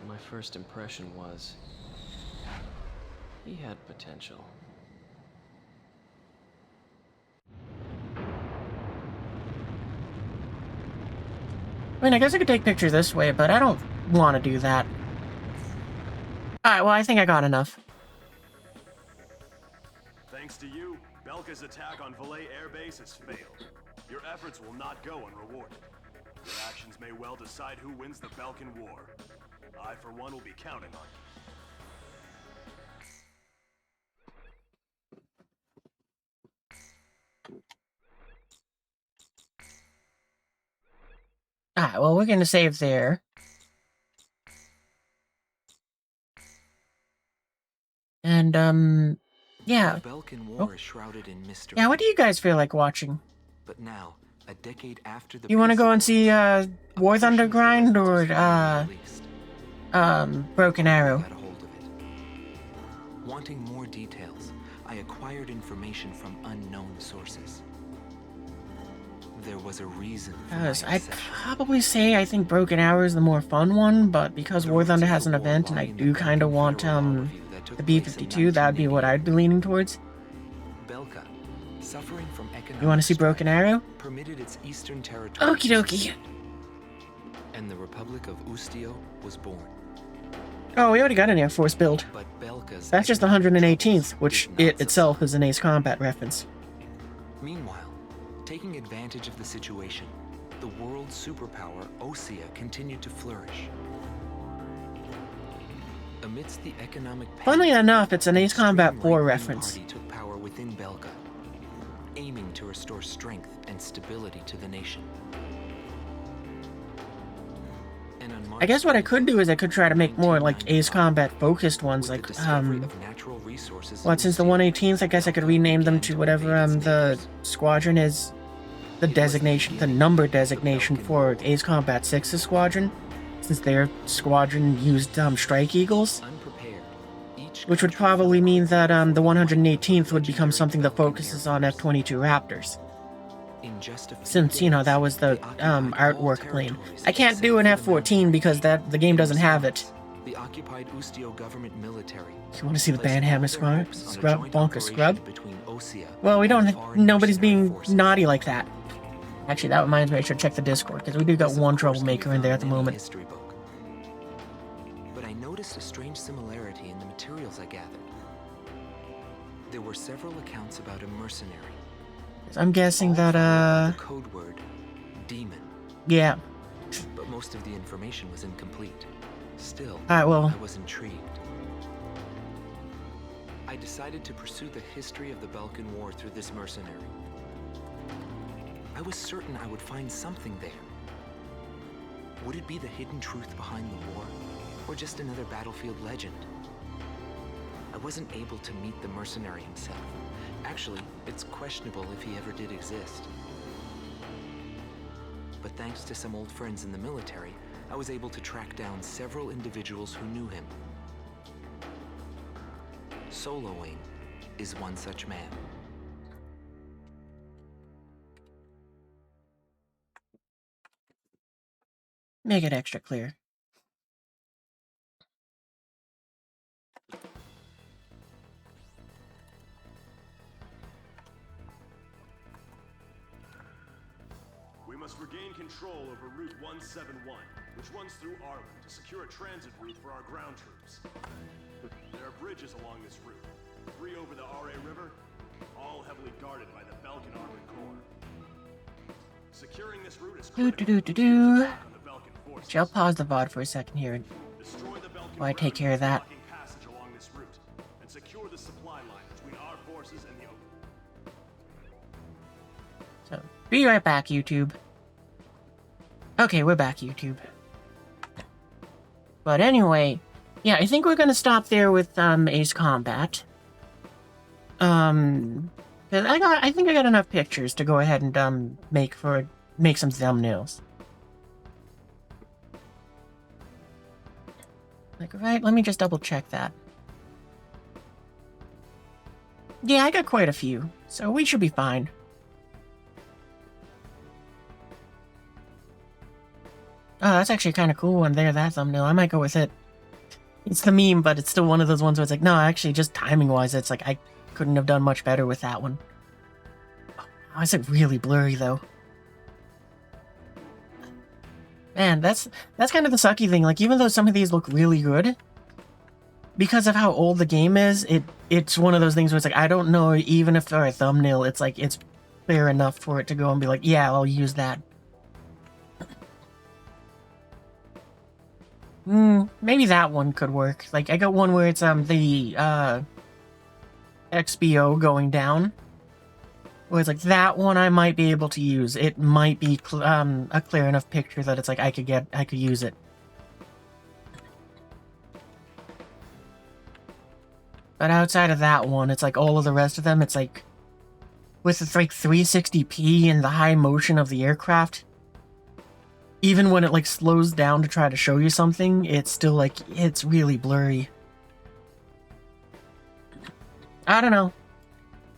My first impression was he had potential. I mean, I guess I could take pictures this way, but I don't want to do that. Alright, well, I think I got enough. Thanks to you, Belka's attack on Valais Air Base has failed. Your efforts will not go unrewarded. Your actions may well decide who wins the Belkan War. I, for one, will be counting on you. Alright, well, we're gonna save there. And, yeah. The Belkan War is shrouded in mystery. Yeah, what do you guys feel like watching? But now, a decade after the You want to go and peace see, accords, War a Thunder portion of the Grind, or, evidence was finally released. Broken Arrow? Got a hold of it. Wanting more details, I acquired information from unknown sources. There was a reason for my I'd obsession. probably say I think Broken Arrow is the more fun one, but because War Thunder has an event and I do kind of want, the B-52, that would be what I'd be leaning towards. Belka, suffering from economic You want to see Broken strife, Arrow? permitted its eastern territory Okie dokie. and the Republic of Ustio was born. Oh, we already got an Air Force build. But Belka's That's just the economic 118th, troubles which did not it itself is an Ace Combat reference. Meanwhile, taking advantage of the situation, the world superpower Osea continued to flourish. Amidst the economic Funnily panic, enough, it's an Ace extreme Combat 4 right-wing reference. party took power within Belka, aiming to restore strength and stability to the nation. And on I guess what I could do is I could try to make more, like, Ace 1995, Combat focused ones, with like, the discovery of natural resources well, in since the Ustio, 118th, I guess I could rename them to whatever, the squadron is, the designation, the number designation for Ace Combat 6's squadron, since their squadron used, Strike Eagles, unprepared, each which would country probably mean that, fought the for 118th would become legendary something that Belkan focuses air on force. F-22 Raptors. In just a few Since, you know, that days, was the, they occupied all artwork plane. territories I can't do an except for the F-14 mountains. because the game doesn't have it. The occupied Ustio government military. You want to see the placed all Banhammer their Scrub? hopes on a Scrub? joint Bonker operation Scrub? between Osea Well, we and don't. foreign Nobody's missionary being forces. naughty like that. Actually, that reminds me, I should check the Discord because we do got This, of one course, can be troublemaker in there at found the in any moment. history book. But I noticed a strange similarity in the materials I gathered. There were several accounts about a mercenary. I'm guessing all that followed by the code word demon. yeah. But most of the information was incomplete. Still, Alright, well, I was intrigued. I decided to pursue the history of the Balkan War through this mercenary. I was certain I would find something there. Would it be the hidden truth behind the war, or just another battlefield legend? I wasn't able to meet the mercenary himself. Actually, it's questionable if he ever did exist. But thanks to some old friends in the military, I was able to track down several individuals who knew him. Soloing is one such man. make it extra clear. We must regain control over Route 171, which runs through Arlen to secure a transit route for our ground troops. There are bridges along this route, 3 over the RA River, all heavily guarded by the Belkan Armored Corps. Securing this route is critical to attack on the Belkan forces. I'll pause the VOD for a second here and Destroy the Belkan while I take care of that. blocking passage along this route, and secure the supply line between our forces and the open. So, be right back, YouTube. Okay, we're back, YouTube. But anyway, yeah, I think we're gonna stop there with Ace Combat. 'Cause I think I got enough pictures to go ahead and make some thumbnails. Like, right, let me just double check that. Yeah, I got quite a few, so we should be fine. Oh, that's actually kind of cool one there, that thumbnail. I might go with it. It's the meme, but it's still one of those ones where it's like, no, actually, just timing-wise, it's like, I couldn't have done much better with that one. Oh, why is it really blurry, though? Man, that's kind of the sucky thing. Like, even though some of these look really good, because of how old the game is, it's one of those things where it's like, I don't know, even if they're a thumbnail, it's like, it's fair enough for it to go and be like, yeah, I'll use that. Maybe that one could work. Like, I got one where it's, the, XBO going down. Where it's like, that one I might be able to use. It might be, a clear enough picture that it's like, I could use it. But outside of that one, it's like, all of the rest of them, it's like, with the, like, 360p and the high motion of the aircraft, even when it, like, slows down to try to show you something, it's still, like, it's really blurry. I don't know.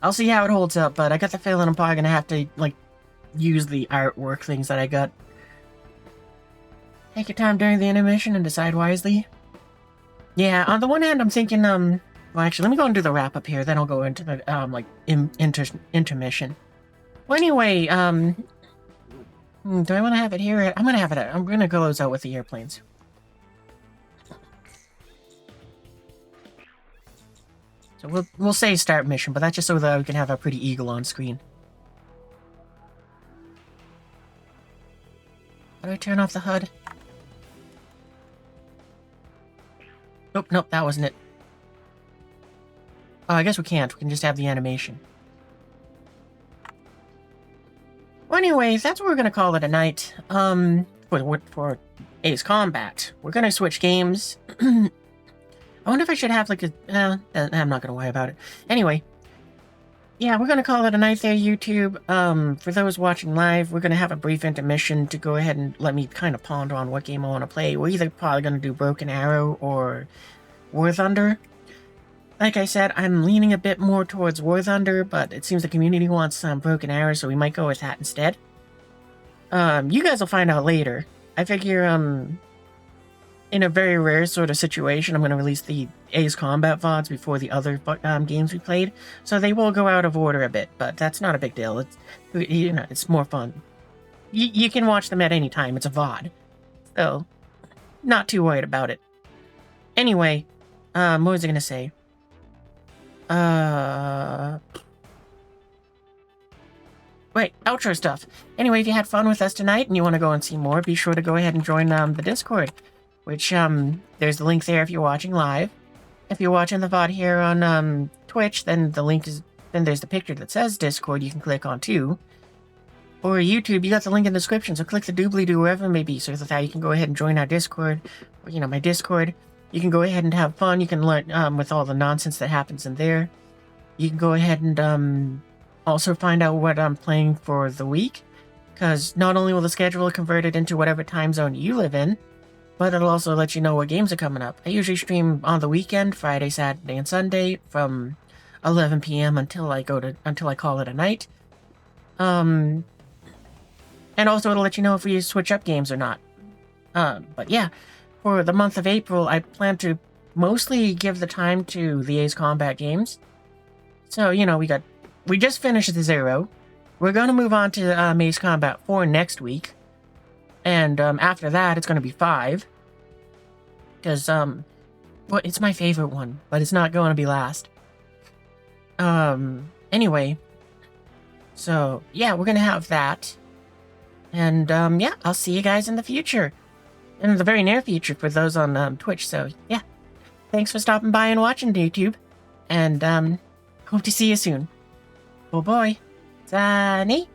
I'll see how it holds up, but I got the feeling I'm probably gonna have to, like, use the artwork things that I got. Take your time during the intermission and decide wisely. Yeah, on the one hand, I'm thinking, well, actually, let me go and do the wrap-up here, then I'll go into the, like, intermission. Well, anyway, do I want to have it here? I'm gonna close out with the airplanes. So we'll say start mission, but that's just so that we can have a pretty eagle on screen. How do I turn off the HUD? Nope, that wasn't it. Oh, I guess we can't. We can just have the animation. Well, anyway, that's what we're gonna call it a night. For Ace Combat. We're gonna switch games. I wonder if I should have, like, I'm not gonna worry about it. Anyway. Yeah, we're gonna call it a night there, YouTube. For those watching live, we're gonna have a brief intermission to go ahead and let me kind of ponder on what game I want to play. We're either probably gonna do Broken Arrow or War Thunder. Like I said, I'm leaning a bit more towards War Thunder, but it seems the community wants Broken Arrow, so we might go with that instead. You guys will find out later. I figure, in a very rare sort of situation, I'm going to release the Ace Combat VODs before the other games we played, so they will go out of order a bit, but that's not a big deal. It's, you know, it's more fun. You can watch them at any time. It's a VOD, so not too worried about it. Anyway, what was I going to say? Wait, outro stuff. Anyway, if you had fun with us tonight and you want to go and see more, be sure to go ahead and join the Discord, which there's the link there if you're watching live. If you're watching the VOD here on Twitch, then the link is there's the picture that says Discord you can click on too. Or YouTube, you got the link in the description, so click the doobly-doo wherever it may be, so that you can go ahead and join our Discord, or, you know, my Discord. You can go ahead and have fun. You can learn with all the nonsense that happens in there. You can go ahead and also find out what I'm playing for the week, because not only will the schedule convert it into whatever time zone you live in, but it'll also let you know what games are coming up. I usually stream on the weekend, Friday, Saturday, and Sunday, from 11 p.m. until I call it a night. And also it'll let you know if we switch up games or not. But yeah. For the month of April, I plan to mostly give the time to the Ace Combat games. So, you know, we just finished the 0. We're going to move on to Ace Combat 4 next week. And after that, it's going to be 5. Because, well, it's my favorite one, but it's not going to be last. Anyway. So, yeah, we're going to have that. And, yeah, I'll see you guys in the future. In the very near future for those on Twitch, so yeah. Thanks for stopping by and watching, YouTube. And hope to see you soon. Oh boy. Sunny.